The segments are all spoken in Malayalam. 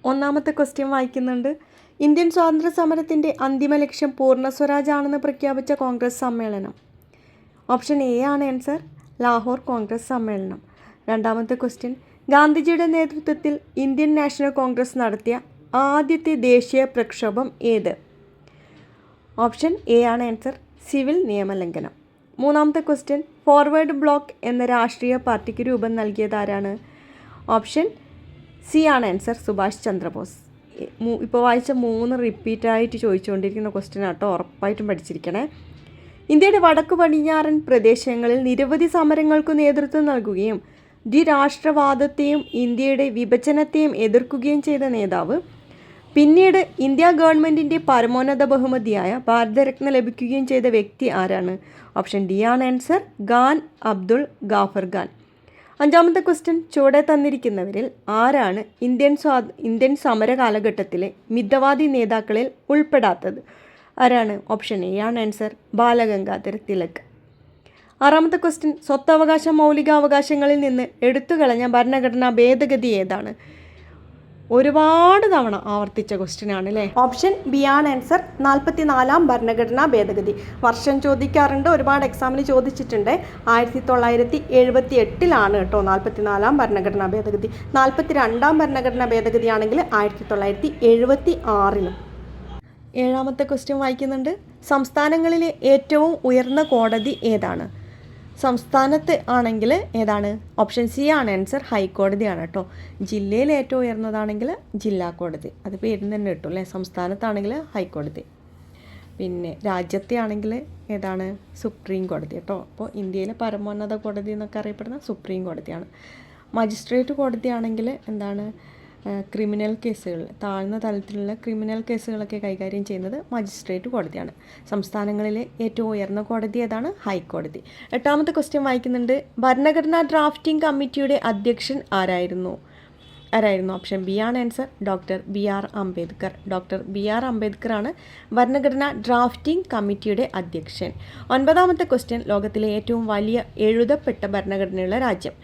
ഒന്നാമത്തെ ക്വസ്റ്റ്യൻ വായിക്കുന്നുണ്ട്. ഇന്ത്യൻ സ്വാതന്ത്ര്യ സമരത്തിൻ്റെ അന്തിമ ലക്ഷ്യം പൂർണ്ണ സ്വരാജ് ആണെന്ന് പ്രഖ്യാപിച്ച കോൺഗ്രസ് സമ്മേളനം. ഓപ്ഷൻ എ ആണ് ആൻസർ, ലാഹോർ കോൺഗ്രസ് സമ്മേളനം. രണ്ടാമത്തെ ക്വസ്റ്റ്യൻ, ഗാന്ധിജിയുടെ നേതൃത്വത്തിൽ ഇന്ത്യൻ നാഷണൽ കോൺഗ്രസ് നടത്തിയ ആദ്യത്തെ ദേശീയ പ്രക്ഷോഭം ഏത്? ഓപ്ഷൻ എ ആണ് ആൻസർ, സിവിൽ നിയമലംഘനം. മൂന്നാമത്തെ ക്വസ്റ്റ്യൻ, ഫോർവേഡ് ബ്ലോക്ക് എന്ന രാഷ്ട്രീയ പാർട്ടിക്ക് രൂപം നൽകിയതാരാണ്? ഓപ്ഷൻ സി ആണ് ആൻസർ, സുഭാഷ് ചന്ദ്രബോസ്. ഇപ്പോൾ വായിച്ച 3 റിപ്പീറ്റായിട്ട് ചോദിച്ചുകൊണ്ടിരിക്കുന്ന ക്വസ്റ്റ്യൻ ആട്ടോ, ഉറപ്പായിട്ടും പഠിച്ചിരിക്കണേ. ഇന്ത്യയുടെ വടക്കു പടിഞ്ഞാറൻ പ്രദേശങ്ങളിൽ നിരവധി സമരങ്ങൾക്ക് നേതൃത്വം നൽകുകയും ദ്വിരാഷ്ട്രവാദത്തെയും ഇന്ത്യയുടെ വിഭജനത്തെയും എതിർക്കുകയും ചെയ്ത നേതാവ്. പിന്നീട് ഇന്ത്യ ഗവൺമെൻറ്റിൻ്റെ പരമോന്നത ബഹുമതിയായ ഭാരതരത്ന ലഭിക്കുകയും ചെയ്ത വ്യക്തി ആരാണ്? ഓപ്ഷൻ ഡി ആണ് ആൻസർ, ഖാൻ അബ്ദുൾ ഗാഫർ ഖാൻ. അഞ്ചാമത്തെ ക്വസ്റ്റ്യൻ, ചുവടെ തന്നിരിക്കുന്നവരിൽ ആരാണ് ഇന്ത്യൻ സമര കാലഘട്ടത്തിലെ മിതവാദി നേതാക്കളിൽ ഉൾപ്പെടാത്തത്? ആരാണ്? ഓപ്ഷൻ എ ആണ് ആൻസർ, ബാലഗംഗാധര തിലക്. ആറാമത്തെ ക്വസ്റ്റ്യൻ, സ്വത്തവകാശ മൗലികാവകാശങ്ങളിൽ നിന്ന് എടുത്തുകളഞ്ഞ ഭരണഘടനാ ഭേദഗതി ഏതാണ്? ഒരുപാട് തവണ ആവർത്തിച്ച ക്വസ്റ്റ്യൻ ആണ് അല്ലേ? ഓപ്ഷൻ ബി ആണ് ആൻസർ, 44-ാം ഭരണഘടനാ ഭേദഗതി. വർഷം ചോദിക്കാറുണ്ട്, ഒരുപാട് എക്സാമിന് ചോദിച്ചിട്ടുണ്ട്. 1978 കേട്ടോ 44-ാം ഭരണഘടനാ ഭേദഗതി. 42-ാം ഭരണഘടനാ ഭേദഗതി ആണെങ്കിൽ 1976. ഏഴാമത്തെ ക്വസ്റ്റ്യൻ വായിക്കുന്നുണ്ട്. സംസ്ഥാനങ്ങളിലെ ഏറ്റവും ഉയർന്ന കോടതി ഏതാണ്? സംസ്ഥാനത്ത് ആണെങ്കിൽ ഏതാണ്? ഓപ്ഷൻ സി ആണ് ആൻസർ, ഹൈക്കോടതിയാണ് കേട്ടോ. ജില്ലയിൽ ഏറ്റവും ഉയർന്നതാണെങ്കിൽ ജില്ലാ കോടതി, അത് പേരിൽ തന്നെ കിട്ടും അല്ലേ. സംസ്ഥാനത്താണെങ്കിൽ ഹൈക്കോടതി. പിന്നെ രാജ്യത്തെ ആണെങ്കിൽ ഏതാണ്? സുപ്രീം കോടതി കേട്ടോ. അപ്പോൾ ഇന്ത്യയിലെ പരമോന്നത കോടതി എന്നൊക്കെ അറിയപ്പെടുന്ന സുപ്രീം കോടതിയാണ്. മജിസ്ട്രേറ്റ് കോടതിയാണെങ്കിൽ എന്താണ്? ക്രിമിനൽ കേസുകൾ, താഴ്ന്ന തലത്തിലുള്ള ക്രിമിനൽ കേസുകളൊക്കെ കൈകാര്യം ചെയ്യുന്നത് മജിസ്ട്രേറ്റ് കോടതിയാണ്. സംസ്ഥാനങ്ങളിലെ ഏറ്റവും ഉയർന്ന കോടതി ഏതാണ്? ഹൈക്കോടതി. എട്ടാമത്തെ ക്വസ്റ്റ്യൻ വായിക്കുന്നുണ്ട്. ഭരണഘടനാ ഡ്രാഫ്റ്റിംഗ് കമ്മിറ്റിയുടെ അധ്യക്ഷൻ ആരായിരുന്നു? ഓപ്ഷൻ ബി ആണ് answer, doctor B R Ambedkar. Doctor B R Ambedkar ആണ് ഭരണഘടനാ ഡ്രാഫ്റ്റിംഗ് കമ്മിറ്റിയുടെ അധ്യക്ഷൻ. ഒൻപതാമത്തെ ക്വസ്റ്റ്യൻ, ലോകത്തിലെ ഏറ്റവും വലിയ എഴുതപ്പെട്ട ഭരണഘടനയുള്ള രാജ്യം.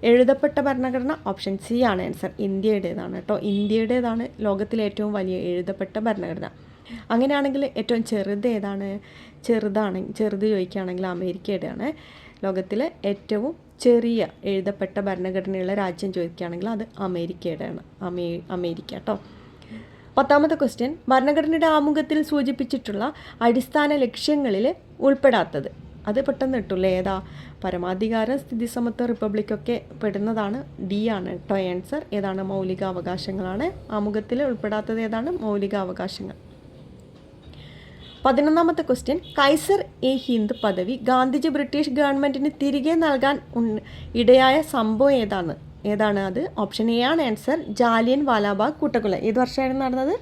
എഴുതപ്പെട്ട ഭരണഘടന ഓപ്ഷൻ സി ആണ് ആൻസർ, ഇന്ത്യയുടേതാണ് കേട്ടോ. ഇന്ത്യയുടേതാണ് ലോകത്തിലെ ഏറ്റവും വലിയ എഴുതപ്പെട്ട ഭരണഘടന. അങ്ങനെയാണെങ്കിൽ ഏറ്റവും ചെറുത് ഏതാണ്? ചെറുത് ചോദിക്കുകയാണെങ്കിൽ അമേരിക്കയുടെയാണ്. ലോകത്തിലെ ഏറ്റവും ചെറിയ എഴുതപ്പെട്ട ഭരണഘടനയുള്ള രാജ്യം ചോദിക്കുകയാണെങ്കിൽ അത് അമേരിക്കയുടെയാണ്, അമേരിക്ക കേട്ടോ. പത്താമത്തെ ക്വസ്റ്റ്യൻ, ഭരണഘടനയുടെ ആമുഖത്തിൽ സൂചിപ്പിച്ചിട്ടുള്ള അടിസ്ഥാന ലക്ഷ്യങ്ങളിൽ ഉൾപ്പെടാത്തത്. അത് പെട്ടെന്ന് കിട്ടില്ലേ, ഏതാ? പരമാധികാരം, സ്ഥിതിസമത്വം, റിപ്പബ്ലിക്കൊക്കെ പെടുന്നതാണ്. ഡി ആണ് കേട്ടോ ആൻസർ. ഏതാണ്? മൗലികാവകാശങ്ങളാണ്. ആമുഖത്തിൽ ഉൾപ്പെടാത്തത് ഏതാണ്? മൗലികാവകാശങ്ങൾ. 11ാമത്തെ ക്വസ്റ്റ്യൻ, കൈസർ എ ഹിന്ദ് പദവി ഗാന്ധിജി ബ്രിട്ടീഷ് ഗവൺമെൻറ്റിന് തിരികെ നൽകാൻ ഇടയായ സംഭവം ഏതാണ്? അത് ഓപ്ഷൻ എ ആണ് ആൻസർ, ജാലിയൻ വാലാബാഗ് കൂട്ടക്കൊല. ഏത് വർഷമായിരുന്നു നടന്നത്?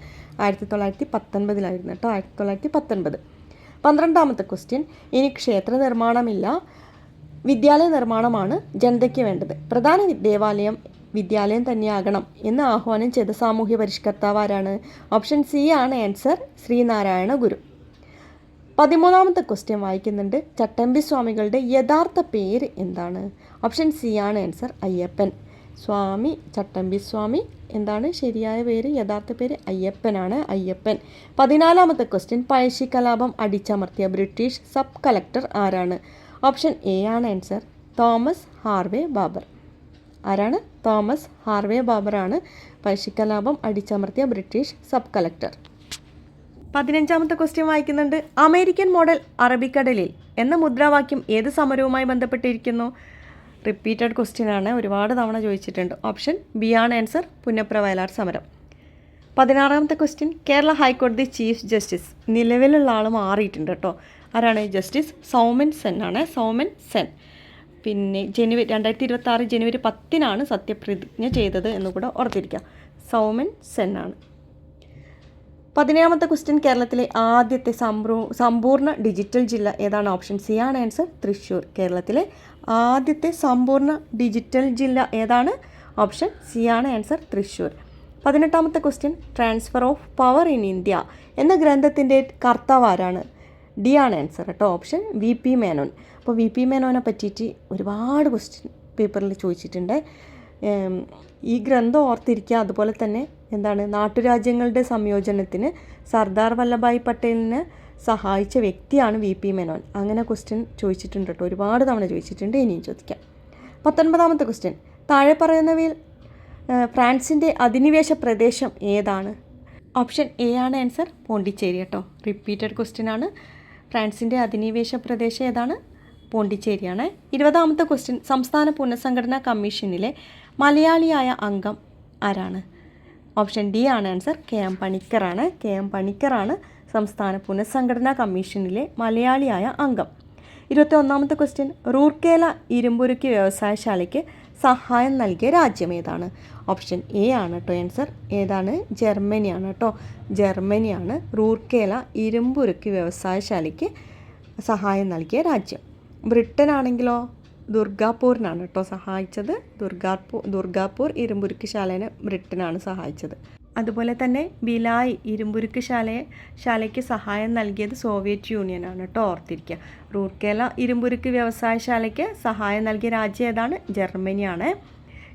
1919 കേട്ടോ, 1919. 12ാമത്തെ ക്വസ്റ്റ്യൻ, ഇനി ക്ഷേത്ര നിർമ്മാണമില്ല, വിദ്യാലയ നിർമ്മാണമാണ് ജനതയ്ക്ക് വേണ്ടത്. പ്രധാന ദേവാലയം വിദ്യാലയം തന്നെയാകണം എന്ന് ആഹ്വാനം ചെയ്ത സാമൂഹ്യ പരിഷ്കർത്താവ് ആരാണ്? ഓപ്ഷൻ സി ആണ് ആൻസർ, ശ്രീനാരായണ ഗുരു. 13ാമത്തെ ക്വസ്റ്റ്യൻ വായിക്കുന്നുണ്ട്. ചട്ടമ്പി സ്വാമികളുടെ യഥാർത്ഥ പേര് എന്താണ്? ഓപ്ഷൻ സി ആണ് ആൻസർ, അയ്യപ്പൻ. സ്വാമി ചട്ടമ്പി സ്വാമി എന്താണ് ശരിയായ പേര്? യഥാർത്ഥ പേര് അയ്യപ്പനാണ്, അയ്യപ്പൻ. 14ാമത്തെ ക്വസ്റ്റ്യൻ, പഴശ്ശി കലാപം അടിച്ചമർത്തിയ ബ്രിട്ടീഷ് സബ് കളക്ടർ ആരാണ്? ഓപ്ഷൻ എ ആണ് ആൻസർ, തോമസ് ഹാർവേ ബാബർ. ആരാണ്? തോമസ് ഹാർവേ ബാബറാണ് പഴശ്ശി കലാപം അടിച്ചമർത്തിയ ബ്രിട്ടീഷ് സബ് കളക്ടർ. 15ാമത്തെ ക്വസ്റ്റ്യൻ വായിക്കുന്നുണ്ട്. അമേരിക്കൻ മോഡൽ അറബിക്കടലിൽ എന്ന മുദ്രാവാക്യം ഏത് സമരവുമായി ബന്ധപ്പെട്ടിരിക്കുന്നു? റിപ്പീറ്റഡ് ക്വസ്റ്റ്യൻ ആണ്, ഒരുപാട് തവണ ചോദിച്ചിട്ടുണ്ട്. ഓപ്ഷൻ ബി ആണ് ആൻസർ, പുന്നപ്ര വയലാർ സമരം. 16ാമത്തെ ക്വസ്റ്റ്യൻ, കേരള ഹൈക്കോടതി ചീഫ് ജസ്റ്റിസ് നിലവിലുള്ള ആൾ മാറിയിട്ടുണ്ട് കേട്ടോ. ആരാണ്? ജസ്റ്റിസ് സൗമൻ സെൻ ആണ്, സൗമൻ സെൻ. പിന്നെ 2026 ജനുവരി 10 സത്യപ്രതിജ്ഞ ചെയ്തത് എന്നുകൂടെ ഓർത്തിരിക്കുക. സൗമൻ സെൻ ആണ്. 17ാമത്തെ ക്വസ്റ്റ്യൻ, കേരളത്തിലെ ആദ്യത്തെ സമ്പൂർണ്ണ ഡിജിറ്റൽ ജില്ല ഏതാണ്? ഓപ്ഷൻ സി ആണ് ആൻസർ, തൃശ്ശൂർ. കേരളത്തിലെ ആദ്യത്തെ സമ്പൂർണ്ണ ഡിജിറ്റൽ ജില്ല ഏതാണ്? ഓപ്ഷൻ സി ആണ് ആൻസർ, തൃശ്ശൂർ. 18ാമത്തെ question, transfer of power in India എന്ന ഗ്രന്ഥത്തിൻ്റെ കർത്താവ് ആരാണ്? ഡി ആണ് ആൻസർ കേട്ടോ, ഓപ്ഷൻ വി പി മേനോൻ. അപ്പോൾ വി പി മേനോനെ പറ്റിയിട്ട് ഒരുപാട് ക്വസ്റ്റ്യൻ പേപ്പറിൽ ചോദിച്ചിട്ടുണ്ട്. ഈ ഗ്രന്ഥം ഓർത്തിരിക്കുക. അതുപോലെ തന്നെ എന്താണ്, നാട്ടുരാജ്യങ്ങളുടെ സംയോജനത്തിന് സർദാർ വല്ലഭായ് പട്ടേലിനെ സഹായിച്ച വ്യക്തിയാണ് VP മേനോൻ. അങ്ങനെ ക്വസ്റ്റ്യൻ ചോദിച്ചിട്ടുണ്ട് കേട്ടോ, ഒരുപാട് തവണ ചോദിച്ചിട്ടുണ്ട്, ഇനിയും ചോദിക്കാം. 19ാമത്തെ ക്വസ്റ്റ്യൻ, താഴെ പറയുന്നവയിൽ ഫ്രാൻസിൻ്റെ അധിനിവേശ പ്രദേശം ഏതാണ്? ഓപ്ഷൻ എ ആണ് ആൻസർ, പോണ്ടിച്ചേരി കേട്ടോ. റിപ്പീറ്റഡ് ക്വസ്റ്റ്യൻ ആണ്. ഫ്രാൻസിൻ്റെ അധിനിവേശ പ്രദേശം ഏതാണ്? പോണ്ടിച്ചേരിയാണ്. 20ാമത്തെ ക്വസ്റ്റ്യൻ, സംസ്ഥാന പുനഃസംഘടനാ കമ്മീഷനിലെ മലയാളിയായ അംഗം ആരാണ്? ഓപ്ഷൻ ഡി ആണ് ആൻസർ, KM പണിക്കറാണ്. KM പണിക്കറാണ് സംസ്ഥാന പുനഃസംഘടനാ കമ്മീഷനിലെ മലയാളിയായ അംഗം. 21ാമത്തെ ക്വസ്റ്റ്യൻ, റൂർക്കേല ഇരുമ്പുരുക്കി വ്യവസായശാലയ്ക്ക് സഹായം നൽകിയ രാജ്യം ഏതാണ്? ഓപ്ഷൻ എ ആണ് കേട്ടോ ആൻസർ. ഏതാണ്? ജർമ്മനിയാണ് കേട്ടോ. ജർമ്മനിയാണ് റൂർക്കേല ഇരുമ്പുരുക്കി വ്യവസായശാലയ്ക്ക് സഹായം നൽകിയ രാജ്യം. ബ്രിട്ടൻ ആണെങ്കിലോ ദുർഗാപൂരിനാണ് കേട്ടോ സഹായിച്ചത്. ദുർഗാപൂർ ഇരുമ്പുരുക്ക് ശാലേനെ ബ്രിട്ടനാണ് സഹായിച്ചത്. അതുപോലെ തന്നെ ഭിലായ് ഇരുമ്പുരുക്ക് ശാലയ്ക്ക് സഹായം നൽകിയത് സോവിയറ്റ് യൂണിയനാണ് കേട്ടോ, ഓർത്തിരിക്കുക. റൂർക്കേല ഇരുമ്പുരുക്ക് വ്യവസായശാലയ്ക്ക് സഹായം നൽകിയ രാജ്യം ഏതാണ്? ജർമ്മനിയാണ്.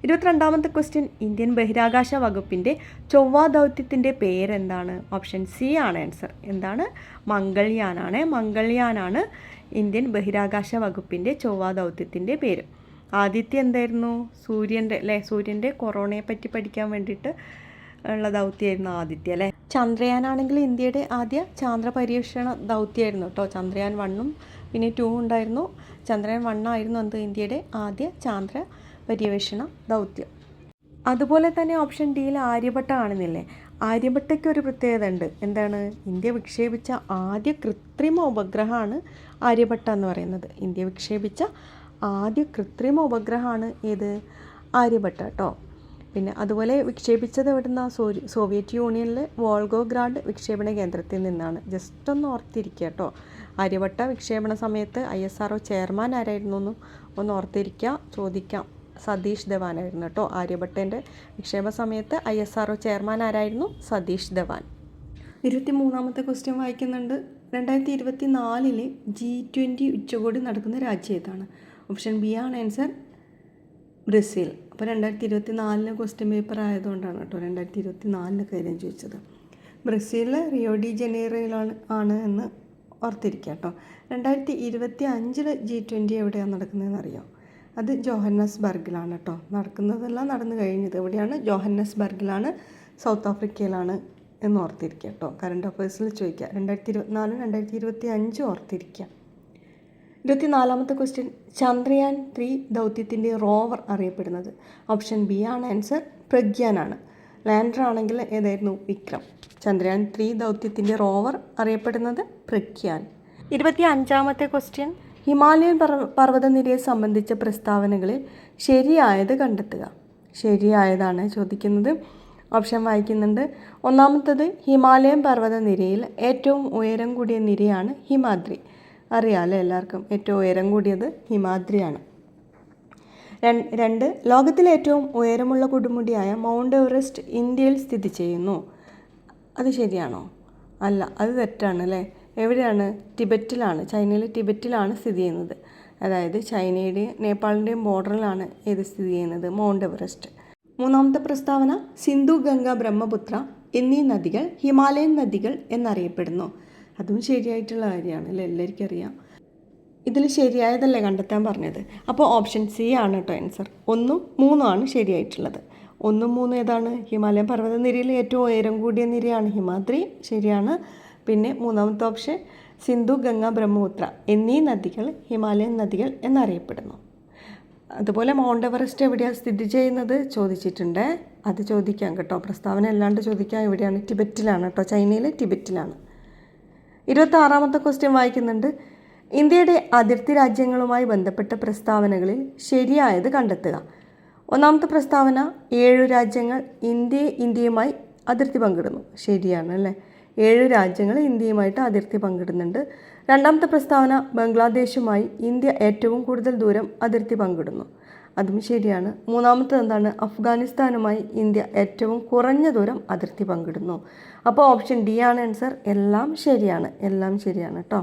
22ാമത്തെ ക്വസ്റ്റ്യൻ, ഇന്ത്യൻ ബഹിരാകാശ വകുപ്പിൻ്റെ ചൊവ്വ ദൗത്യത്തിൻ്റെ പേരെന്താണ്? ഓപ്ഷൻ സി ആണ് ആൻസർ. എന്താണ്? മംഗൾയാനാണ്. മംഗൾയാനാണ് ഇന്ത്യൻ ബഹിരാകാശ വകുപ്പിൻ്റെ ചൊവ്വ ദൗത്യത്തിൻ്റെ പേര്. ആദിത്യ എന്തായിരുന്നു? സൂര്യൻ്റെ കൊറോണയെ പറ്റി പഠിക്കാൻ വേണ്ടിയിട്ട് ഉള്ള ദൗത്യമായിരുന്നു ആദിത്യ അല്ലേ. ചന്ദ്രയാനാണെങ്കിൽ ഇന്ത്യയുടെ ആദ്യ ചാന്ദ്ര പര്യവേഷണ ദൗത്യമായിരുന്നു കേട്ടോ. ചന്ദ്രയാൻ 1ഉം പിന്നെ 2 ഉണ്ടായിരുന്നു. ചന്ദ്രയാൻ 1 ആയിരുന്നു ഇന്ത്യയുടെ ആദ്യ ചാന്ദ്ര പര്യവേഷണ ദൗത്യം. അതുപോലെ തന്നെ ഓപ്ഷൻ ഡിയിൽ ആര്യഭട്ട കാണുന്നില്ലേ? ആര്യഭട്ടയ്ക്ക് ഒരു പ്രത്യേകത ഉണ്ട്. എന്താണ്? ഇന്ത്യ വിക്ഷേപിച്ച ആദ്യ കൃത്രിമ ഉപഗ്രഹമാണ് ആര്യഭട്ട എന്ന് പറയുന്നത്. ഇന്ത്യ വിക്ഷേപിച്ച ആദ്യ കൃത്രിമ ഉപഗ്രഹമാണ് ഏത്? ആര്യഭട്ട കേട്ടോ. പിന്നെ അതുപോലെ വിക്ഷേപിച്ചത് എവിടുന്ന? സോവിയറ്റ് യൂണിയനിലെ വോൾഗോഗ്രാഡ് വിക്ഷേപണ കേന്ദ്രത്തിൽ നിന്നാണ്. ജസ്റ്റ് ഒന്ന് ഓർത്തിരിക്കുക കേട്ടോ. ആര്യഭട്ട വിക്ഷേപണ സമയത്ത് ISRO ചെയർമാൻ ആരായിരുന്നു എന്ന് ഒന്ന് ഓർത്തിരിക്കുക, ചോദിക്കാം. സതീഷ് ധവാൻ ആയിരുന്നു കേട്ടോ. ആര്യഭട്ടേൻ്റെ വിക്ഷേപ സമയത്ത് ISRO ചെയർമാൻ ആരായിരുന്നു? സതീഷ് ധവാൻ. 23ാമത്തെ ക്വസ്റ്റ്യൻ വായിക്കുന്നുണ്ട്. 2024 G20 ഉച്ചകോടി നടക്കുന്ന രാജ്യം ഏതാണ്? ഓപ്ഷൻ ബി ആണ് ആൻസർ, ബ്രസീൽ. അപ്പോൾ 2024 ക്വസ്റ്റ്യൻ പേപ്പർ ആയതുകൊണ്ടാണ് കേട്ടോ 2024 കാര്യം ചോദിച്ചത്. ബ്രസീലിലെ റിയോ ഡി ജനീറോയിലാണ് എന്ന് ഓർത്തിരിക്കുക കേട്ടോ. 2025 G20 എവിടെയാണ് നടക്കുന്നതെന്ന് അറിയാം? അത് ജോഹന്നസ്ബർഗിലാണ് കേട്ടോ. നടക്കുന്നതെല്ലാം നടന്നു കഴിഞ്ഞത് എവിടെയാണ്? ജോഹന്നസ്ബർഗിലാണ്, സൗത്ത് ആഫ്രിക്കയിലാണ് എന്ന് ഓർത്തിരിക്കുക കേട്ടോ. കറണ്ട് അഫയേഴ്സിൽ ചോദിക്കുക. 2024 2025 ഓർത്തിരിക്കുക. 24ാമത്തെ ക്വസ്റ്റ്യൻ, ചന്ദ്രയാൻ 3 ദൗത്യത്തിൻ്റെ റോവർ അറിയപ്പെടുന്നത്? ഓപ്ഷൻ ബി ആണ് ആൻസർ, പ്രഗ്യാനാണ്. ലാൻഡർ ആണെങ്കിൽ ഏതായിരുന്നു? വിക്രം. ചന്ദ്രയാൻ 3 ദൗത്യത്തിൻ്റെ റോവർ അറിയപ്പെടുന്നത് പ്രഗ്യാൻ. 25ാമത്തെ ക്വസ്റ്റ്യൻ, ഹിമാലയൻ പർവ്വതനിരയെ സംബന്ധിച്ച പ്രസ്താവനകളിൽ ശരിയായത് കണ്ടെത്തുക. ശരിയായതാണ് ചോദിക്കുന്നത്. ഓപ്ഷൻ വായിക്കുന്നുണ്ട്. ഒന്നാമത്തത്, ഹിമാലയൻ പർവ്വതനിരയിൽ ഏറ്റവും ഉയരം കൂടിയ നിരയാണ് ഹിമാദ്രി. അറിയാമല്ലോ എല്ലാവർക്കും, ഏറ്റവും ഉയരം കൂടിയത് ഹിമാദ്രിയാണ്. 2, ലോകത്തിലെ ഏറ്റവും ഉയരമുള്ള കൊടുമുടിയായ മൗണ്ട് എവറസ്റ്റ് ഇന്ത്യയിൽ സ്ഥിതി ചെയ്യുന്നു. അത് ശരിയാണോ? അല്ല, അത് തെറ്റാണ് അല്ലേ. എവിടെയാണ്? ടിബറ്റിലാണ്. ചൈനയിലെ ടിബറ്റിലാണ് സ്ഥിതി ചെയ്യുന്നത്. അതായത് ചൈനയുടെയും നേപ്പാളിൻ്റെയും ബോർഡറിലാണ് ഇത് സ്ഥിതി ചെയ്യുന്നത്, മൗണ്ട് എവറസ്റ്റ്. 3ാമത്തെ പ്രസ്താവന, സിന്ധു, ഗംഗ, ബ്രഹ്മപുത്ര എന്നീ നദികൾ ഹിമാലയൻ നദികൾ എന്നറിയപ്പെടുന്നു. അതും ശരിയായിട്ടുള്ള കാര്യമാണ് അല്ലേ, എല്ലാവർക്കും അറിയാം. ഇതിൽ ശരിയായതല്ലേ കണ്ടെത്താൻ പറഞ്ഞത്? അപ്പോൾ ഓപ്ഷൻ സി ആണ് കേട്ടോ ആൻസർ. 1ഉം 3ഉം ആണ് ശരിയായിട്ടുള്ളത്. 1ഉം 3ഉം ഏതാണ്? ഹിമാലയൻ പർവ്വതനിരയിൽ ഏറ്റവും ഉയരം കൂടിയ നിരയാണ് ഹിമാദ്രി, ശരിയാണ്. പിന്നെ 3ാമത്തെ ഓപ്ഷൻ, സിന്ധു, ഗംഗ, ബ്രഹ്മപുത്ര എന്നീ നദികൾ ഹിമാലയൻ നദികൾ എന്നറിയപ്പെടുന്നു. അതുപോലെ മൗണ്ട് എവറസ്റ്റ് എവിടെയാണ് സ്ഥിതി ചെയ്യുന്നത് ചോദിച്ചിട്ടുണ്ട്. അത് ചോദിക്കാം കേട്ടോ, പ്രസ്താവന അല്ലാണ്ട് ചോദിക്കാം. എവിടെയാണ്? ടിബറ്റിലാണ് കേട്ടോ, ചൈനയിലെ ടിബറ്റിലാണ്. 26ാമത്തെ ക്വസ്റ്റ്യൻ വായിക്കുന്നുണ്ട്. ഇന്ത്യയുടെ അതിർത്തി രാജ്യങ്ങളുമായി ബന്ധപ്പെട്ട പ്രസ്താവനകളിൽ ശരിയായത് കണ്ടെത്തുക. 1ാമത്തെ പ്രസ്താവന, 7 രാജ്യങ്ങൾ ഇന്ത്യയുമായി അതിർത്തി പങ്കിടുന്നു. ശരിയാണ് അല്ലേ, 7 രാജ്യങ്ങൾ ഇന്ത്യയുമായിട്ട് അതിർത്തി പങ്കിടുന്നുണ്ട്. 2ാമത്തെ പ്രസ്താവന, ബംഗ്ലാദേശുമായി ഇന്ത്യ ഏറ്റവും കൂടുതൽ ദൂരം അതിർത്തി പങ്കിടുന്നു. അതും ശരിയാണ്. 3ാമത്തെ എന്താണ്? അഫ്ഗാനിസ്ഥാനുമായി ഇന്ത്യ ഏറ്റവും കുറഞ്ഞ ദൂരം അതിർത്തി പങ്കിടുന്നു. അപ്പോൾ ഓപ്ഷൻ ഡി ആണ് ആൻസർ. എല്ലാം ശരിയാണ്, എല്ലാം ശരിയാണ് കേട്ടോ.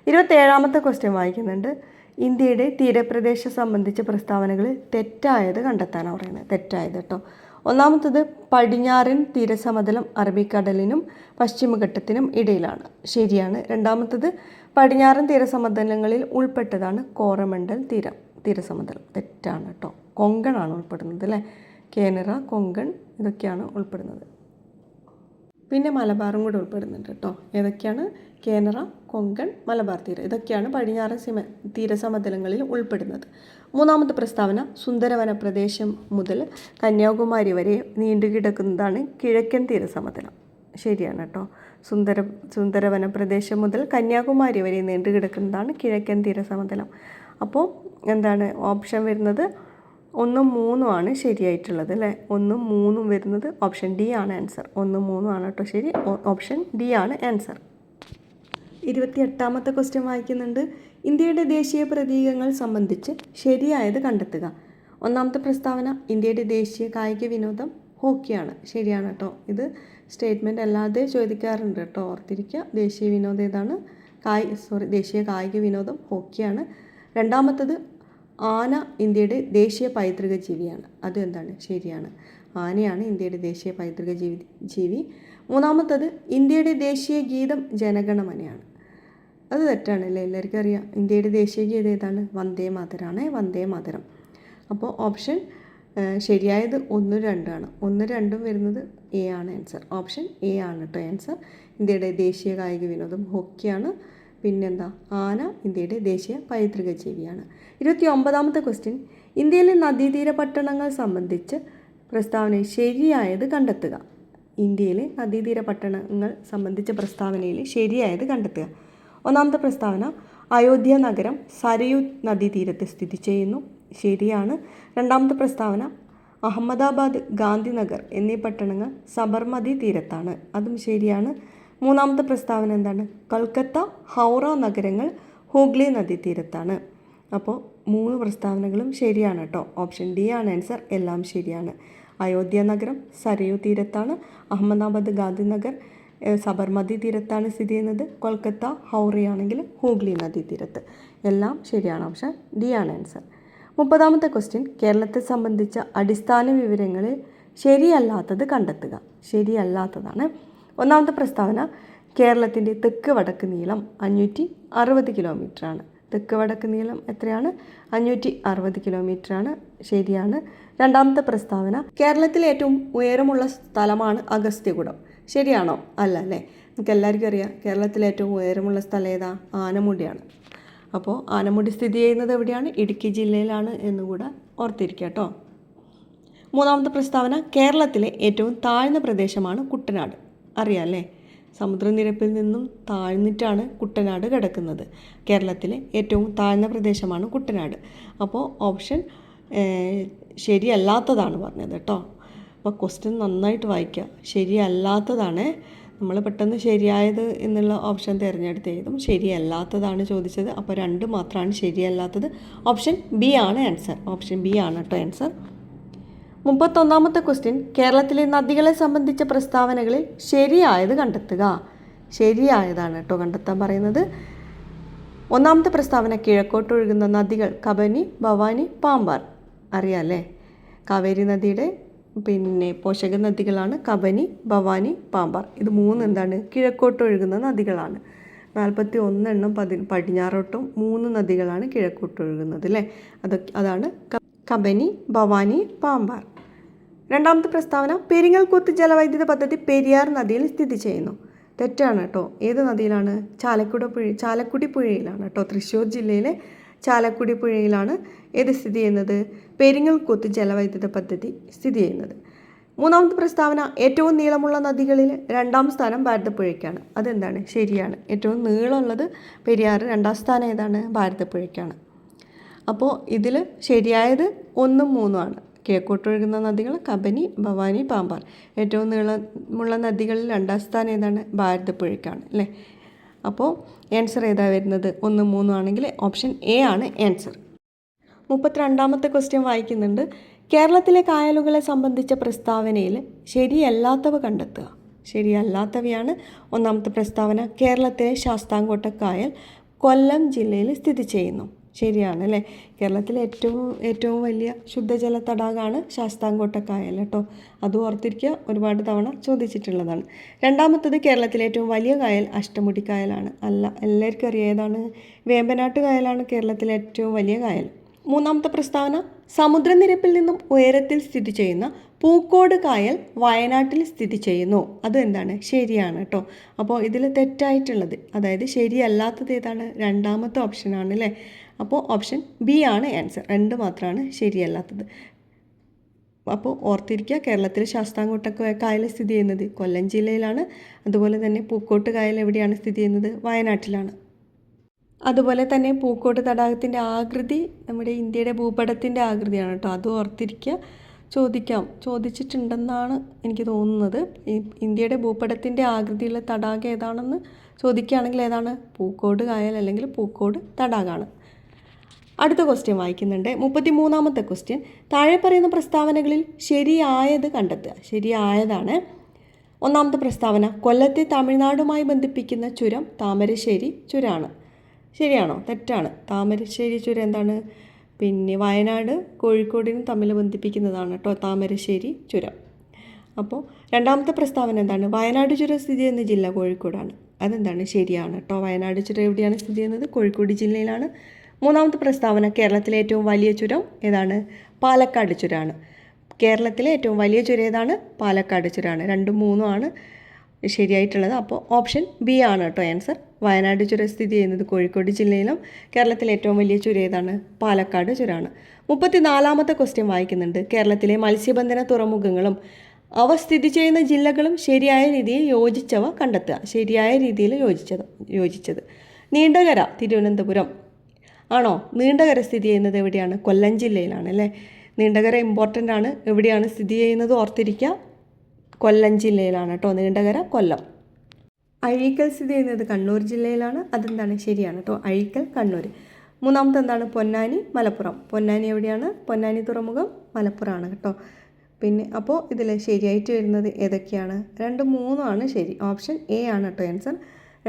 27ാമത്തെ ക്വസ്റ്റ്യൻ വായിക്കുന്നുണ്ട്. ഇന്ത്യയുടെ തീരപ്രദേശം സംബന്ധിച്ച പ്രസ്താവനകളിൽ തെറ്റായത് കണ്ടെത്താനാണ് പറയുന്നത്. തെറ്റായത് കേട്ടോ. ഒന്നാമത്തത് പടിഞ്ഞാറൻ തീരസമതലം അറബിക്കടലിനും പശ്ചിമഘട്ടത്തിനും ഇടയിലാണ്. ശരിയാണ്. രണ്ടാമത്തത് പടിഞ്ഞാറൻ തീരസമതലങ്ങളിൽ ഉൾപ്പെട്ടതാണ് കോറമണ്ടൽ തീരസമതലം. തെറ്റാണ് കേട്ടോ. കൊങ്കണാണ് ഉൾപ്പെടുന്നത് അല്ലേ. കാനറ, കൊങ്കൺ ഇതൊക്കെയാണ് ഉൾപ്പെടുന്നത്. പിന്നെ മലബാറും കൂടെ ഉൾപ്പെടുന്നുണ്ട് കേട്ടോ. ഏതൊക്കെയാണ്? കാനറ, കൊങ്കൺ, മലബാർ തീരം ഇതൊക്കെയാണ് പടിഞ്ഞാറൻ തീരസമതലങ്ങളിൽ ഉൾപ്പെടുന്നത്. മൂന്നാമത്തെ പ്രസ്താവന സുന്ദരവന പ്രദേശം മുതൽ കന്യാകുമാരി വരെ നീണ്ടുകിടക്കുന്നതാണ് കിഴക്കൻ തീരസമതലം. ശരിയാണ് കേട്ടോ. സുന്ദരവന പ്രദേശം മുതൽ കന്യാകുമാരി വരെ നീണ്ടുകിടക്കുന്നതാണ് കിഴക്കൻ തീരസമതലം. അപ്പോൾ എന്താണ് ഓപ്ഷൻ വരുന്നത്? 1, 3 ആണ് ശരിയായിട്ടുള്ളത് അല്ലേ. 1, 3 വരുന്നത് ഓപ്ഷൻ ഡി ആണ് ആൻസർ. 1, 3 ആണ് കേട്ടോ ശരി. ഓപ്ഷൻ ഡി ആണ് ആൻസർ. 28ാമത്തെ ക്വസ്റ്റ്യൻ വായിക്കുന്നുണ്ട്. ഇന്ത്യയുടെ ദേശീയ പ്രതീകങ്ങൾ സംബന്ധിച്ച് ശരിയായത് കണ്ടെത്തുക. ഒന്നാമത്തെ പ്രസ്താവന ഇന്ത്യയുടെ ദേശീയ കായിക വിനോദം ഹോക്കിയാണ്. ശരിയാണ് കേട്ടോ. ഇത് സ്റ്റേറ്റ്മെൻറ്റ് അല്ലാതെ ചോദിക്കാറുണ്ട് കേട്ടോ. ഓർത്തിരിക്കുക. ദേശീയ വിനോദം ഏതാണ്? ദേശീയ കായിക വിനോദം ഹോക്കിയാണ്. രണ്ടാമത്തത് ആന ഇന്ത്യയുടെ ദേശീയ പൈതൃക ജീവിയാണ്. അത് എന്താണ്? ശരിയാണ്. ആനയാണ് ഇന്ത്യയുടെ ദേശീയ പൈതൃക ജീവി. മൂന്നാമത്തത് ഇന്ത്യയുടെ ദേശീയ ഗീതം ജനഗണമനയാണ്. അത് തെറ്റാണല്ലേ. എല്ലാവർക്കും അറിയാം. ഇന്ത്യയുടെ ദേശീയ ഗീതം ഏതാണ്? വന്ദേ മാതരമാണ്. വന്ദേ മാതരം. അപ്പോൾ ഓപ്ഷൻ ശരിയായത് 1, 2 ആണ്. 1, 2 വരുന്നത് എ ആണ് ആൻസർ. ഓപ്ഷൻ എ ആണ് കേട്ടോ ആൻസർ. ഇന്ത്യയുടെ ദേശീയ കായിക വിനോദം ഹോക്കിയാണ്. പിന്നെന്താ? ആന ഇന്ത്യയുടെ ദേശീയ പൈതൃക ജീവിയാണ്. 29ാമത്തെ ക്വസ്റ്റ്യൻ. ഇന്ത്യയിലെ നദീതീര പട്ടണങ്ങൾ സംബന്ധിച്ച് പ്രസ്താവനയിൽ ശരിയായത് കണ്ടെത്തുക. ഇന്ത്യയിലെ നദീതീര പട്ടണങ്ങൾ സംബന്ധിച്ച പ്രസ്താവനയിൽ ശരിയായത് കണ്ടെത്തുക. ഒന്നാമത്തെ പ്രസ്താവന അയോധ്യ നഗരം സരയൂ നദീതീരത്ത് സ്ഥിതി ചെയ്യുന്നു. ശരിയാണ്. രണ്ടാമത്തെ പ്രസ്താവന അഹമ്മദാബാദ്, ഗാന്ധിനഗർ എന്നീ പട്ടണങ്ങൾ സബർമതി തീരത്താണ്. അതും ശരിയാണ്. മൂന്നാമത്തെ പ്രസ്താവന എന്താണ്? കൊൽക്കത്ത, ഹൗറ നഗരങ്ങൾ ഹൂഗ്ലി നദീതീരത്താണ്. അപ്പോൾ 3 പ്രസ്താവനകളും ശരിയാണ് കേട്ടോ. ഓപ്ഷൻ ഡി ആണ് ആൻസർ. എല്ലാം ശരിയാണ്. അയോധ്യ നഗരം സരയൂ തീരത്താണ്. അഹമ്മദാബാദ്, ഗാന്ധിനഗർ സബർമതി തീരത്താണ് സ്ഥിതി ചെയ്യുന്നത്. കൊൽക്കത്ത, ഹൗറയാണെങ്കിൽ ഹൂഗ്ലി നദീതീരത്ത്. എല്ലാം ശരിയാണ്. ഓപ്ഷൻ ഡി ആണ് ആൻസർ. 30ാമത്തെ ക്വസ്റ്റ്യൻ. കേരളത്തെ സംബന്ധിച്ച അടിസ്ഥാന വിവരങ്ങളിൽ ശരിയല്ലാത്തത് കണ്ടെത്തുക. ശരിയല്ലാത്തതാണ്. ഒന്നാമത്തെ പ്രസ്താവന കേരളത്തിൻ്റെ തെക്ക് വടക്ക് നീളം 560 കിലോമീറ്ററാണ്. തെക്ക് വടക്ക് നീളം എത്രയാണ്? 560 കിലോമീറ്ററാണ്. ശരിയാണ്. രണ്ടാമത്തെ പ്രസ്താവന കേരളത്തിലെ ഏറ്റവും ഉയരമുള്ള സ്ഥലമാണ് അഗസ്ത്യകൂടം. ശരിയാണോ? അല്ല അല്ലേ. നമുക്ക് എല്ലാവർക്കും അറിയാം കേരളത്തിലെ ഏറ്റവും ഉയരമുള്ള സ്ഥലം ഏതാ? ആനമുടിയാണ്. അപ്പോൾ ആനമുടി സ്ഥിതി ചെയ്യുന്നത് എവിടെയാണ്? ഇടുക്കി ജില്ലയിലാണ് എന്നുകൂടെ ഓർത്തിരിക്കുക കേട്ടോ. മൂന്നാമത്തെ പ്രസ്താവന കേരളത്തിലെ ഏറ്റവും താഴ്ന്ന പ്രദേശമാണ് കുട്ടനാട്. അറിയാം അല്ലേ. സമുദ്രനിരപ്പിൽ നിന്നും താഴ്ന്നിട്ടാണ് കുട്ടനാട് കിടക്കുന്നത്. കേരളത്തിലെ ഏറ്റവും താഴ്ന്ന പ്രദേശമാണ് കുട്ടനാട്. അപ്പോൾ ഓപ്ഷൻ ശരിയല്ലാത്തതാണ് പറഞ്ഞത് കേട്ടോ. അപ്പോൾ ക്വസ്റ്റ്യൻ നന്നായിട്ട് വായിക്കുക. ശരിയല്ലാത്തതാണ്. നമ്മൾ പെട്ടെന്ന് ശരിയായത് എന്നുള്ള ഓപ്ഷൻ തിരഞ്ഞെടുത്ത് എഴുതും. ശരിയല്ലാത്തതാണ് ചോദിച്ചത്. അപ്പോൾ 2 മാത്രമാണ് ശരിയല്ലാത്തത്. ഓപ്ഷൻ ബി ആണ് ആൻസർ. ഓപ്ഷൻ ബി ആണ് കേട്ടോ ആൻസർ. 31ാമത്തെ ക്വസ്റ്റ്യൻ. കേരളത്തിലെ നദികളെ സംബന്ധിച്ച പ്രസ്താവനകളിൽ ശരിയായത് കണ്ടെത്തുക. ശരിയായതാണ് കേട്ടോ കണ്ടെത്താൻ പറയുന്നത്. ഒന്നാമത്തെ പ്രസ്താവന കിഴക്കോട്ടൊഴുകുന്ന നദികൾ കബനി, ഭവാനി, പാമ്പാർ. അറിയാമല്ലേ. കാവേരി നദിയുടെ പോഷക നദികളാണ് കബനി, ഭവാനി, പാമ്പാർ. ഇത് 3 എന്താണ്? കിഴക്കോട്ടൊഴുകുന്ന നദികളാണ്. 41 എണ്ണം പടിഞ്ഞാറോട്ടും 3 നദികളാണ് കിഴക്കോട്ടൊഴുകുന്നത് അല്ലേ. അതാണ് കബനി, ഭവാനി, പാമ്പാർ. രണ്ടാമത്തെ പ്രസ്താവന പെരിങ്ങൽകുത്ത് ജലവൈദ്യുത പദ്ധതി പെരിയാർ നദിയിൽ സ്ഥിതി ചെയ്യുന്നു. തെറ്റാണ് കേട്ടോ. ഏത് നദിയിലാണ്? ചാലക്കുടി പുഴയിലാണ് കേട്ടോ. തൃശ്ശൂർ ജില്ലയിലെ ചാലക്കുടി പുഴയിലാണ് ഏത് സ്ഥിതി ചെയ്യുന്നത്? പെരിങ്ങൽകുത്ത് ജലവൈദ്യുത പദ്ധതി സ്ഥിതി ചെയ്യുന്നത്. മൂന്നാമത്തെ പ്രസ്താവന ഏറ്റവും നീളമുള്ള നദികളിൽ 2ാം സ്ഥാനം ഭാരതപ്പുഴയ്ക്കാണ്. അതെന്താണ്? ശരിയാണ്. ഏറ്റവും നീളമുള്ളത് പെരിയാർ. 2ാം സ്ഥാനം ഏതാണ്? ഭാരതപ്പുഴയ്ക്കാണ്. അപ്പോൾ ഇതിൽ ശരിയായത് 1, 3 ആണ്. കിഴക്കോട്ടൊഴുകുന്ന നദികൾ കബനി, ഭവാനി, പാമ്പാർ. ഏറ്റവും നീളമുള്ള നദികളിൽ 2ാം സ്ഥാനം ഏതാണ്? ഭാരതപ്പുഴയ്ക്കാണ് അല്ലേ. അപ്പോൾ ആൻസർ ഏതാ വരുന്നത്? 1, 3 ആണെങ്കിൽ ഓപ്ഷൻ എ ആണ് ആൻസർ. 32ാമത്തെ ക്വസ്റ്റ്യൻ വായിക്കുന്നുണ്ട്. കേരളത്തിലെ കായലുകളെ സംബന്ധിച്ച പ്രസ്താവനയിൽ ശരിയല്ലാത്തവ കണ്ടെത്തുക. ശരിയല്ലാത്തവയാണ്. ഒന്നാമത്തെ പ്രസ്താവന കേരളത്തിലെ ശാസ്താംകോട്ട കായൽ കൊല്ലം ജില്ലയിൽ സ്ഥിതി ചെയ്യുന്നു. ശരിയാണ് അല്ലേ. കേരളത്തിലെ ഏറ്റവും വലിയ ശുദ്ധജല തടാകമാണ് ശാസ്താംകോട്ട കായൽ കേട്ടോ. അത് ഓർത്തിരിക്കുക, ഒരുപാട് തവണ ചോദിച്ചിട്ടുള്ളതാണ്. രണ്ടാമത്തത് കേരളത്തിലെ ഏറ്റവും വലിയ കായൽ അഷ്ടമുടി കായലാണ്. അല്ല, എല്ലാവർക്കും അറിയാം ഏതാണ്? വേമ്പനാട്ട് കായലാണ് കേരളത്തിലെ ഏറ്റവും വലിയ കായൽ. മൂന്നാമത്തെ പ്രസ്താവന, സമുദ്രനിരപ്പിൽ നിന്നും ഉയരത്തിൽ സ്ഥിതി ചെയ്യുന്ന പൂക്കോട് കായൽ വയനാട്ടിൽ സ്ഥിതി ചെയ്യുന്നു. അത് എന്താണ്? ശരിയാണ് കേട്ടോ. അപ്പോൾ ഇതിൽ തെറ്റായിട്ടുള്ളത്, അതായത് ശരിയല്ലാത്തത് ഏതാണ്? രണ്ടാമത്തെ ഓപ്ഷനാണ് അല്ലേ. അപ്പോൾ ഓപ്ഷൻ ബി ആണ് ആൻസർ. 2 മാത്രമാണ് ശരിയല്ലാത്തത്. അപ്പോൾ ഓർത്തിരിക്കുക, കേരളത്തിൽ ശാസ്താംകോട്ട കായൽ സ്ഥിതി ചെയ്യുന്നത് കൊല്ലം ജില്ലയിലാണ്. അതുപോലെ തന്നെ പൂക്കോട്ട് കായൽ എവിടെയാണ് സ്ഥിതി ചെയ്യുന്നത്? വയനാട്ടിലാണ്. അതുപോലെ തന്നെ പൂക്കോട് തടാകത്തിൻ്റെ ആകൃതി നമ്മുടെ ഇന്ത്യയുടെ ഭൂപടത്തിൻ്റെ ആകൃതിയാണ് കേട്ടോ. അത് ഓർത്തിരിക്കുക. ചോദിച്ചിട്ടുണ്ടെന്നാണ് എനിക്ക് തോന്നുന്നത്. ഈ ഇന്ത്യയുടെ ഭൂപടത്തിൻ്റെ ആകൃതിയുള്ള തടാകം ഏതാണെന്ന് ചോദിക്കുകയാണെങ്കിൽ ഏതാണ്? പൂക്കോട് കായൽ അല്ലെങ്കിൽ പൂക്കോട് തടാകമാണ്. അടുത്ത ക്വസ്റ്റ്യൻ വായിക്കുന്നുണ്ട്. 33ാമത്തെ ക്വസ്റ്റ്യൻ, താഴെ പറയുന്ന പ്രസ്താവനകളിൽ ശരിയായത് കണ്ടെത്തുക. ശരിയായതാണ്. ഒന്നാമത്തെ പ്രസ്താവന, കൊല്ലത്തെ തമിഴ്നാടുമായി ബന്ധിപ്പിക്കുന്ന ചുരം താമരശ്ശേരി ചുരമാണ്. ശരിയാണോ? തെറ്റാണ്. താമരശ്ശേരി ചുരം എന്താണ്? പിന്നെ വയനാട് കോഴിക്കോടിനും തമ്മിൽ ബന്ധിപ്പിക്കുന്നതാണ് കേട്ടോ താമരശ്ശേരി ചുരം. അപ്പോൾ രണ്ടാമത്തെ പ്രസ്താവന എന്താണ്? വയനാട് ചുരം സ്ഥിതി ചെയ്യുന്ന ജില്ല കോഴിക്കോടാണ്. അതെന്താണ്? ശരിയാണ് കേട്ടോ. വയനാട് ചുരം എവിടെയാണ് സ്ഥിതി ചെയ്യുന്നത്? കോഴിക്കോട് ജില്ലയിലാണ്. മൂന്നാമത്തെ പ്രസ്താവന, കേരളത്തിലെ ഏറ്റവും വലിയ ചുരം ഏതാണ്? പാലക്കാട് ചുരമാണ്. കേരളത്തിലെ ഏറ്റവും വലിയ ചുരം ഏതാണ്? പാലക്കാട് ചുരമാണ്. 2ഉം 3ഉം ആണ് ശരിയായിട്ടുള്ളത്. അപ്പോൾ ഓപ്ഷൻ ബി ആണ് കേട്ടോ ആൻസർ. വയനാട് ചുരം സ്ഥിതി ചെയ്യുന്നത് കോഴിക്കോട് ജില്ലയിലും കേരളത്തിലെ ഏറ്റവും വലിയ ചുരം ഏതാണ്? പാലക്കാട് ചുരമാണ്. 34ാമത്തെ ക്വസ്റ്റ്യൻ വായിക്കുന്നുണ്ട്. കേരളത്തിലെ മത്സ്യബന്ധന തുറമുഖങ്ങളും അവ സ്ഥിതി ചെയ്യുന്ന ജില്ലകളും ശരിയായ രീതിയിൽ യോജിച്ചവ കണ്ടെത്തുക. ശരിയായ രീതിയിൽ യോജിച്ചത് നീണ്ടകര തിരുവനന്തപുരം ആണോ? നീണ്ടകര സ്ഥിതി ചെയ്യുന്നത് എവിടെയാണ്? കൊല്ലം ജില്ലയിലാണ് അല്ലേ. നീണ്ടകര ഇമ്പോർട്ടൻ്റ് ആണ്. എവിടെയാണ് സ്ഥിതി ചെയ്യുന്നത്? ഓർത്തിരിക്കുക, കൊല്ലം ജില്ലയിലാണ് കേട്ടോ. നീണ്ടകര കൊല്ലം. അഴീക്കൽ സ്ഥിതി ചെയ്യുന്നത് കണ്ണൂർ ജില്ലയിലാണ്. അതെന്താണ്? ശരിയാണ് കേട്ടോ. അഴീക്കൽ കണ്ണൂർ. മൂന്നാമത്തെ എന്താണ്? പൊന്നാനി മലപ്പുറം. പൊന്നാനി എവിടെയാണ്? പൊന്നാനി തുറമുഖം മലപ്പുറമാണ് കേട്ടോ. പിന്നെ അപ്പോൾ ഇതിൽ ശരിയായിട്ട് വരുന്നത് ഏതൊക്കെയാണ്? 2ഉം 3ഉം ആണ് ശരി. ഓപ്ഷൻ എ ആണ് കേട്ടോ ആൻസർ.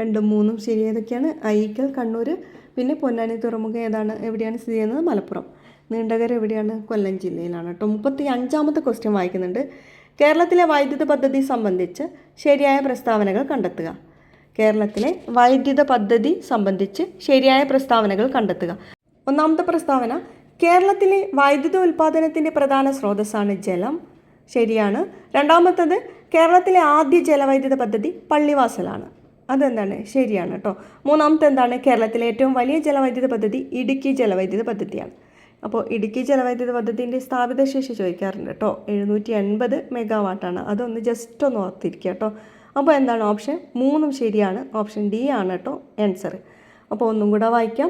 2ഉം 3ഉം ശരി. ഏതൊക്കെയാണ്? അഴീക്കൽ കണ്ണൂർ, പിന്നെ പൊന്നാനി തുറമുഖം ഏതാണ്? എവിടെയാണ് സ്ഥിതി ചെയ്യുന്നത്? മലപ്പുറം. നീണ്ടകര എവിടെയാണ്? കൊല്ലം ജില്ലയിലാണ് കേട്ടോ. 35ാമത്തെ ക്വസ്റ്റ്യൻ വായിക്കുന്നുണ്ട്. കേരളത്തിലെ വൈദ്യുത പദ്ധതി സംബന്ധിച്ച് ശരിയായ പ്രസ്താവനകൾ കണ്ടെത്തുക. കേരളത്തിലെ വൈദ്യുത പദ്ധതി സംബന്ധിച്ച് ശരിയായ പ്രസ്താവനകൾ കണ്ടെത്തുക. ഒന്നാമത്തെ പ്രസ്താവന, കേരളത്തിലെ വൈദ്യുത ഉൽപ്പാദനത്തിൻ്റെ പ്രധാന സ്രോതസ്സാണ് ജലം. ശരിയാണ്. രണ്ടാമത്തത്, കേരളത്തിലെ ആദ്യ ജലവൈദ്യുത പദ്ധതി പള്ളിവാസലാണ്. അതെന്താണ്? ശരിയാണ് കേട്ടോ. മൂന്നാമത്തെ എന്താണ്? കേരളത്തിലെ ഏറ്റവും വലിയ ജലവൈദ്യുത പദ്ധതി ഇടുക്കി ജലവൈദ്യുത പദ്ധതിയാണ്. അപ്പോൾ ഇടുക്കി ജലവൈദ്യുത പദ്ധതിൻ്റെ സ്ഥാപിത ശേഷി ചോദിക്കാറുണ്ട് കേട്ടോ. 780 മെഗാവാട്ടാണ്. അതൊന്ന് ജസ്റ്റ് ഒന്ന് ഓർത്തിരിക്കുക കേട്ടോ. അപ്പോൾ എന്താണ്? ഓപ്ഷൻ 3ഉം ശരിയാണ്. ഓപ്ഷൻ ഡി ആണ് കേട്ടോ ആൻസർ. അപ്പോൾ ഒന്നും കൂടെ വായിക്കാം.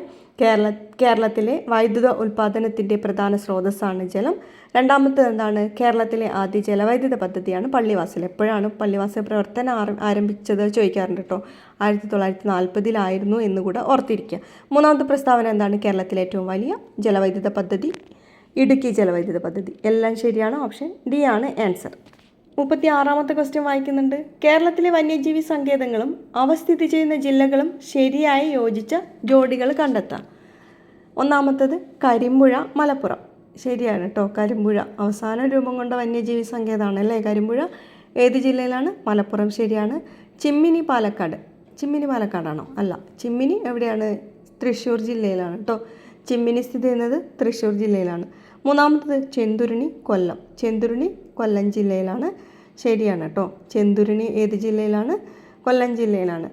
കേരളത്തിലെ വൈദ്യുത ഉൽപ്പാദനത്തിൻ്റെ പ്രധാന സ്രോതസ്സാണ് ജലം. രണ്ടാമത്തേത് എന്താണ്? കേരളത്തിലെ ആദ്യ ജലവൈദ്യുത പദ്ധതിയാണ് പള്ളിവാസൽ. എപ്പോഴാണ് പള്ളിവാസൽ പ്രവർത്തനം ആരംഭിച്ചത് ചോദിക്കാറുണ്ട് കേട്ടോ. 1940 എന്നുകൂടെ ഓർത്തിരിക്കുക. മൂന്നാമത്തെ പ്രസ്താവന എന്താണ്? കേരളത്തിലെ ഏറ്റവും വലിയ ജലവൈദ്യുത പദ്ധതി ഇടുക്കി ജലവൈദ്യുത പദ്ധതി. എല്ലാം ശരിയാണ്. ഓപ്ഷൻ ഡി ആണ് ആൻസർ. 36ാമത്തെ ക്വസ്റ്റ്യൻ വായിക്കുന്നുണ്ട്. കേരളത്തിലെ വന്യജീവി സങ്കേതങ്ങളും അവ സ്ഥിതി ചെയ്യുന്ന ജില്ലകളും ശരിയായി യോജിച്ച ജോഡികൾ കണ്ടെത്താം. ഒന്നാമത്തത് കരിമ്പുഴ മലപ്പുറം. ശരിയാണ് കേട്ടോ. കരിമ്പുഴ അവസാന രൂപം കൊണ്ട വന്യജീവി സങ്കേതമാണ് അല്ലേ കരിമ്പുഴ. ഏത് ജില്ലയിലാണ്? മലപ്പുറം. ശരിയാണ്. ചിമ്മിനി പാലക്കാട്. ചിമ്മിനി പാലക്കാടാണോ? അല്ല. ചിമ്മിനി എവിടെയാണ്? തൃശ്ശൂർ ജില്ലയിലാണ് കേട്ടോ. ചിമ്മിനി സ്ഥിതി ചെയ്യുന്നത് തൃശ്ശൂർ ജില്ലയിലാണ്. മൂന്നാമത്തത് ചെന്തുരുണി കൊല്ലം. ചെന്തുരുണി കൊല്ലം ജില്ലയിലാണ്. ശരിയാണ് കേട്ടോ. ചെന്തുരുണി ഏത് ജില്ലയിലാണ്? കൊല്ലം ജില്ലയിലാണ്.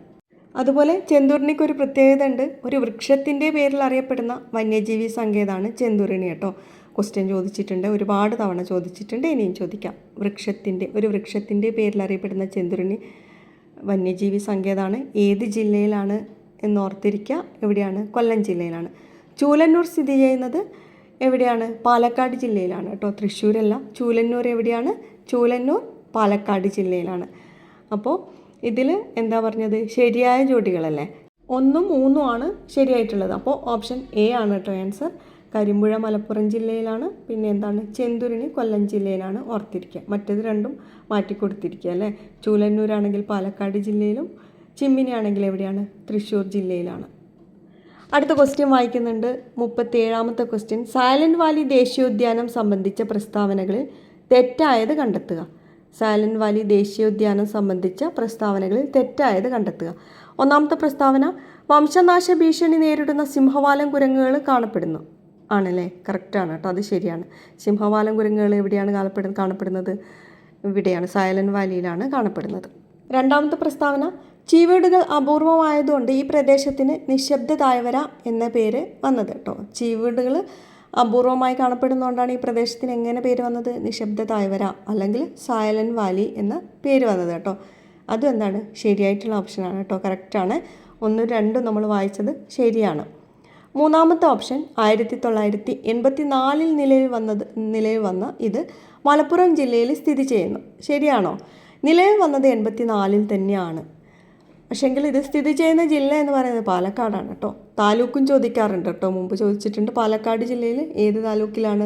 അതുപോലെ ചെന്തുരുണിക്കൊരു പ്രത്യേകത ഉണ്ട്. ഒരു വൃക്ഷത്തിൻ്റെ പേരിൽ അറിയപ്പെടുന്ന വന്യജീവി സങ്കേതമാണ് ചെന്തുരുണി കേട്ടോ. ക്വസ്റ്റ്യൻ ചോദിച്ചിട്ടുണ്ട്, ഒരുപാട് തവണ ചോദിച്ചിട്ടുണ്ട്, ഇനിയും ചോദിക്കാം. ഒരു വൃക്ഷത്തിൻ്റെ പേരിൽ അറിയപ്പെടുന്ന ചെന്തുരുണി വന്യജീവി സങ്കേതമാണ്. ഏത് ജില്ലയിലാണ് എന്നോർത്തിരിക്കുക. എവിടെയാണ്? കൊല്ലം ജില്ലയിലാണ്. ചൂലന്നൂർ സ്ഥിതി ചെയ്യുന്നത് എവിടെയാണ്? പാലക്കാട് ജില്ലയിലാണ് കേട്ടോ. തൃശ്ശൂരല്ല. ചൂലന്നൂർ എവിടെയാണ്? ചൂലന്നൂർ പാലക്കാട് ജില്ലയിലാണ്. അപ്പോൾ ഇതിൽ എന്താ പറഞ്ഞത്? ശരിയായ ജോഡികളല്ലേ. 1ഉം 3ഉം ആണ് ശരിയായിട്ടുള്ളത്. അപ്പോൾ ഓപ്ഷൻ എ ആണ് കേട്ടോ ആൻസർ. കരിമ്പുഴ മലപ്പുറം ജില്ലയിലാണ്. പിന്നെ എന്താണ്? ചെന്തുരുണി കൊല്ലം ജില്ലയിലാണ്. ഓർത്തിരിക്കുക. മറ്റേത് രണ്ടും മാറ്റിക്കൊടുത്തിരിക്കുക അല്ലേ. ചൂലന്നൂരാണെങ്കിൽ പാലക്കാട് ജില്ലയിലും ചിമ്മിനി ആണെങ്കിൽ എവിടെയാണ്? തൃശ്ശൂർ ജില്ലയിലാണ്. അടുത്ത ക്വസ്റ്റ്യൻ വായിക്കുന്നുണ്ട്. 37ാമത്തെ ക്വസ്റ്റ്യൻ. സൈലന്റ് വാലി ദേശീയോദ്യാനം സംബന്ധിച്ച പ്രസ്താവനകളിൽ തെറ്റായത് കണ്ടെത്തുക. സൈലന്റ് വാലി ദേശീയോദ്യാനം സംബന്ധിച്ച പ്രസ്താവനകളിൽ തെറ്റായത് കണ്ടെത്തുക. ഒന്നാമത്തെ പ്രസ്താവന, വംശനാശ ഭീഷണി നേരിടുന്ന സിംഹവാലൻ കുരങ്ങുകൾ കാണപ്പെടുന്നു. ആണല്ലേ, കറക്റ്റാണ് കേട്ടോ, അത് ശരിയാണ്. സിംഹവാലൻ കുരങ്ങുകൾ എവിടെയാണ് കാണപ്പെടുന്നത്? ഇവിടെയാണ്, സൈലന്റ് വാലിയിലാണ് കാണപ്പെടുന്നത്. രണ്ടാമത്തെ പ്രസ്താവന, ചീവീടുകൾ അപൂർവമായതുകൊണ്ട് ഈ പ്രദേശത്തിന് നിശബ്ദ താഴ്വര എന്ന പേര് വന്നത് കേട്ടോ. ചീവീടുകൾ അപൂർവമായി കാണപ്പെടുന്നതുകൊണ്ടാണ് ഈ പ്രദേശത്തിന് എങ്ങനെ പേര് വന്നത്? നിശബ്ദ താഴ്വര അല്ലെങ്കിൽ സൈലന്റ് വാലി എന്ന പേര് വന്നത് കേട്ടോ. അതും എന്താണ്, ശരിയായിട്ടുള്ള ഓപ്ഷനാണ് കേട്ടോ, കറക്റ്റാണ്. 1, 2 നമ്മൾ വായിച്ചത് ശരിയാണ്. മൂന്നാമത്തെ ഓപ്ഷൻ, 1984 നിലവിൽ വന്ന ഇത് മലപ്പുറം ജില്ലയിൽ സ്ഥിതി ചെയ്യുന്നു. ശരിയാണോ? നിലവിൽ വന്നത് 84 തന്നെയാണ്. പക്ഷേങ്കിൽ ഇത് സ്ഥിതി ചെയ്യുന്ന ജില്ല എന്ന് പറയുന്നത് പാലക്കാടാണ് കേട്ടോ. താലൂക്കും ചോദിക്കാറുണ്ട് കേട്ടോ, മുമ്പ് ചോദിച്ചിട്ടുണ്ട്. പാലക്കാട് ജില്ലയിൽ ഏത് താലൂക്കിലാണ്?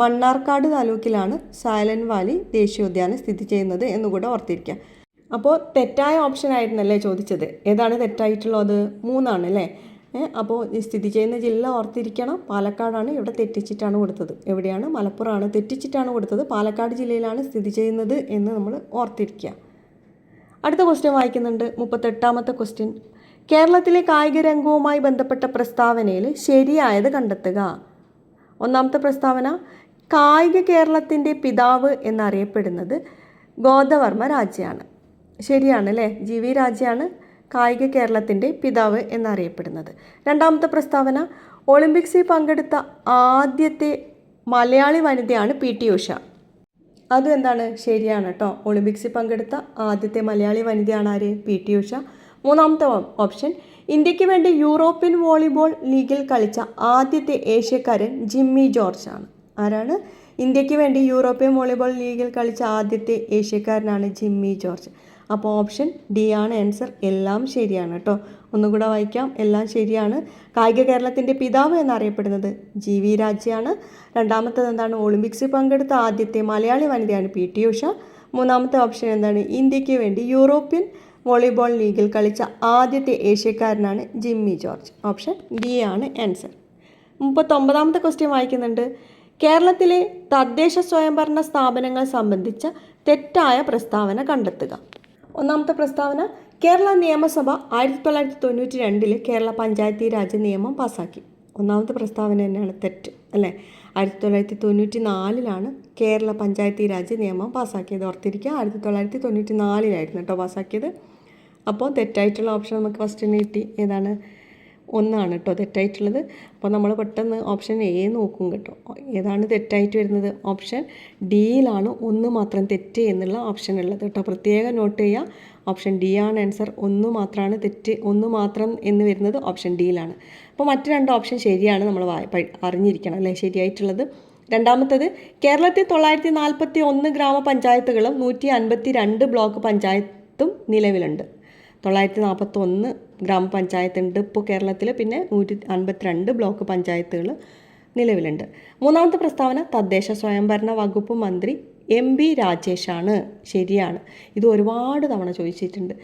മണ്ണാർക്കാട് താലൂക്കിലാണ് സൈലന്റ് വാലി ദേശീയോദ്യാനം സ്ഥിതി ചെയ്യുന്നത് എന്നുകൂടെ ഓർത്തിരിക്കുക. അപ്പോൾ തെറ്റായ ഓപ്ഷൻ ആയിരുന്നല്ലേ ചോദിച്ചത്? ഏതാണ് തെറ്റായിട്ടുള്ളത്? 3 അല്ലേ? അപ്പോൾ സ്ഥിതി ചെയ്യുന്ന ജില്ല ഓർത്തിരിക്കണം. പാലക്കാടാണ്, ഇവിടെ തെറ്റിച്ചിട്ടാണ് കൊടുത്തത്. എവിടെയാണ്? മലപ്പുറമാണ്, തെറ്റിച്ചിട്ടാണ് കൊടുത്തത്. പാലക്കാട് ജില്ലയിലാണ് സ്ഥിതി ചെയ്യുന്നത് എന്ന് നമ്മൾ ഓർത്തിരിക്കുക. അടുത്ത ക്വസ്റ്റ്യൻ വായിക്കുന്നുണ്ട്. 38ാമത്തെ ക്വസ്റ്റ്യൻ. കേരളത്തിലെ കായിക രംഗവുമായി ബന്ധപ്പെട്ട പ്രസ്താവനയിൽ ശരിയായത് കണ്ടെത്തുക. ഒന്നാമത്തെ പ്രസ്താവന, കായിക കേരളത്തിൻ്റെ പിതാവ് എന്നറിയപ്പെടുന്നത് ഗോദവർമ്മ രാജയാണ്. ശരിയാണല്ലേ, GV രാജയാണ് കായിക കേരളത്തിൻ്റെ പിതാവ് എന്നറിയപ്പെടുന്നത്. രണ്ടാമത്തെ പ്രസ്താവന, ഒളിമ്പിക്സിൽ പങ്കെടുത്ത ആദ്യത്തെ മലയാളി വനിതയാണ് PT ഉഷ. അതും എന്താണ്, ശരിയാണ് കേട്ടോ. ഒളിമ്പിക്സിൽ പങ്കെടുത്ത ആദ്യത്തെ മലയാളി വനിതയാണ് ആര്? PT ഉഷ. മൂന്നാമത്തെ ഓപ്ഷൻ, ഇന്ത്യക്ക് വേണ്ടി യൂറോപ്യൻ വോളിബോൾ ലീഗിൽ കളിച്ച ആദ്യത്തെ ഏഷ്യക്കാരൻ ജിമ്മി ജോർജ് ആണ്. ആരാണ്? ഇന്ത്യക്ക് വേണ്ടി യൂറോപ്യൻ വോളിബോൾ ലീഗിൽ കളിച്ച ആദ്യത്തെ ഏഷ്യക്കാരനാണ് ജിമ്മി ജോർജ്. അപ്പോൾ ഓപ്ഷൻ D ആണ് ആൻസർ. എല്ലാം ശരിയാണ് കേട്ടോ. ഒന്നുകൂടെ വായിക്കാം, എല്ലാം ശരിയാണ്. കായിക കേരളത്തിൻ്റെ പിതാവ് എന്നറിയപ്പെടുന്നത് GV രാജയാണ്. രണ്ടാമത്തേത് എന്താണ്? ഒളിമ്പിക്സിൽ പങ്കെടുത്ത ആദ്യത്തെ മലയാളി വനിതയാണ് PT ഉഷ. മൂന്നാമത്തെ ഓപ്ഷൻ എന്താണ്? ഇന്ത്യക്ക് വേണ്ടി യൂറോപ്യൻ വോളിബോൾ ലീഗിൽ കളിച്ച ആദ്യത്തെ ഏഷ്യക്കാരനാണ് ജിമ്മി ജോർജ്. ഓപ്ഷൻ D ആണ് ആൻസർ. 39ാമത്തെ ക്വസ്റ്റ്യൻ വായിക്കുന്നുണ്ട്. കേരളത്തിലെ തദ്ദേശ സ്വയംഭരണ സ്ഥാപനങ്ങൾ സംബന്ധിച്ച തെറ്റായ പ്രസ്താവന കണ്ടെത്തുക. ഒന്നാമത്തെ പ്രസ്താവന, കേരള നിയമസഭ 1992 കേരള പഞ്ചായത്തി രാജ് നിയമം പാസ്സാക്കി. ഒന്നാമത്തെ പ്രസ്താവന തന്നെയാണ് തെറ്റ് അല്ലേ? 1994 കേരള പഞ്ചായത്തി രാജ് നിയമം പാസ്സാക്കിയത്. ഓർത്തിരിക്കുക, 1994 കേട്ടോ പാസ്സാക്കിയത്. അപ്പോൾ തെറ്റായിട്ടുള്ള ഓപ്ഷൻ നമുക്ക് ഫസ്റ്റ് കിട്ടി. ഏതാണ്? 1 കേട്ടോ തെറ്റായിട്ടുള്ളത്. അപ്പോൾ നമ്മൾ പെട്ടെന്ന് ഓപ്ഷൻ A നോക്കും കേട്ടോ. ഏതാണ് തെറ്റായിട്ട് വരുന്നത്? ഓപ്ഷൻ Dയിലാണ് 1 മാത്രം തെറ്റ് എന്നുള്ള ഓപ്ഷൻ ഉള്ളത് കേട്ടോ. പ്രത്യേകം നോട്ട് ചെയ്യുക, ഓപ്ഷൻ D ആണ് ആൻസർ. 1 മാത്രമാണ് തെറ്റ്, 1 മാത്രം എന്ന് വരുന്നത് ഓപ്ഷൻ Dയിലാണ്. അപ്പോൾ മറ്റ് 2 ഓപ്ഷൻ ശരിയാണ്, നമ്മൾ അറിഞ്ഞിരിക്കണം അല്ലേ ശരിയായിട്ടുള്ളത്. രണ്ടാമത്തത്, കേരളത്തിൽ 941 ഗ്രാമപഞ്ചായത്തുകളും 152 ബ്ലോക്ക് പഞ്ചായത്തും നിലവിലുണ്ട്. 941 ഗ്രാമപഞ്ചായത്ത് ഉണ്ട് ഇപ്പോൾ കേരളത്തിൽ, പിന്നെ 152 ബ്ലോക്ക് പഞ്ചായത്തുകൾ നിലവിലുണ്ട്. മൂന്നാമത്തെ പ്രസ്താവന, തദ്ദേശ സ്വയംഭരണ വകുപ്പ് മന്ത്രി MB രാജേഷാണ്. ശരിയാണ്, ഇത് ഒരുപാട് തവണ ചോദിച്ചിട്ടുണ്ട്.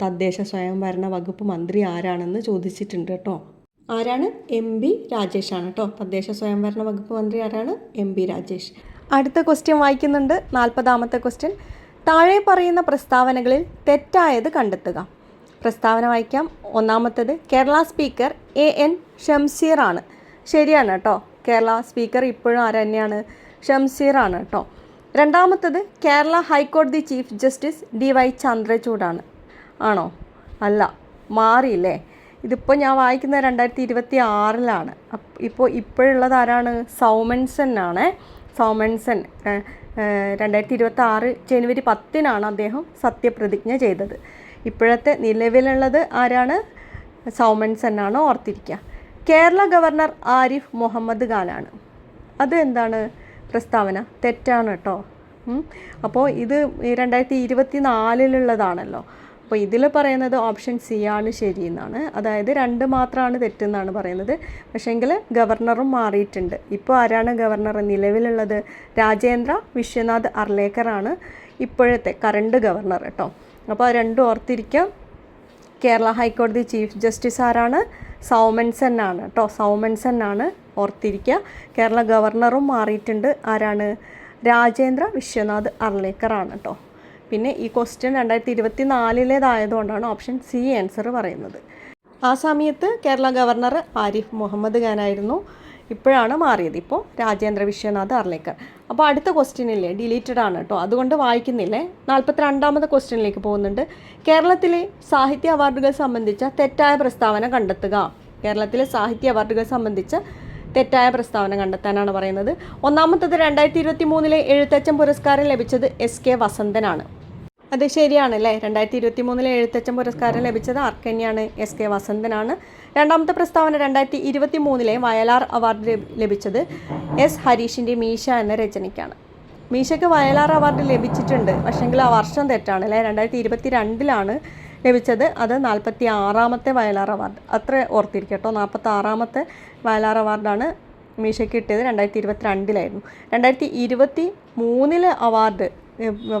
തദ്ദേശ സ്വയംഭരണ വകുപ്പ് മന്ത്രി ആരാണെന്ന് ചോദിച്ചിട്ടുണ്ട് കേട്ടോ. ആരാണ്? MB രാജേഷാണ് കേട്ടോ. തദ്ദേശ സ്വയംഭരണ വകുപ്പ് മന്ത്രി ആരാണ്? MB രാജേഷ്. അടുത്ത ക്വസ്റ്റ്യൻ വായിക്കുന്നുണ്ട്. 40ാമത്തെ ക്വസ്റ്റ്യൻ. താഴെ പറയുന്ന പ്രസ്താവനകളിൽ തെറ്റായത് കണ്ടെത്തുക. പ്രസ്താവന വായിക്കാം. ഒന്നാമത്തേത്, കേരള സ്പീക്കർ AN ഷംസീർ ആണ്. ശരിയാണ് കേട്ടോ. കേരള സ്പീക്കർ ഇപ്പോഴും ആര് തന്നെയാണ്? ഷംസീർ ആണ് കേട്ടോ. രണ്ടാമത്തേത്, കേരള ഹൈക്കോടതി ചീഫ് ജസ്റ്റിസ് DY ചന്ദ്രചൂഡാണ്. ആണോ? അല്ല, മാറിയില്ലേ? ഇതിപ്പോൾ ഞാൻ വായിക്കുന്നത് 2026 ഇപ്പോഴുള്ളത് ആരാണ്? സൗമൻസൺ ആണ്. സൗമൻസൺ 2026 ജനുവരി 10 അദ്ദേഹം സത്യപ്രതിജ്ഞ ചെയ്തത്. ഇപ്പോഴത്തെ നിലവിലുള്ളത് ആരാണ്? സൗമൻസൺ ആണ്, ഓർത്തിരിക്കുക. കേരള ഗവർണർ ആരിഫ് മുഹമ്മദ് ഖാനാണ്. അത് എന്താണ് പ്രസ്താവന? തെറ്റാണ് കേട്ടോ. അപ്പോൾ ഇത് 2024 അപ്പോൾ ഇതിൽ പറയുന്നത് ഓപ്ഷൻ C ആണ് ശരിയെന്നാണ്. അതായത് 2 മാത്രമാണ് തെറ്റെന്നാണ് പറയുന്നത്. പക്ഷേങ്കിൽ ഗവർണറും മാറിയിട്ടുണ്ട്. ഇപ്പോൾ ആരാണ് ഗവർണർ നിലവിലുള്ളത്? രാജേന്ദ്ര വിശ്വനാഥ് അർലേക്കറാണ് ഇപ്പോഴത്തെ കറണ്ട് ഗവർണർ കേട്ടോ. അപ്പോൾ 2 ഓർത്തിരിക്കാം. കേരള ഹൈക്കോടതി ചീഫ് ജസ്റ്റിസ് ആരാണ്? സൗമൻസൻ ആണ് കേട്ടോ. സൗമൻസൻ ആണ്, ഓർത്തിരിക്കുക. കേരള ഗവർണറും മാറിയിട്ടുണ്ട്. ആരാണ്? രാജേന്ദ്ര വിശ്വനാഥ് അർലേക്കർ ആണ് കേട്ടോ. പിന്നെ ഈ ക്വസ്റ്റ്യൻ 2024 ഓപ്ഷൻ സി ആൻസർ പറയുന്നത്. ആ സമയത്ത് കേരള ഗവർണർ ആരിഫ് മുഹമ്മദ് ഖാനായിരുന്നു. ഇപ്പോഴാണ് മാറിയത്, ഇപ്പോൾ രാജേന്ദ്ര വിശ്വനാഥ് അർലേക്കർ. അപ്പോൾ അടുത്ത ക്വസ്റ്റ്യനില്ലേ, ഡിലീറ്റഡ് ആണ് കേട്ടോ, അതുകൊണ്ട് വായിക്കുന്നില്ലേ. 42ാമത്തെ ക്വസ്റ്റ്യനിലേക്ക് പോകുന്നുണ്ട്. കേരളത്തിലെ സാഹിത്യ അവാർഡുകൾ സംബന്ധിച്ച തെറ്റായ പ്രസ്താവന കണ്ടെത്തുക. കേരളത്തിലെ സാഹിത്യ അവാർഡുകൾ സംബന്ധിച്ച തെറ്റായ പ്രസ്താവന കണ്ടെത്താനാണ് പറയുന്നത്. ഒന്നാമത്തത് 2023 എഴുത്തച്ഛൻ പുരസ്കാരം ലഭിച്ചത് SK വസന്തനാണ്. അത് ശരിയാണല്ലേ. 2023 എഴുത്തച്ഛൻ പുരസ്കാരം ലഭിച്ചത് ആർക്ക് തന്നെയാണ്? SK വസന്തനാണ്. രണ്ടാമത്തെ പ്രസ്താവന 2023 വയലാർ അവാർഡ് ലഭിച്ചത് S ഹരീഷിൻ്റെ മീശ എന്ന രചനയ്ക്കാണ്. മീശയ്ക്ക് വയലാർ അവാർഡ് ലഭിച്ചിട്ടുണ്ട്, പക്ഷേങ്കിൽ ആ വർഷം തെറ്റാണ് അല്ലേ. 2022 ലഭിച്ചത്. അത് 46ാമത്തെ വയലാർ അവാർഡ്, അത്ര ഓർത്തിരിക്കട്ടോ. 46ാമത്തെ വയലാർ അവാർഡാണ് മീശയ്ക്ക് കിട്ടിയത്. 2022 2023 അവാർഡ്,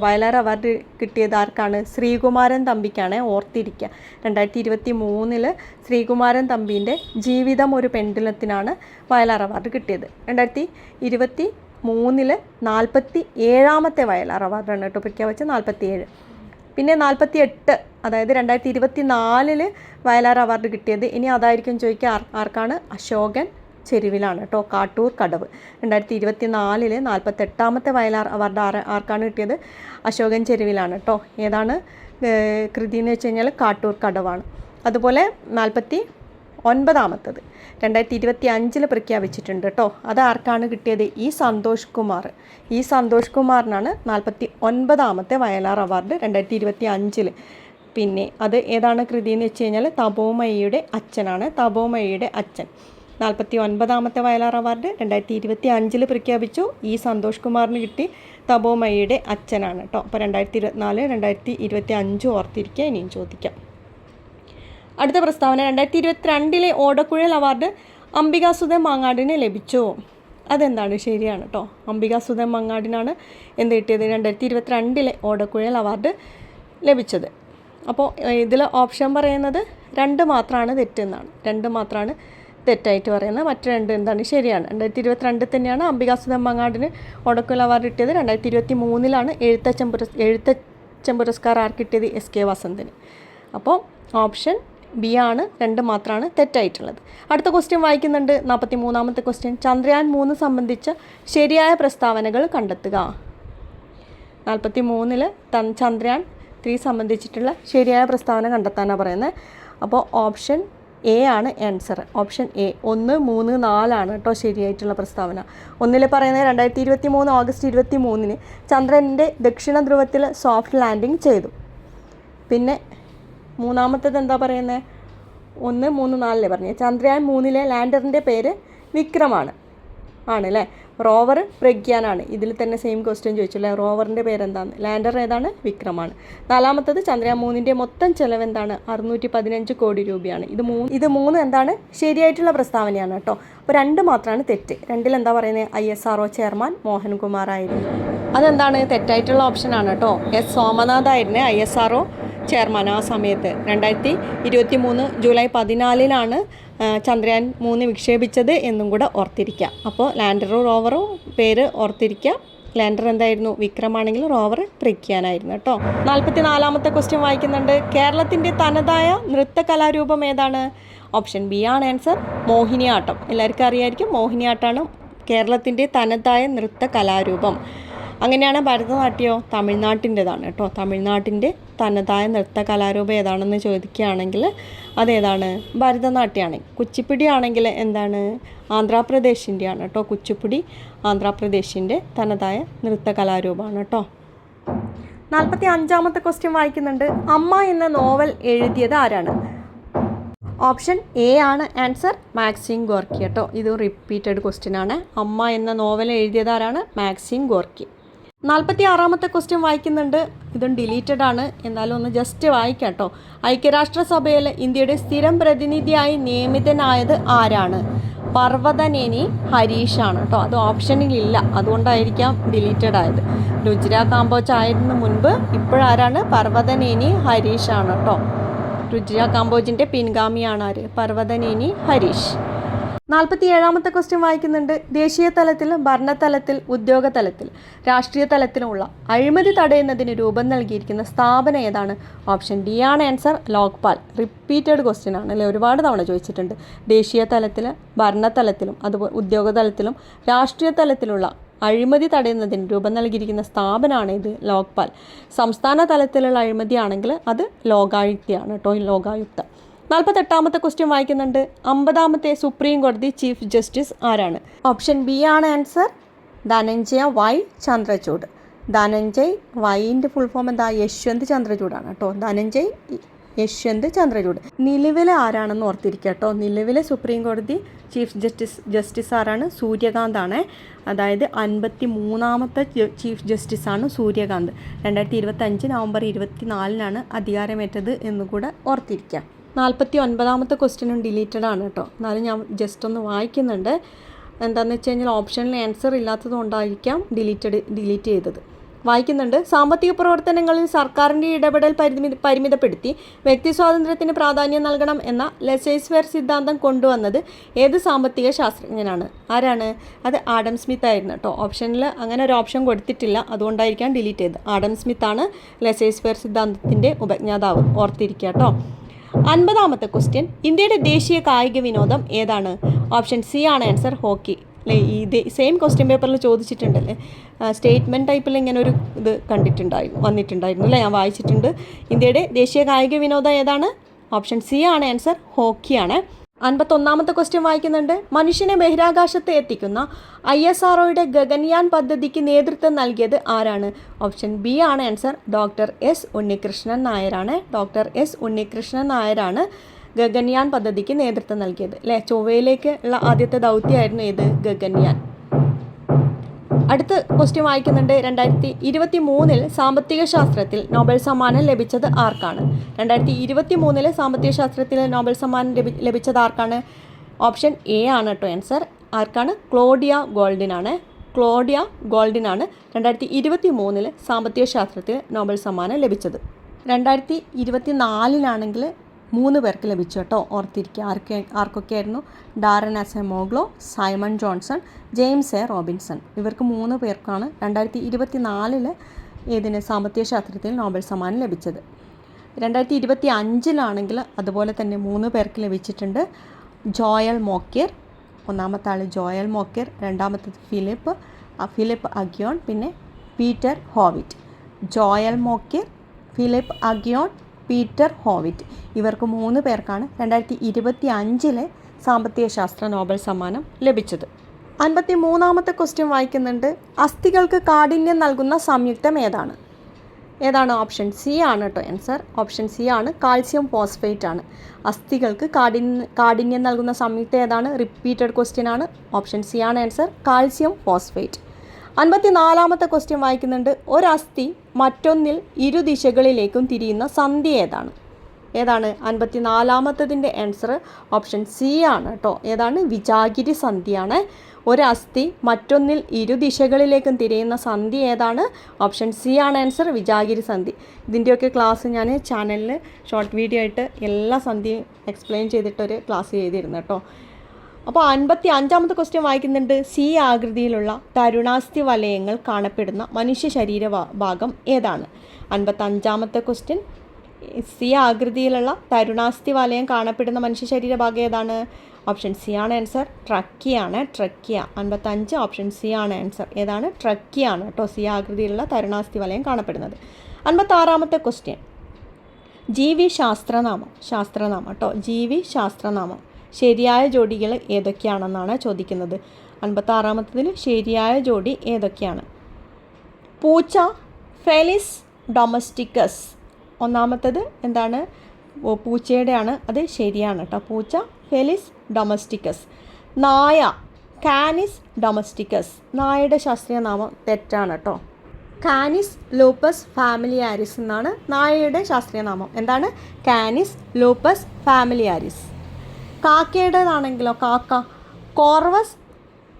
വയലാർ അവാർഡ് കിട്ടിയത് ആർക്കാണ്? ശ്രീകുമാരൻ തമ്പിക്കാണ്, ഓർത്തിരിക്കുക. 2023 ശ്രീകുമാരൻ തമ്പീൻ്റെ ജീവിതം ഒരു പെൻഡുലത്തിനാണ് വയലാർ അവാർഡ് കിട്ടിയത്. 2023 47ാമത്തെ വയലാർ അവാർഡാണ് കേട്ടോ പ്രഖ്യാപിച്ചത്, 47. പിന്നെ 48, അതായത് 2024 വയലാർ അവാർഡ് കിട്ടിയത്. ഇനി അതായിരിക്കും ചോദിക്കുക ആർക്കാണ്? അശോകൻ ചെരുവിലാണ് കേട്ടോ, കാട്ടൂർ കടവ്. 2024 48ാമത്തെ വയലാർ അവാർഡ് ആർക്കാണ് കിട്ടിയത്? അശോകൻ ചെരുവിലാണ് കേട്ടോ. ഏതാണ് കൃതി എന്ന് വെച്ച് കഴിഞ്ഞാൽ കാട്ടൂർ കടവാണ്. അതുപോലെ 49ാമത്തത് 2025 പ്രഖ്യാപിച്ചിട്ടുണ്ട് കേട്ടോ. അത് ആർക്കാണ് കിട്ടിയത്? സന്തോഷ് കുമാർ. സന്തോഷ് കുമാറിനാണ് 49ാമത്തെ വയലാർ അവാർഡ് 2025. പിന്നെ അത് ഏതാണ് കൃതി എന്ന് വെച്ച് കഴിഞ്ഞാൽ തപോമയിയുടെ അച്ഛനാണ്. തപോമയിയുടെ അച്ഛൻ. 49ാമത്തെ വയലാർ അവാർഡ് 2025 പ്രഖ്യാപിച്ചു. സന്തോഷ് കുമാറിന് കിട്ടി. തപോമയിയുടെ അച്ഛനാണ് കേട്ടോ. അപ്പോൾ 2024 2025 ഓർത്തിരിക്കുക. ഇനിയും ചോദിക്കാം. അടുത്ത പ്രസ്താവന 2022 ഓടക്കുഴൽ അവാർഡ് അംബികാസുധൻ മാങ്ങാടിന് ലഭിച്ചു. അതെന്താണ്? ശരിയാണ് കേട്ടോ. അംബികാസുധൻ മാങ്ങാടിനാണ് എന്ത് കിട്ടിയത്? 2022 ഓടക്കുഴൽ അവാർഡ് ലഭിച്ചത്. അപ്പോൾ ഇതിൽ ഓപ്ഷൻ പറയുന്നത് 2 മാത്രമാണ് തെറ്റെന്നാണ്. 2 മാത്രമാണ് തെറ്റായിട്ട് പറയുന്നത്. മറ്റു 2 എന്താണ്? ശരിയാണ്. 2022 തന്നെയാണ് അംബികാസുധൻ മാങ്ങാടിന് ഓടക്കുഴൽ അവാർഡ് കിട്ടിയത്. 2023 എഴുത്തച്ഛൻ പുരസ്കാരം ആർക്ക് കിട്ടിയത്? SK വസന്തന്. അപ്പോൾ ഓപ്ഷൻ ബി ആണ്, 2 മാത്രമാണ് തെറ്റായിട്ടുള്ളത്. അടുത്ത ക്വസ്റ്റ്യൻ വായിക്കുന്നുണ്ട്. 43ാമത്തെ ക്വസ്റ്റ്യൻ. ചന്ദ്രയാൻ 3 സംബന്ധിച്ച ശരിയായ പ്രസ്താവനകൾ കണ്ടെത്തുക. 43 ചന്ദ്രയാൻ 3 സംബന്ധിച്ചിട്ടുള്ള ശരിയായ പ്രസ്താവന കണ്ടെത്താനാണ് പറയുന്നത്. അപ്പോൾ ഓപ്ഷൻ എ ആണ് ആൻസർ. ഓപ്ഷൻ എ 1, 3, 4 കേട്ടോ ശരിയായിട്ടുള്ള പ്രസ്താവന. 1 പറയുന്നത് 2023 ഓഗസ്റ്റ് 23 ചന്ദ്രൻ്റെ ദക്ഷിണ ധ്രുവത്തിൽ സോഫ്റ്റ് ലാൻഡിങ് ചെയ്തു. പിന്നെ മൂന്നാമത്തേത് എന്താ പറയുന്നത്? 1, 3, 4 പറഞ്ഞത്. ചന്ദ്രയാൻ 3 ലാൻഡറിൻ്റെ പേര് വിക്രമാണ് ആണല്ലേ. റോവർ പ്രഗ്യാനാണ്. ഇതിൽ തന്നെ സെയിം ക്വസ്റ്റ്യൻ ചോദിച്ചില്ലേ, റോവറിൻ്റെ പേരെന്താണ്? ലാൻഡർ ഏതാണ്? വിക്രമാണ്. 4ാമത്തത് ചന്ദ്രയാൻ 3 മൊത്തം ചെലവ് എന്താണ്? 615 കോടി രൂപയാണ്. ഇത് മൂന്ന് എന്താണ്? ശരിയായിട്ടുള്ള പ്രസ്താവനയാണ് കേട്ടോ. അപ്പോൾ 2 മാത്രമാണ് തെറ്റ്. 2 എന്താ പറയുന്നത്? ISRO ചെയർമാൻ മോഹൻകുമാർ ആയിരുന്നു. അതെന്താണ്? തെറ്റായിട്ടുള്ള ഓപ്ഷനാണ് കേട്ടോ. S സോമനാഥ് ആയിരുന്നു ISRO ചെയർമാൻ ആ സമയത്ത്. 2023 ജൂലൈ 14 ചന്ദ്രയാൻ 3 വിക്ഷേപിച്ചത് എന്നും കൂടെ ഓർത്തിരിക്കുക. അപ്പോൾ ലാൻഡറും റോവറും പേര് ഓർത്തിരിക്കുക. ലാൻഡർ എന്തായിരുന്നു? വിക്രമാണെങ്കിൽ റോവർ പ്രഗ്യാനായിരുന്നു കേട്ടോ. 44ാമത്തെ ക്വസ്റ്റ്യൻ വായിക്കുന്നുണ്ട്. കേരളത്തിൻ്റെ തനതായ നൃത്ത കലാരൂപം ഏതാണ്? ഓപ്ഷൻ ബി ആണ് ആൻസർ. മോഹിനിയാട്ടം. എല്ലാവർക്കും അറിയായിരിക്കും, മോഹിനിയാട്ടമാണ് കേരളത്തിൻ്റെ തനതായ നൃത്ത കലാരൂപം. അങ്ങനെയാണ് ഭരതനാട്യമോ? തമിഴ്നാട്ടിൻ്റെതാണ് കേട്ടോ. തമിഴ്നാട്ടിൻ്റെ തനതായ നൃത്ത കലാരൂപം ഏതാണെന്ന് ചോദിക്കുകയാണെങ്കിൽ അതേതാണ്? ഭരതനാട്യമാണ്. കുച്ചിപ്പുടി ആണെങ്കിൽ എന്താണ്? ആന്ധ്രാപ്രദേശിൻ്റെയാണ് കേട്ടോ. കുച്ചിപ്പുടി ആന്ധ്രാപ്രദേശിൻ്റെ തനതായ നൃത്ത കലാരൂപമാണ് കേട്ടോ. 45ാമത്തെ ക്വസ്റ്റ്യൻ വായിക്കുന്നുണ്ട്. അമ്മ എന്ന നോവൽ എഴുതിയത് ആരാണ്? ഓപ്ഷൻ എ ആണ് ആൻസർ. മാക്സിം ഗോർക്കി കേട്ടോ. ഇത് റിപ്പീറ്റഡ് ക്വസ്റ്റ്യൻ ആണ്. അമ്മ എന്ന നോവൽ എഴുതിയത് ആരാണ്? Maxim Gorky. 46ാമത്തെ ക്വസ്റ്റ്യൻ വായിക്കുന്നുണ്ട്. ഇതും ഡിലീറ്റഡ് ആണ്, എന്നാലും ഒന്ന് ജസ്റ്റ് വായിക്കാം കേട്ടോ. ഐക്യരാഷ്ട്രസഭയിൽ ഇന്ത്യയുടെ സ്ഥിരം പ്രതിനിധിയായി നിയമിതനായത് ആരാണ്? പർവ്വതനേനി ഹരീഷാണ് കേട്ടോ. അത് ഓപ്ഷനിലില്ല, അതുകൊണ്ടായിരിക്കാം ഡിലീറ്റഡ് ആയത്. രുചിര കാമ്പോച്ച് ആയിരുന്നു മുൻപ്, ഇപ്പോഴാരാണ്? പർവ്വതനേനി ഹരീഷാണ് കേട്ടോ. രുചിര കാംബോജിൻ്റെ പിൻഗാമിയാണ് ആര്? പർവ്വതനേനി ഹരീഷ്. 47ാമത്തെ ക്വസ്റ്റ്യൻ വായിക്കുന്നുണ്ട്. ദേശീയ തലത്തിൽ, ഭരണതലത്തിൽ, ഉദ്യോഗ തലത്തിൽ, രാഷ്ട്രീയ തലത്തിലുമുള്ള അഴിമതി തടയുന്നതിന് രൂപം നൽകിയിരിക്കുന്ന സ്ഥാപനം ഏതാണ്? ഓപ്ഷൻ ഡി ആണ് ആൻസർ, ലോക്പാൽ. റിപ്പീറ്റഡ് ക്വസ്റ്റ്യൻ ആണ് അല്ലേ, ഒരുപാട് തവണ ചോദിച്ചിട്ടുണ്ട്. ദേശീയ തലത്തിൽ, ഭരണതലത്തിലും അതുപോലെ ഉദ്യോഗ തലത്തിലും രാഷ്ട്രീയ തലത്തിലുള്ള അഴിമതി തടയുന്നതിന് രൂപം നൽകിയിരിക്കുന്ന സ്ഥാപനമാണ് ഇത്, ലോക്പാൽ. സംസ്ഥാന തലത്തിലുള്ള അഴിമതിയാണെങ്കിൽ അത് ലോകായുക്തയാണ് കേട്ടോ, ലോകായുക്ത. 48ാമത്തെ ക്വസ്റ്റ്യൻ വായിക്കുന്നുണ്ട്. 50ാമത്തെ സുപ്രീം കോടതി ചീഫ് ജസ്റ്റിസ് ആരാണ്? ഓപ്ഷൻ ബി ആണ് ആൻസർ, ധനഞ്ജയ വൈ ചന്ദ്രചൂഡ്. ധനഞ്ജയ് വൈൻ്റെ ഫുൾ ഫോം എന്താ? യശ്വന്ത് ചന്ദ്രചൂഡാണ് കേട്ടോ. ധനഞ്ജയ് യശ്വന്ത് ചന്ദ്രചൂഡ്. നിലവിലെ ആരാണെന്ന് ഓർത്തിരിക്കുക കേട്ടോ. നിലവിലെ സുപ്രീം കോടതി ചീഫ് ജസ്റ്റിസ് ആരാണ്? സൂര്യകാന്ത് ആണ്. അതായത് 53ാമത്തെ ചീഫ് ജസ്റ്റിസാണ് സൂര്യകാന്ത്. 2025 നവംബർ 24-നാണ് അധികാരമേറ്റത് എന്നുകൂടെ ഓർത്തിരിക്കുക. 49ാമത്തെ ക്വസ്റ്റ്യനും ഡിലീറ്റഡ് ആണ് കേട്ടോ. എന്നാലും ഞാൻ ജസ്റ്റ് ഒന്ന് വായിക്കുന്നുണ്ട്. എന്താണെന്ന് വെച്ച് കഴിഞ്ഞാൽ ഓപ്ഷനിൽ ആൻസർ ഇല്ലാത്തത് കൊണ്ടായിരിക്കാം ഡിലീറ്റ് ചെയ്തത്. വായിക്കുന്നുണ്ട്. സാമ്പത്തിക പ്രവർത്തനങ്ങളിൽ സർക്കാരിൻ്റെ ഇടപെടൽ പരിമിതപ്പെടുത്തി വ്യക്തി സ്വാതന്ത്ര്യത്തിന് പ്രാധാന്യം നൽകണം എന്ന ലെസേഴ്സ് ഫെയർ സിദ്ധാന്തം കൊണ്ടുവന്നത് ഏത് സാമ്പത്തിക ശാസ്ത്രജ്ഞനാണ്? ആരാണ്? അത് ആഡം സ്മിത്ത് ആയിരുന്നു കേട്ടോ. ഓപ്ഷനിൽ അങ്ങനെ ഒരു ഓപ്ഷൻ കൊടുത്തിട്ടില്ല, അതുകൊണ്ടായിരിക്കാം ഡിലീറ്റ് ചെയ്തത്. ആഡം സ്മിത്താണ് ലെസേഴ്സ് ഫെയർ സിദ്ധാന്തത്തിൻ്റെ ഉപജ്ഞാതാവ്, ഓർത്തിരിക്കുക കേട്ടോ. 50ാമത്തെ ക്വസ്റ്റ്യൻ. ഇന്ത്യയുടെ ദേശീയ കായിക വിനോദം ഏതാണ്? ഓപ്ഷൻ സി ആണ് ആൻസർ, ഹോക്കി. അല്ലേ, ഈ സെയിം ക്വസ്റ്റ്യൻ പേപ്പറിൽ ചോദിച്ചിട്ടുണ്ടല്ലേ, സ്റ്റേറ്റ്മെൻറ്റ് ടൈപ്പിൽ ഇങ്ങനെ ഒരു ഇത് വന്നിട്ടുണ്ടായിരുന്നു അല്ലേ, ഞാൻ വായിച്ചിട്ടുണ്ട്. ഇന്ത്യയുടെ ദേശീയ കായിക വിനോദം ഏതാണ്? ഓപ്ഷൻ സി ആണ് ആൻസർ, ഹോക്കിയാണ്. 51ാമത്തെ ക്വസ്റ്റ്യൻ വായിക്കുന്നുണ്ട്. മനുഷ്യനെ ബഹിരാകാശത്ത് എത്തിക്കുന്ന ISROയുടെ ഗഗൻയാൻ പദ്ധതിക്ക് നേതൃത്വം നൽകിയത് ആരാണ്? ഓപ്ഷൻ ബി ആണ് ആൻസർ, ഡോക്ടർ എസ് ഉണ്ണികൃഷ്ണൻ നായരാണ്. ഡോക്ടർ എസ് ഉണ്ണികൃഷ്ണൻ നായരാണ് ഗഗൻയാൻ പദ്ധതിക്ക് നേതൃത്വം നൽകിയത് അല്ലേ. ചൊവ്വയിലേക്ക് ഉള്ള ആദ്യത്തെ ദൗത്യമായിരുന്നു ഏത്? ഗഗൻയാൻ. അടുത്ത ക്വസ്റ്റ്യൻ വായിക്കുന്നുണ്ട്. 2023 സാമ്പത്തിക ശാസ്ത്രത്തിൽ നോബൽ സമ്മാനം ലഭിച്ചത് ആർക്കാണ്? 2023 സാമ്പത്തിക ശാസ്ത്രത്തിൽ നോബൽ സമ്മാനം ലഭിച്ചത് ആർക്കാണ്? ഓപ്ഷൻ എ ആണ് കേട്ടോ ആൻസർ. ആർക്കാണ്? ക്ലോഡിയ ഗോൾഡിനാണ്. ക്ലോഡിയ ഗോൾഡിനാണ് 2023 സാമ്പത്തിക ശാസ്ത്രത്തിൽ നോബൽ സമ്മാനം ലഭിച്ചത്. 2024 3 പേർക്ക് ലഭിച്ചു കേട്ടോ, ഓർത്തിരിക്കുക. ആർക്കൊക്കെയായിരുന്നു? Daron Acemoglu, Simon Johnson, James A Robinson. ഇവർക്ക് 3 പേർക്കാണ് 2024 ഏതിന്? സാമ്പത്തിക ശാസ്ത്രത്തിൽ നോബൽ സമ്മാനം ലഭിച്ചത്. 2025 അതുപോലെ തന്നെ 3 പേർക്ക് ലഭിച്ചിട്ടുണ്ട്. ജോയൽ മോക്കിർ, ഒന്നാമത്തെ ആൾ ജോയൽ മോക്കിർ, രണ്ടാമത്തത് ഫിലിപ്പ് അഗ്യോൺ, പിന്നെ Peter Howitt. Joel Mokyr, Philippe Aghion, Peter Howitt. ഇവർക്ക് 3 പേർക്കാണ് 2025 സാമ്പത്തിക ശാസ്ത്ര നോബൽ സമ്മാനം ലഭിച്ചത്. 53ാമത്തെ ക്വസ്റ്റ്യൻ വായിക്കുന്നുണ്ട്. അസ്ഥികൾക്ക് കാഠിന്യം നൽകുന്ന സംയുക്തം ഏതാണ്? ഓപ്ഷൻ സി ആണ് കേട്ടോ ആൻസർ. ഓപ്ഷൻ സി ആണ്, കാൽസ്യം ഫോസ്ഫേറ്റ് ആണ്. അസ്ഥികൾക്ക് കാഠിന്യം നൽകുന്ന സംയുക്തം ഏതാണ്? റിപ്പീറ്റഡ് ക്വസ്റ്റ്യൻ ആണ്. ഓപ്ഷൻ സി ആണ് ആൻസർ, കാൽസ്യം ഫോസ്ഫേറ്റ്. 54ാമത്തെ ക്വസ്റ്റ്യൻ വായിക്കുന്നുണ്ട്. ഒരസ്ഥി മറ്റൊന്നിൽ ഇരുദിശകളിലേക്കും തിരിയുന്ന സന്ധി ഏതാണ്? 54ാമത്തതിൻ്റെ ആൻസർ ഓപ്ഷൻ സി ആണ് കേട്ടോ. ഏതാണ്? വിജാഗിരി സന്ധിയാണ്. ഒരസ്ഥി മറ്റൊന്നിൽ ഇരുദിശകളിലേക്കും തിരിയുന്ന സന്ധി ഏതാണ്? ഓപ്ഷൻ സി ആണ് ആൻസർ, വിജാഗിരി സന്ധി. ഇതിൻ്റെയൊക്കെ ക്ലാസ് ഞാൻ ചാനലിൽ ഷോർട്ട് വീഡിയോ ആയിട്ട് എല്ലാ സന്ധിയും എക്സ്പ്ലെയിൻ ചെയ്തിട്ടൊരു ക്ലാസ് ചെയ്തിരുന്നു കേട്ടോ. അപ്പോൾ 55ാമത്തെ ക്വസ്റ്റ്യൻ വായിക്കുന്നുണ്ട്. സി ആകൃതിയിലുള്ള തരുണാസ്ഥി വലയങ്ങൾ കാണപ്പെടുന്ന മനുഷ്യ ശരീര ഭാഗം ഏതാണ്? 55ാമത്തെ ക്വസ്റ്റ്യൻ. സി ആകൃതിയിലുള്ള തരുണാസ്ഥി വലയം കാണപ്പെടുന്ന മനുഷ്യ ശരീര ഭാഗം ഏതാണ്? ഓപ്ഷൻ സി ആണ് ആൻസർ, ട്രക്കിയാണ്. ട്രക്കിയ. 55 ഓപ്ഷൻ സി ആണ് ആൻസർ. ഏതാണ്? ട്രക്കിയാണ് കേട്ടോ, സി ആകൃതിയിലുള്ള തരുണാസ്ഥി വലയം കാണപ്പെടുന്നത്. 56ാമത്തെ ക്വസ്റ്റ്യൻ. ജീവി ശാസ്ത്രനാമം കേട്ടോ, ജീവി ശാസ്ത്രനാമം ശരിയായ ജോഡികൾ ഏതൊക്കെയാണെന്നാണ് ചോദിക്കുന്നത്. 56ാമത്തതിൽ ശരിയായ ജോഡി ഏതൊക്കെയാണ്? പൂച്ച, ഫെലിസ് ഡൊമസ്റ്റിക്കസ്. ഒന്നാമത്തത് എന്താണ്? പൂച്ചയുടെയാണ്, അത് ശരിയാണ് കേട്ടോ. പൂച്ച, ഫെലിസ് ഡൊമസ്റ്റിക്കസ്. നായ, കാനിസ് ഡൊമസ്റ്റിക്കസ്. നായയുടെ ശാസ്ത്രീയ നാമം തെറ്റാണ് കേട്ടോ. കാനിസ് ലൂപ്പസ് ഫാമിലിയാരിസ് എന്നാണ് നായയുടെ ശാസ്ത്രീയ നാമം. എന്താണ്? Cannes lupus ഫാമിലിയാരിസ്. കാക്കയുടേതാണെങ്കിലോ, കാക്ക,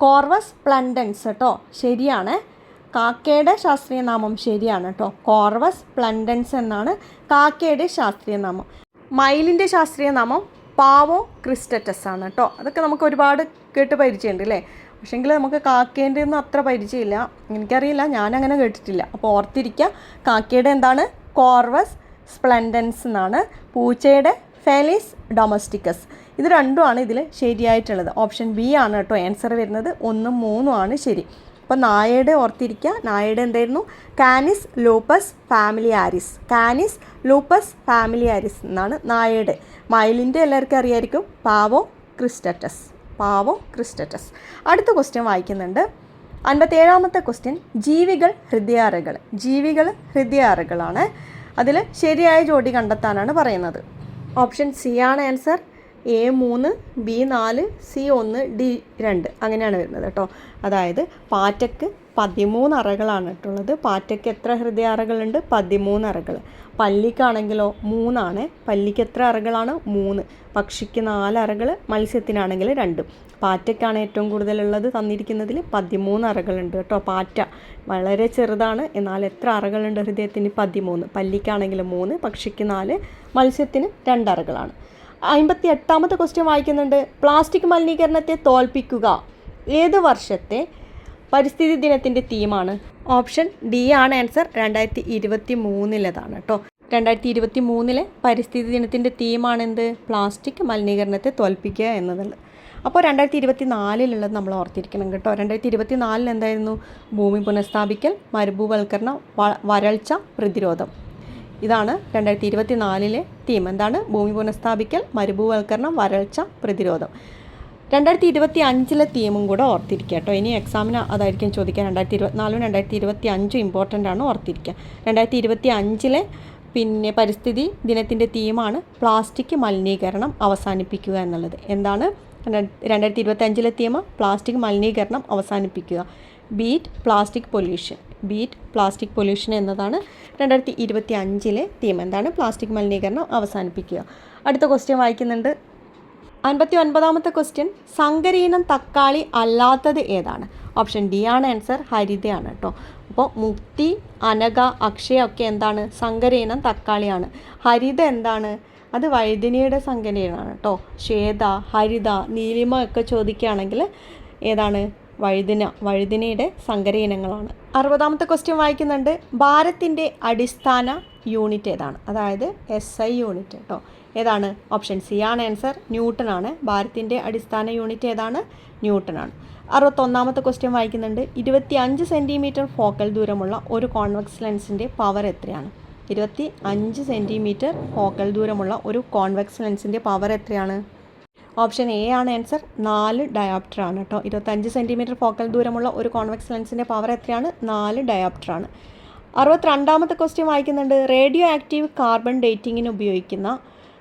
കോർവസ് പ്ലണ്ടൻസ് കേട്ടോ, ശരിയാണ്. കാക്കയുടെ ശാസ്ത്രീയ നാമം ശരിയാണ് കേട്ടോ, കോർവസ് പ്ലണ്ടൻസ് എന്നാണ് കാക്കയുടെ ശാസ്ത്രീയ നാമം. മയിലിൻ്റെ ശാസ്ത്രീയ നാമം പാവോ ക്രിസ്റ്ററ്റസ് ആണ് കേട്ടോ. അതൊക്കെ നമുക്ക് ഒരുപാട് കേട്ട് പരിചയമുണ്ട് അല്ലേ. പക്ഷേങ്കിൽ നമുക്ക് കാക്കേൻ്റെ ഒന്നും അത്ര പരിചയമില്ല, എനിക്കറിയില്ല, ഞാനങ്ങനെ കേട്ടിട്ടില്ല. അപ്പോൾ ഓർത്തിരിക്കുക, കാക്കയുടെ എന്താണ് കോർവസ് സ്പ്ലെൻഡൻസ് എന്നാണ്, പൂച്ചയുടെ ഫെലിസ് ഡൊമസ്റ്റിക്കസ്. ഇത് രണ്ടുമാണ് ഇതിൽ ശരിയായിട്ടുള്ളത്. ഓപ്ഷൻ ബി ആണ് കേട്ടോ ആൻസർ വരുന്നത്. 1, 3 ആണ് ശരി. അപ്പോൾ നായയുടെ ഓർത്തിരിക്കുക, നായയുടെ എന്തായിരുന്നു കാനിസ് ലൂപ്പസ് ഫാമിലിയാരിസ്. കാനിസ് ലൂപ്പസ് ഫാമിലിയാരിസ് എന്നാണ് നായയുടെ. മയിലിൻ്റെ എല്ലാവർക്കും അറിയായിരിക്കും പാവോ ക്രിസ്റ്ററ്റസ്. പാവോ ക്രിസ്റ്ററ്റസ്. അടുത്ത ക്വസ്റ്റ്യൻ വായിക്കുന്നുണ്ട്. 57ാമത്തെ ക്വസ്റ്റ്യൻ ജീവികൾ ഹൃദയാറകൾ. ജീവികൾ ഹൃദയാറകളാണ്. അതിൽ ശരിയായ ജോഡി കണ്ടെത്താനാണ് പറയുന്നത്. ഓപ്ഷൻ സി ആണ് answer. A3, B4, C1, D2 അങ്ങനെയാണ് വരുന്നത് കേട്ടോ. അതായത് പാറ്റയ്ക്ക് 13 അറകളാണ് കേട്ടുള്ളത്. പാറ്റയ്ക്ക് എത്ര ഹൃദയ അറകളുണ്ട്? 13 അറകൾ. പല്ലിക്കാണെങ്കിലോ 3 ആണ്. പല്ലിക്ക് എത്ര അറകളാണ്? 3. പക്ഷിക്ക് 4 അറകൾ, മത്സ്യത്തിനാണെങ്കിൽ 2. പാറ്റയ്ക്കാണ് ഏറ്റവും കൂടുതലുള്ളത് തന്നിരിക്കുന്നതിൽ 13 അറകളുണ്ട് കേട്ടോ. പാറ്റ വളരെ ചെറുതാണ്, എന്നാൽ എത്ര അറകളുണ്ട് ഹൃദയത്തിന്? 13. പല്ലിക്കാണെങ്കിൽ 3, പക്ഷിക്ക് 4, മത്സ്യത്തിന് 2 അറകളാണ്. 58ാമത്തെ ക്വസ്റ്റ്യൻ വായിക്കുന്നുണ്ട്. പ്ലാസ്റ്റിക് മലിനീകരണത്തെ തോൽപ്പിക്കുക ഏത് വർഷത്തെ പരിസ്ഥിതി ദിനത്തിൻ്റെ തീമാണ്? ഓപ്ഷൻ ഡി ആണ് ആൻസർ. 2023 കേട്ടോ. 2023 പരിസ്ഥിതി ദിനത്തിൻ്റെ തീമാണെന്ത്? പ്ലാസ്റ്റിക് മലിനീകരണത്തെ തോൽപ്പിക്കുക എന്നതുള്ളത്. അപ്പോൾ 2024 നമ്മൾ ഓർത്തിരിക്കണം കേട്ടോ. 2024 എന്തായിരുന്നു? ഭൂമി പുനഃസ്ഥാപിക്കൽ, മരുഭൂവൽക്കരണം, വരൾച്ച പ്രതിരോധം. ഇതാണ് 2024 തീം. എന്താണ്? ഭൂമി പുനഃസ്ഥാപിക്കൽ, മരുഭൂവൽക്കരണം, വരൾച്ച പ്രതിരോധം. 2025 തീമും കൂടെ ഓർത്തിരിക്കുക കേട്ടോ. ഇനി എക്സാമിന് അതായിരിക്കും ചോദിക്കുക. 2024 2025 ഇമ്പോർട്ടൻ്റ് ആണ്, ഓർത്തിരിക്കുക. 2025 പിന്നെ പരിസ്ഥിതി ദിനത്തിൻ്റെ തീമാണ് പ്ലാസ്റ്റിക് മലിനീകരണം അവസാനിപ്പിക്കുക എന്നുള്ളത്. എന്താണ് 2025 തീം? പ്ലാസ്റ്റിക് മലിനീകരണം അവസാനിപ്പിക്കുക. Beat plastic pollution. Beat plastic pollution എന്നതാണ് 2025 തീം. എന്താണ്? പ്ലാസ്റ്റിക് മലിനീകരണം അവസാനിപ്പിക്കുക. അടുത്ത ക്വസ്റ്റ്യൻ വായിക്കുന്നുണ്ട്. 59ാമത്തെ ക്വസ്റ്റ്യൻ. സങ്കരയിനം തക്കാളി അല്ലാത്തത് ഏതാണ്? ഓപ്ഷൻ ഡി ആണ് ആൻസർ. ഹരിതയാണ് കേട്ടോ. അപ്പോൾ മുക്തി, അനഘ, അക്ഷയ ഒക്കെ എന്താണ്? സങ്കരയിനം തക്കാളിയാണ്. ഹരിത എന്താണ്? അത് വഴുതനയുടെ സങ്കരയിനമാണ് കേട്ടോ. ശ്വേത, ഹരിത, നീലിമ ഒക്കെ ചോദിക്കുകയാണെങ്കിൽ ഏതാണ്? വഴുതിനയുടെ സങ്കര ഇനങ്ങളാണ്. 60ാമത്തെ ക്വസ്റ്റ്യൻ വായിക്കുന്നുണ്ട്. ഭാരത്തിൻ്റെ അടിസ്ഥാന യൂണിറ്റ് ഏതാണ്? അതായത് SI യൂണിറ്റ് കേട്ടോ. ഏതാണ്? ഓപ്ഷൻ സി ആണ് ആൻസർ. ന്യൂട്ടൺ ആണ്. ഭാരത്തിൻ്റെ അടിസ്ഥാന യൂണിറ്റ് ഏതാണ്? ന്യൂട്ടൺ ആണ്. 61ാമത്തെ ക്വസ്റ്റ്യൻ വായിക്കുന്നുണ്ട്. 25 സെൻറ്റിമീറ്റർ ഫോക്കൽ ദൂരമുള്ള ഒരു കോൺവെക്സ് ലെൻസിൻ്റെ പവർ എത്രയാണ്? 25 സെൻറ്റിമീറ്റർ ഫോക്കൽ ദൂരമുള്ള ഒരു കോൺവെക്സ് ലെൻസിൻ്റെ പവർ എത്രയാണ്? ഓപ്ഷൻ എ ആണ് ആൻസർ. 4 ഡയോപ്റ്റർ ആണ് കേട്ടോ. 25 സെൻറ്റിമീറ്റർ ഫോക്കൽ ദൂരമുള്ള ഒരു കോൺവെക്സ് ലെൻസിൻ്റെ പവർ എത്രയാണ്? 4 ഡയോപ്റ്റർ ആണ്. 62ാമത്തെ ക്വസ്റ്റ്യൻ വായിക്കുന്നുണ്ട്. റേഡിയോ ആക്റ്റീവ് കാർബൺ ഡേറ്റിങ്ങിന് ഉപയോഗിക്കുന്ന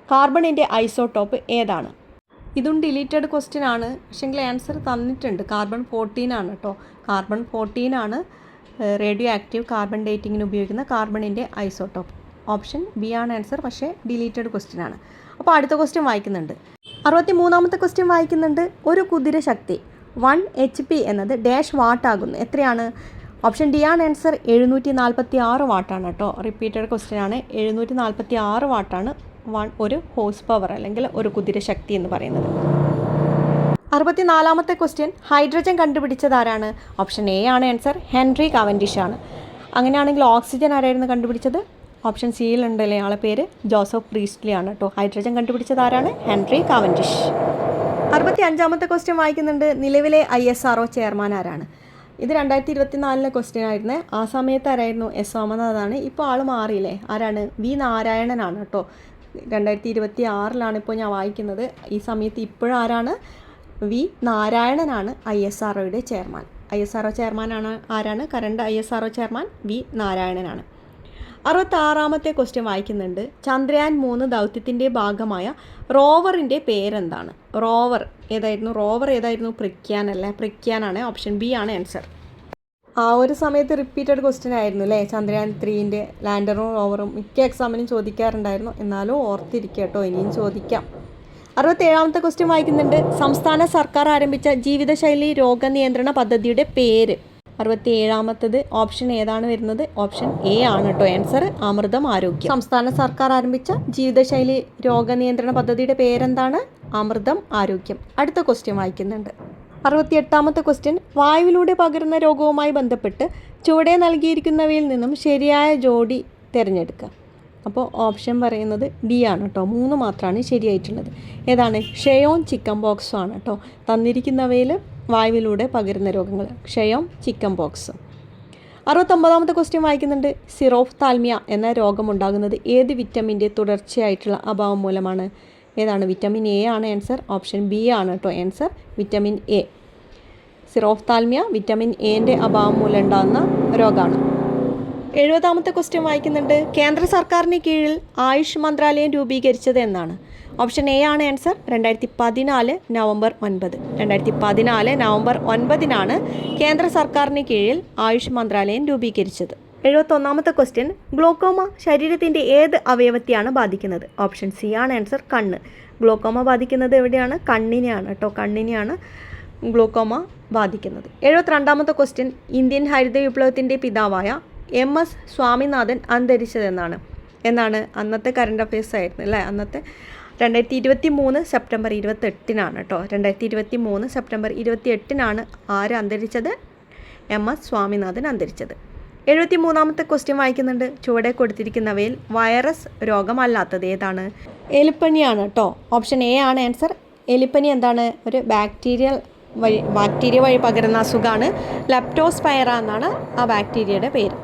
കാർബണിൻ്റെ ഐസോട്ടോപ്പ് ഏതാണ്? ഇതും ഡിലീറ്റഡ് ക്വസ്റ്റ്യൻ ആണ്, പക്ഷേങ്കിൽ ആൻസർ തന്നിട്ടുണ്ട്. കാർബൺ 14 ആണ് കേട്ടോ. കാർബൺ 14 ആണ് റേഡിയോ ആക്റ്റീവ് കാർബൺ ഡേറ്റിങ്ങിന് ഉപയോഗിക്കുന്ന കാർബണിൻ്റെ ഐസോട്ടോപ്പ്. ഓപ്ഷൻ ബി ആണ് ആൻസർ, പക്ഷേ ഡിലീറ്റഡ് ക്വസ്റ്റ്യൻ ആണ്. അപ്പോൾ അടുത്ത ക്വസ്റ്റ്യൻ വായിക്കുന്നുണ്ട്. 63ാമത്തെ ക്വസ്റ്റ്യൻ വായിക്കുന്നുണ്ട്. ഒരു കുതിര ശക്തി 1 HP എന്നത് ഡാഷ് വാട്ട് ആകുന്നു. എത്രയാണ്? ഓപ്ഷൻ ഡി ആണ് ആൻസർ. 746 വാട്ടാണ് കേട്ടോ. റിപ്പീറ്റഡ് ക്വസ്റ്റ്യൻ ആണ്. 746 വാട്ടാണ് ഒരു ഹോഴ്സ് പവർ അല്ലെങ്കിൽ ഒരു കുതിര ശക്തി എന്ന് പറയുന്നത്. 64ാമത്തെ ക്വസ്റ്റ്യൻ. ഹൈഡ്രജൻ കണ്ടുപിടിച്ചത് ആരാണ്? ഓപ്ഷൻ എ ആണ് ആൻസർ. ഹെൻറി കാവൻഡിഷ് ആണ്. അങ്ങനെയാണെങ്കിൽ ഓക്സിജൻ ആരായിരുന്നു കണ്ടുപിടിച്ചത്? ഓപ്ഷൻ സിയിലുണ്ടല്ലേ ആളെ പേര്? ജോസഫ് പ്രീസ്റ്റ്ലി ആണ് കേട്ടോ. ഹൈഡ്രജൻ കണ്ടുപിടിച്ചത് ആരാണ്? Henry Cavendish. 65ാമത്തെ ക്വസ്റ്റ്യൻ വായിക്കുന്നുണ്ട്. നിലവിലെ ISRO ചെയർമാൻ ആരാണ്? ഇത് 2024 ക്വസ്റ്റ്യൻ ആയിരുന്നേ. ആ സമയത്ത് ആരായിരുന്നു? S സോമനാഥാണ്. ഇപ്പോൾ ആൾ മാറിയില്ലേ? ആരാണ്? V നാരായണനാണ് കേട്ടോ. 2026 ഇപ്പോൾ ഞാൻ വായിക്കുന്നത്. ഈ സമയത്ത് ഇപ്പോഴും ആരാണ്? V നാരായണനാണ് ISROയുടെ ചെയർമാൻ. ISRO ചെയർമാനാണ് ആരാണ്? കറണ്ട് ISRO ചെയർമാൻ V നാരായണനാണ്. 66ാമത്തെ ക്വസ്റ്റ്യൻ വായിക്കുന്നുണ്ട്. ചന്ദ്രയാൻ 3 ദൗത്യത്തിൻ്റെ ഭാഗമായ റോവറിൻ്റെ പേരെന്താണ്? റോവർ ഏതായിരുന്നു? പ്രഗ്യാൻ അല്ലേ? പ്രഗ്യാനാണ്. ഓപ്ഷൻ ബി ആണ് ആൻസർ. ആ ഒരു സമയത്ത് റിപ്പീറ്റഡ് ക്വസ്റ്റ്യൻ ആയിരുന്നു അല്ലേ? ചന്ദ്രയാൻ 3ൻ്റെ ലാൻഡറും റോവറും മിക്ക എക്സാമിനും ചോദിക്കാറുണ്ടായിരുന്നു. എന്നാലും ഓർത്തിരിക്കുക കേട്ടോ, ഇനിയും ചോദിക്കാം. 67ാമത്തെ ക്വസ്റ്റ്യൻ വായിക്കുന്നുണ്ട്. സംസ്ഥാന സർക്കാർ ആരംഭിച്ച ജീവിതശൈലി രോഗനിയന്ത്രണ പദ്ധതിയുടെ പേര്? 67-ാമത്തത് ഓപ്ഷൻ ഏതാണ് വരുന്നത്? ഓപ്ഷൻ എ ആണ് കേട്ടോ ആൻസർ, അമൃതം ആരോഗ്യം. സംസ്ഥാന സർക്കാർ ആരംഭിച്ച ജീവിതശൈലി രോഗനിയന്ത്രണ പദ്ധതിയുടെ പേരെന്താണ്? അമൃതം ആരോഗ്യം. അടുത്ത ക്വസ്റ്റ്യൻ വായിക്കുന്നുണ്ട്. 68-ാമത്തെ ക്വസ്റ്റ്യൻ, വായുവിലൂടെ പകരുന്ന രോഗവുമായി ബന്ധപ്പെട്ട് ചുവടെ നൽകിയിരിക്കുന്നവയിൽ നിന്നും ശരിയായ ജോഡി തിരഞ്ഞെടുക്കുക. അപ്പോൾ ഓപ്ഷൻ പറയുന്നത് ഡി ആണ് കേട്ടോ, 3 മാത്രമാണ് ശരിയായിട്ടുള്ളത്. ഏതാണ്? ക്ഷയവും ചിക്കൻ ബോക്സും ആണ് കേട്ടോ തന്നിരിക്കുന്നവയിൽ വായുവിലൂടെ പകരുന്ന രോഗങ്ങൾ, ക്ഷയം, ചിക്കൻ ബോക്സ്. 69-ാമത്തെ ക്വസ്റ്റ്യൻ വായിക്കുന്നുണ്ട്. സിറോഫ്താൽമിയ എന്ന രോഗമുണ്ടാകുന്നത് ഏത് വിറ്റമിൻ്റെ തുടർച്ചയായിട്ടുള്ള അഭാവം മൂലമാണ്? ഏതാണ്? വിറ്റമിൻ എ ആണ് ആൻസർ, ഓപ്ഷൻ ബി ആണ് കേട്ടോ answer, vitamin A. Xerophthalmia vitamin എൻ്റെ അഭാവം മൂലം ഉണ്ടാകുന്ന രോഗമാണ്. 70-ാമത്തെ ക്വസ്റ്റ്യൻ വായിക്കുന്നുണ്ട്. കേന്ദ്ര സർക്കാരിന് കീഴിൽ ആയുഷ് മന്ത്രാലയം രൂപീകരിച്ചത് എന്നാണ്? ഓപ്ഷൻ എ ആണ് ആൻസർ, 2014 നവംബർ 9. 2014 നവംബർ 9-നാണ് കേന്ദ്ര സർക്കാരിന് കീഴിൽ ആയുഷ് മന്ത്രാലയം രൂപീകരിച്ചത്. 71-ാമത്തെ ക്വസ്റ്റ്യൻ, ഗ്ലോക്കോമ ശരീരത്തിൻ്റെ ഏത് അവയവത്തെയാണ് ബാധിക്കുന്നത്? ഓപ്ഷൻ സി ആണ് ആൻസർ, കണ്ണ്. ഗ്ലോക്കോമ ബാധിക്കുന്നത് എവിടെയാണ്? കണ്ണിനെയാണ് കേട്ടോ, കണ്ണിനെയാണ് ഗ്ലോക്കോമ ബാധിക്കുന്നത്. 72-ാമത്തെ ക്വസ്റ്റ്യൻ, ഇന്ത്യൻ ഹരിത വിപ്ലവത്തിൻ്റെ പിതാവായ MS സ്വാമിനാഥൻ അന്തരിച്ചതെന്നാണ്? എന്നാണ്? അന്നത്തെ കറണ്ട് അഫയേഴ്സ് ആയിരുന്നു അല്ലേ? അന്നത്തെ 2023 സെപ്റ്റംബർ 28-നാണ് കേട്ടോ. 2023 സെപ്റ്റംബർ 28-നാണ് ആര് അന്തരിച്ചത്? MS സ്വാമിനാഥൻ അന്തരിച്ചത്. 73-ാമത്തെ ക്വസ്റ്റ്യൻ വായിക്കുന്നുണ്ട്. ചുവടെ കൊടുത്തിരിക്കുന്നവയിൽ വൈറസ് രോഗമല്ലാത്തത് ഏതാണ്? എലിപ്പനിയാണ് കേട്ടോ, ഓപ്ഷൻ എ ആണ് ആൻസർ. എലിപ്പനി എന്താണ്? ഒരു ബാക്ടീരിയ വഴി പകരുന്ന അസുഖമാണ്. ലെപ്റ്റോസ്പൈറ എന്നാണ് ആ ബാക്ടീരിയയുടെ പേര്.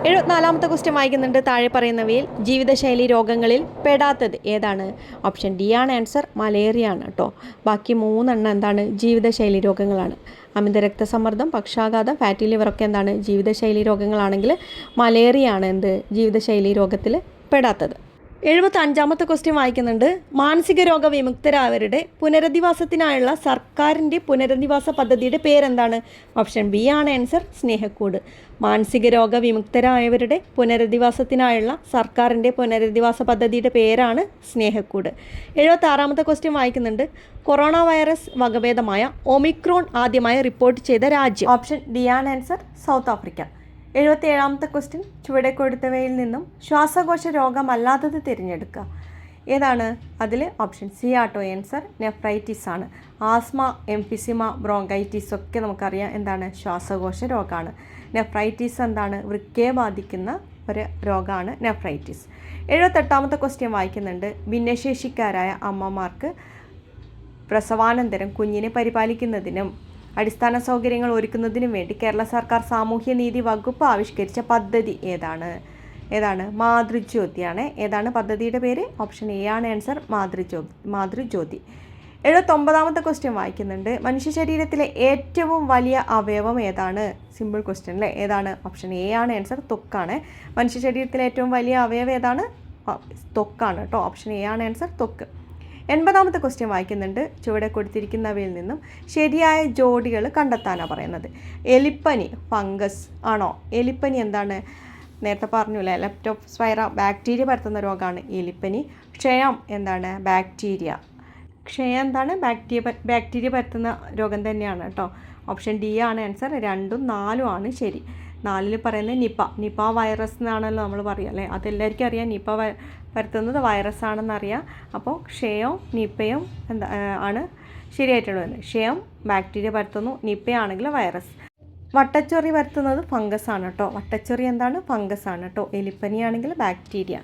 74-ാമത്തെ ക്വസ്റ്റ്യൻ വായിക്കുന്നുണ്ട്. താഴെ പറയുന്നവയിൽ ജീവിതശൈലി രോഗങ്ങളിൽ പെടാത്തത് ഏതാണ്? ഓപ്ഷൻ ഡി ആണ് ആൻസർ, മലേറിയ ആണ് കേട്ടോ. ബാക്കി 3 എന്താണ്? ജീവിതശൈലി രോഗങ്ങളാണ്. അമിത രക്തസമ്മർദ്ദം, പക്ഷാഘാതം, ഫാറ്റി ലിവർ ഒക്കെ എന്താണ്? ജീവിതശൈലി രോഗങ്ങളാണെങ്കിൽ മലേറിയ ആണ് എന്ത്? ജീവിതശൈലി രോഗത്തിൽ പെടാത്തത്. 75-ാമത്തെ ക്വസ്റ്റ്യൻ വായിക്കുന്നുണ്ട്. മാനസിക രോഗ വിമുക്തരായവരുടെ പുനരധിവാസത്തിനായുള്ള സർക്കാരിൻ്റെ പുനരധിവാസ പദ്ധതിയുടെ പേരെന്താണ്? ഓപ്ഷൻ ബി ആണ് ആൻസർ, സ്നേഹക്കൂട്. മാനസിക രോഗ വിമുക്തരായവരുടെ പുനരധിവാസത്തിനായുള്ള സർക്കാരിൻ്റെ പുനരധിവാസ പദ്ധതിയുടെ പേരാണ് സ്നേഹക്കൂട്. 76-ാമത്തെ ക്വസ്റ്റ്യൻ വായിക്കുന്നുണ്ട്. കൊറോണ വൈറസ് വകഭേദമായ ഒമിക്രോൺ ആദ്യമായി റിപ്പോർട്ട് ചെയ്ത രാജ്യം? ഓപ്ഷൻ ഡി ആണ് ആൻസർ, സൗത്ത് ആഫ്രിക്ക. 77-ാമത്തെ ക്വസ്റ്റ്യൻ, ചുവടെ കൊടുത്തവയിൽ നിന്നും ശ്വാസകോശ രോഗമല്ലാത്തത് തിരഞ്ഞെടുക്കുക. ഏതാണ്? അതിൽ ഓപ്ഷൻ സി ആട്ടോ ആൻസർ, നെഫ്രൈറ്റിസ് ആണ്. ആസ്മ, എംഫിസിമ, ബ്രോങ്കൈറ്റിസ് ഒക്കെ നമുക്കറിയാം എന്താണ്? ശ്വാസകോശ രോഗമാണ്. നെഫ്രൈറ്റിസ് എന്താണ്? വൃക്കയെ ബാധിക്കുന്ന ഒരു രോഗമാണ് നെഫ്രൈറ്റിസ്. 78-ാമത്തെ ക്വസ്റ്റ്യൻ വായിക്കുന്നുണ്ട്. ഭിന്നശേഷിക്കാരായ അമ്മമാർക്ക് പ്രസവാനന്തരം കുഞ്ഞിനെ പരിപാലിക്കുന്നതിനും അടിസ്ഥാന സൗകര്യങ്ങൾ ഒരുക്കുന്നതിനും വേണ്ടി കേരള സർക്കാർ സാമൂഹ്യനീതി വകുപ്പ് ആവിഷ്കരിച്ച പദ്ധതി ഏതാണ്? മാതൃജ്യോതിയാണ്. ഏതാണ് പദ്ധതിയുടെ പേര്? ഓപ്ഷൻ എ ആണ് ആൻസർ, മാതൃജ്യോതി. 79-ാമത്തെ ക്വസ്റ്റ്യൻ വായിക്കുന്നുണ്ട്. മനുഷ്യ ശരീരത്തിലെ ഏറ്റവും വലിയ അവയവം ഏതാണ്? സിമ്പിൾ ക്വസ്റ്റ്യൻ അല്ലേ? ഏതാണ്? ഓപ്ഷൻ എ ആണ് ആൻസർ, ത്വക്കാണ്. മനുഷ്യ ശരീരത്തിലെ ഏറ്റവും വലിയ അവയവം ഏതാണ്? ത്വക്കാണ് കേട്ടോ. ഓപ്ഷൻ എ ആണ് ആൻസർ, ത്വക്ക്. 80-ാമത്തെ ക്വസ്റ്റ്യൻ വായിക്കുന്നുണ്ട്. ചുവടെ കൊടുത്തിരിക്കുന്നവയിൽ നിന്നും ശരിയായ ജോഡികൾ കണ്ടെത്താനാണ് പറയുന്നത്. എലിപ്പനി ഫംഗസ് ആണോ? എലിപ്പനി എന്താണ്? നേരത്തെ പറഞ്ഞില്ലേ, ലെപ്റ്റോസ്പൈറ ബാക്ടീരിയ പരത്തുന്ന രോഗമാണ് എലിപ്പനി. ക്ഷയം എന്താണ്? ബാക്ടീരിയ. ക്ഷയം എന്താണ്? ബാക്ടീരിയ പരത്തുന്ന രോഗം തന്നെയാണ് കേട്ടോ. ഓപ്ഷൻ ഡി ആണ് ആൻസർ. 2ഉം 4ഉം ആണ് ശരി. 4ൽ പറയുന്നത് നിപ വൈറസ് എന്നാണല്ലോ നമ്മൾ പറയുക അല്ലേ? അതെല്ലാവർക്കും അറിയാം, നിപ പരത്തുന്നത് വൈറസ് ആണെന്നറിയാം. അപ്പോൾ ക്ഷയവും നിപ്പയും ആണ് ശരിയായിട്ടുള്ളത്. ക്ഷയം ബാക്ടീരിയ പരത്തുന്നു, നിപ്പയാണെങ്കിൽ വൈറസ്. വട്ടച്ചൊറി പരത്തുന്നത് ഫംഗസ് ആണ് കേട്ടോ. വട്ടച്ചൊറി എന്താണ്? ഫംഗസ് ആണ് കേട്ടോ. എലിപ്പനിയാണെങ്കിൽ ബാക്ടീരിയ.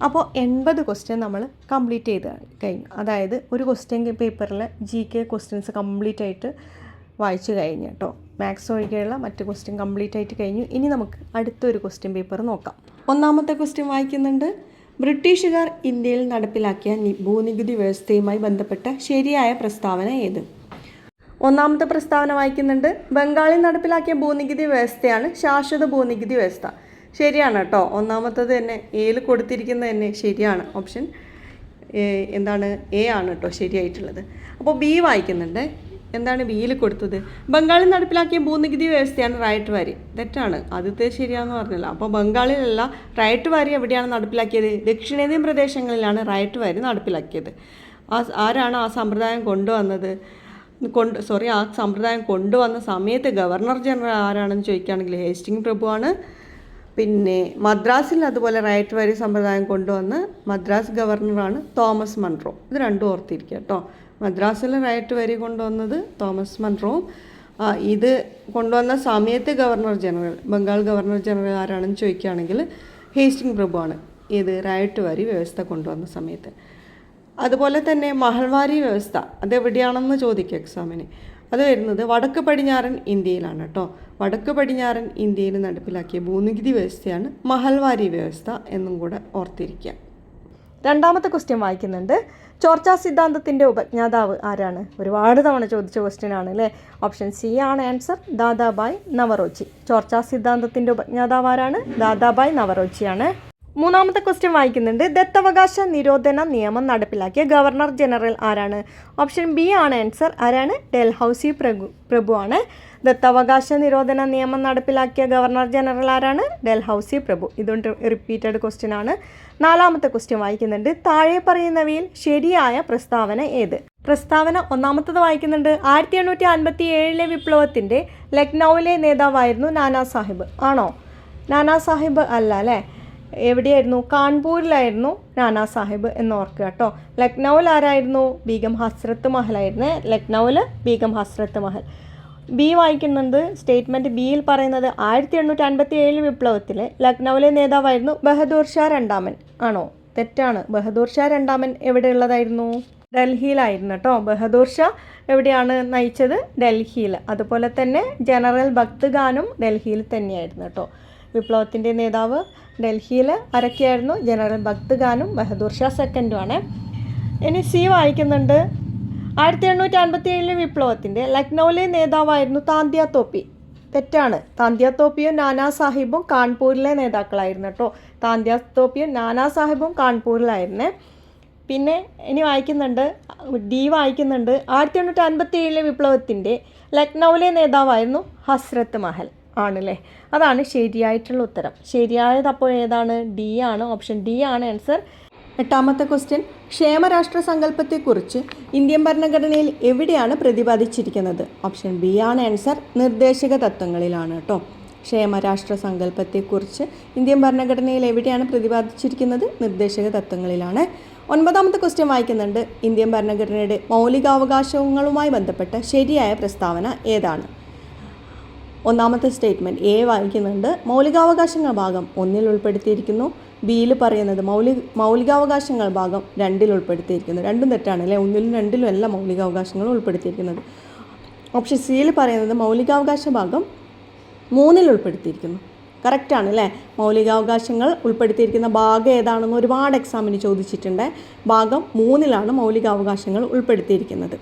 അപ്പോൾ 80 ക്വസ്റ്റ്യൻ നമ്മൾ കംപ്ലീറ്റ് ചെയ്ത് കഴിഞ്ഞു. അതായത് ഒരു ക്വസ്റ്റ്യൻ പേപ്പറിൽ GK ക്വസ്റ്റ്യൻസ് കംപ്ലീറ്റ് ആയിട്ട് വായിച്ചു കഴിഞ്ഞു കേട്ടോ. മാത്സ് ഒഴികെയുള്ള മറ്റ് ക്വസ്റ്റ്യൻ കംപ്ലീറ്റ് ആയിട്ട് കഴിഞ്ഞു. ഇനി നമുക്ക് അടുത്തൊരു ക്വസ്റ്റ്യൻ പേപ്പർ നോക്കാം. 1-ാമത്തെ ക്വസ്റ്റ്യൻ വായിക്കുന്നുണ്ട്. ബ്രിട്ടീഷുകാർ ഇന്ത്യയിൽ നടപ്പിലാക്കിയ ഭൂനികുതി വ്യവസ്ഥയുമായി ബന്ധപ്പെട്ട ശരിയായ പ്രസ്താവന ഏത്? 1-ാമത്തെ പ്രസ്താവന വായിക്കുന്നുണ്ട്. ബംഗാളിൽ നടപ്പിലാക്കിയ ഭൂനികുതി വ്യവസ്ഥയാണ് ശാശ്വത ഭൂനികുതി വ്യവസ്ഥ. ശരിയാണ് കേട്ടോ. 1-ാമത്തത് തന്നെ എയിൽ കൊടുത്തിരിക്കുന്നത് തന്നെ ശരിയാണ്. ഓപ്ഷൻ എന്താണ്? എ ആണ് കേട്ടോ ശരിയായിട്ടുള്ളത്. അപ്പോൾ ബി വായിക്കുന്നുണ്ട്. എന്താണ് ബിയിൽ കൊടുത്തത്? ബംഗാളിൽ നടപ്പിലാക്കിയ ഭൂനികുതി വ്യവസ്ഥയാണ് റൈറ്റ് വാരി. തെറ്റാണ്. ആദ്യത്തെ ശരിയാണെന്ന് പറഞ്ഞല്ലോ. അപ്പോൾ ബംഗാളിലല്ല, റൈറ്റ് വാരി എവിടെയാണ് നടപ്പിലാക്കിയത്? ദക്ഷിണേന്ത്യൻ പ്രദേശങ്ങളിലാണ് റൈറ്റ് വാരി നടപ്പിലാക്കിയത്. ആരാണ് ആ സമ്പ്രദായം കൊണ്ടുവന്നത്? ആ സമ്പ്രദായം കൊണ്ടുവന്ന സമയത്ത് ഗവർണർ ജനറൽ ആരാണെന്ന് ചോദിക്കുകയാണെങ്കിൽ ഹേസ്റ്റിംഗ് പ്രഭുവാണ്. പിന്നെ മദ്രാസിൽ അതുപോലെ റൈറ്റ് വരി സമ്പ്രദായം കൊണ്ടുവന്ന് മദ്രാസ് ഗവർണറാണ് തോമസ് മൺറോ. ഇത് രണ്ടും ഓർത്തിരിക്കുക കേട്ടോ. മദ്രാസിൽ റൈറ്റ് വരി കൊണ്ടുവന്നത് തോമസ് മൺറോവും ഇത് കൊണ്ടുവന്ന സമയത്ത് governor general Bengal governor general ആരാണെന്ന് ചോദിക്കുകയാണെങ്കിൽ ഹേസ്റ്റിംഗ് പ്രഭുവാണ്. ഇത് റൈറ്റ് വരി വ്യവസ്ഥ കൊണ്ടുവന്ന സമയത്ത്. അതുപോലെ തന്നെ മഹൽവാരി വ്യവസ്ഥ അതെവിടെയാണെന്ന് ചോദിക്കുക എക്സാമിന്. അത് വരുന്നത് വടക്ക് പടിഞ്ഞാറൻ ഇന്ത്യയിലാണ് കേട്ടോ. വടക്ക് പടിഞ്ഞാറൻ ഇന്ത്യയിൽ നടപ്പിലാക്കിയ ഭൂനികുതി വ്യവസ്ഥയാണ് മഹൽവാരി വ്യവസ്ഥ എന്നും കൂടെ ഓർത്തിരിക്കുക. രണ്ടാമത്തെ ക്വസ്റ്റ്യൻ വായിക്കുന്നുണ്ട്. ചോർച്ചാ സിദ്ധാന്തത്തിൻ്റെ ഉപജ്ഞാതാവ് ആരാണ്? ഒരുപാട് തവണ ചോദിച്ച ക്വസ്റ്റ്യൻ ആണ് അല്ലേ. ഓപ്ഷൻ സി ആണ് ആൻസർ, ദാദാബായ് നവറോജി. ചോർച്ചാ സിദ്ധാന്തത്തിൻ്റെ ഉപജ്ഞാതാവ് ആരാണ്? ദാദാബായ് നവറോജിയാണ്. മൂന്നാമത്തെ ക്വസ്റ്റ്യൻ വായിക്കുന്നുണ്ട്. ദത്തവകാശ നിരോധന നിയമം നടപ്പിലാക്കിയ ഗവർണർ ജനറൽ ആരാണ്? ഓപ്ഷൻ ബി ആണ് ആൻസർ. ആരാണ്? ഡൽഹൌസി പ്രഭു ആണ്. ദത്തവകാശ നിരോധന നിയമം നടപ്പിലാക്കിയ ഗവർണർ ജനറൽ ആരാണ്? ഡൽഹൌസി പ്രഭു. ഇതുകൊണ്ട് റിപ്പീറ്റഡ് ക്വസ്റ്റ്യൻ ആണ്. നാലാമത്തെ ക്വസ്റ്റ്യൻ വായിക്കുന്നുണ്ട്. താഴെ പറയുന്നവയിൽ ശരിയായ പ്രസ്താവന ഏത്? പ്രസ്താവന ഒന്നാമത്തത് വായിക്കുന്നുണ്ട്. 1857 വിപ്ലവത്തിൻ്റെ ലക്നൌവിലെ നേതാവായിരുന്നു നാനാ സാഹിബ്. ആണോ? നാനാ സാഹിബ് അല്ല അല്ലേ. എവിടെയായിരുന്നു? കാൺപൂരിലായിരുന്നു നാനാ സാഹിബ് എന്ന് ഓർക്കുക കേട്ടോ. ലക്നൌവിൽ ആരായിരുന്നു? ബീഗം ഹസ്രത്ത് മഹലായിരുന്നു. ലക്നൌവിൽ ബീഗം ഹസ്രത്ത് മഹൽ. ബി വായിക്കുന്നുണ്ട്. സ്റ്റേറ്റ്മെൻറ്റ് ബിയിൽ പറയുന്നത് 1857 വിപ്ലവത്തിൽ ലക്നൌവിലെ നേതാവായിരുന്നു ബഹദൂർ ഷാ രണ്ടാമൻ. ആണോ? തെറ്റാണ്. ബഹദൂർ ഷാ രണ്ടാമൻ എവിടെയുള്ളതായിരുന്നു? ഡൽഹിയിലായിരുന്നു കേട്ടോ. ബഹദൂർ ഷാ എവിടെയാണ് നയിച്ചത്? ഡൽഹിയിൽ. അതുപോലെ തന്നെ ജനറൽ ഭക്ത് ഖാനും ഡൽഹിയിൽ തന്നെയായിരുന്നു കേട്ടോ. വിപ്ലവത്തിൻ്റെ നേതാവ് ഡൽഹിയിൽ ആരൊക്കെയായിരുന്നു? ജനറൽ ഭക്ത് ഖാനും ബഹദൂർ ഷാ സെക്കൻഡുമാണ്. ഇനി സി വായിക്കുന്നുണ്ട്. 1857 വിപ്ലവത്തിൻ്റെ ലക്നൌവിലെ നേതാവായിരുന്നു താന്ത്യ തോപ്പി. തെറ്റാണ്. താന്ത്യ തോപ്പിയും നാനാ സാഹിബും കാൺപൂരിലെ നേതാക്കളായിരുന്നു കേട്ടോ. താന്ത്യ തോപ്പിയും നാനാ സാഹിബും കാൺപൂരിലായിരുന്നു. പിന്നെ ഇനി വായിക്കുന്നുണ്ട്, ഡി വായിക്കുന്നുണ്ട്. 1857 വിപ്ലവത്തിൻ്റെ ലക്നൌവിലെ നേതാവായിരുന്നു ഹസ്രത്ത് മഹൽ ആണല്ലേ. അതാണ് ശരിയായിട്ടുള്ള ഉത്തരം. ശരിയായത് അപ്പോൾ ഏതാണ്? ഡി ആണ്. ഓപ്ഷൻ ഡി ആണ് ആൻസർ. എട്ടാമത്തെ ക്വസ്റ്റ്യൻ. ക്ഷേമരാഷ്ട്ര സങ്കല്പത്തെക്കുറിച്ച് ഇന്ത്യൻ ഭരണഘടനയിൽ എവിടെയാണ് പ്രതിപാദിച്ചിരിക്കുന്നത്? ഓപ്ഷൻ ബി ആണ് ആൻസർ. നിർദ്ദേശക തത്വങ്ങളിലാണ് കേട്ടോ. ക്ഷേമരാഷ്ട്ര സങ്കല്പത്തെക്കുറിച്ച് ഇന്ത്യൻ ഭരണഘടനയിൽ എവിടെയാണ് പ്രതിപാദിച്ചിരിക്കുന്നത്? നിർദ്ദേശക തത്വങ്ങളിലാണ്. ഒൻപതാമത്തെ ക്വസ്റ്റ്യൻ വായിക്കുന്നുണ്ട്. ഇന്ത്യൻ ഭരണഘടനയുടെ മൗലികാവകാശങ്ങളുമായി ബന്ധപ്പെട്ട ശരിയായ പ്രസ്താവന ഏതാണ്? ഒന്നാമത്തെ സ്റ്റേറ്റ്മെൻറ്റ് എ വായിക്കുന്നുണ്ട്. മൗലികാവകാശങ്ങൾ ഭാഗം 1 ഉൾപ്പെടുത്തിയിരിക്കുന്നു. ബിയിൽ പറയുന്നത് മൗലികാവകാശങ്ങൾ ഭാഗം 2 ഉൾപ്പെടുത്തിയിരിക്കുന്നു. രണ്ടും തെറ്റാണ് അല്ലേ. 1 ലും 2 ലും അല്ല മൗലികാവകാശങ്ങൾ ഉൾപ്പെടുത്തിയിരിക്കുന്നത്. ഓപ്ഷൻ സിയിൽ പറയുന്നത് മൗലികാവകാശ ഭാഗം 3 ഉൾപ്പെടുത്തിയിരിക്കുന്നു. കറക്റ്റാണ് അല്ലേ. മൗലികാവകാശങ്ങൾ ഉൾപ്പെടുത്തിയിരിക്കുന്ന ഭാഗം ഏതാണെന്ന് ഒരുപാട് എക്സാമിന് ചോദിച്ചിട്ടുണ്ട്. ഭാഗം 3 മൗലികാവകാശങ്ങൾ ഉൾപ്പെടുത്തിയിരിക്കുന്നത്.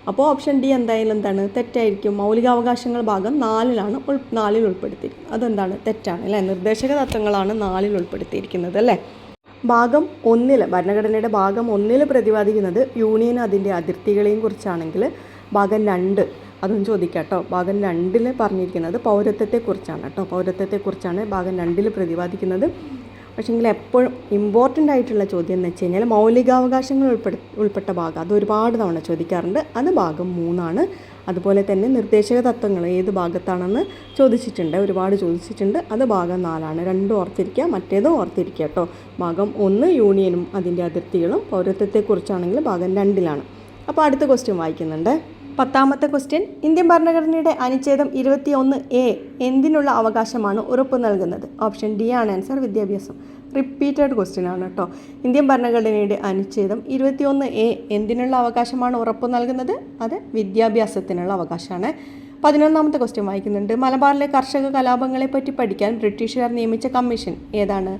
അപ്പോൾ ഓപ്ഷൻ ഡി എന്തായാലും എന്താണ്? തെറ്റായിരിക്കും. മൗലികാവകാശങ്ങൾ ഭാഗം 4 ഉൾപ്പെടുത്തിയിരിക്കുന്നത്. അതെന്താണ്? തെറ്റാണ് അല്ലേ. നിർദ്ദേശക തത്വങ്ങളാണ് 4 ഉൾപ്പെടുത്തിയിരിക്കുന്നത് അല്ലേ. ഭാഗം 1 ഭരണഘടനയുടെ ഭാഗം 1 പ്രതിപാദിക്കുന്നത് യൂണിയൻ അതിൻ്റെ അതിർത്തികളെയും കുറിച്ചാണെങ്കിൽ ഭാഗം 2 അതൊന്നും ചോദിക്കാം കേട്ടോ. ഭാഗം 2 പറഞ്ഞിരിക്കുന്നത് പൗരത്വത്തെക്കുറിച്ചാണ് കേട്ടോ. പൗരത്വത്തെക്കുറിച്ചാണ് ഭാഗം 2 പ്രതിപാദിക്കുന്നത്. പക്ഷേങ്കിൽ എപ്പോഴും ഇമ്പോർട്ടൻ്റ് ആയിട്ടുള്ള ചോദ്യം എന്ന് വെച്ച് കഴിഞ്ഞാൽ മൗലികാവകാശങ്ങൾ ഉൾപ്പെട്ട ഭാഗം അത് ഒരുപാട് തവണ ചോദിക്കാറുണ്ട്. അത് ഭാഗം 3 അതുപോലെ തന്നെ നിർദ്ദേശക തത്വങ്ങൾ ഏത് ഭാഗത്താണെന്ന് ചോദിച്ചിട്ടുണ്ട്, ഒരുപാട് ചോദിച്ചിട്ടുണ്ട്. അത് ഭാഗം 4 രണ്ടും ഓർത്തിരിക്കുക, മറ്റേതും ഓർത്തിരിക്കുക കേട്ടോ. ഭാഗം 1 യൂണിയനും അതിൻ്റെ അതിർത്തികളും, പൗരത്വത്തെക്കുറിച്ചാണെങ്കിൽ ഭാഗം 2 അപ്പോൾ അടുത്ത ക്വസ്റ്റ്യൻ വായിക്കുന്നുണ്ട്. 10ാമത്തെ ക്വസ്റ്റ്യൻ. ഇന്ത്യൻ ഭരണഘടനയുടെ അനുച്ഛേദം 21A എന്തിനുള്ള അവകാശമാണ് ഉറപ്പു നൽകുന്നത്? ഓപ്ഷൻ ഡി ആണ് ആൻസർ. വിദ്യാഭ്യാസം. റിപ്പീറ്റഡ് ക്വസ്റ്റ്യൻ ആണ് കേട്ടോ. ഇന്ത്യൻ ഭരണഘടനയുടെ അനുച്ഛേദം 21A എന്തിനുള്ള അവകാശമാണ് ഉറപ്പു നൽകുന്നത്? അത് വിദ്യാഭ്യാസത്തിനുള്ള അവകാശമാണ്. 11ാമത്തെ ക്വസ്റ്റ്യൻ വായിക്കുന്നുണ്ട്. മലബാറിലെ കർഷക കലാപങ്ങളെപ്പറ്റി പഠിക്കാൻ ബ്രിട്ടീഷുകാർ നിയമിച്ച കമ്മീഷൻ ഏതാണ്?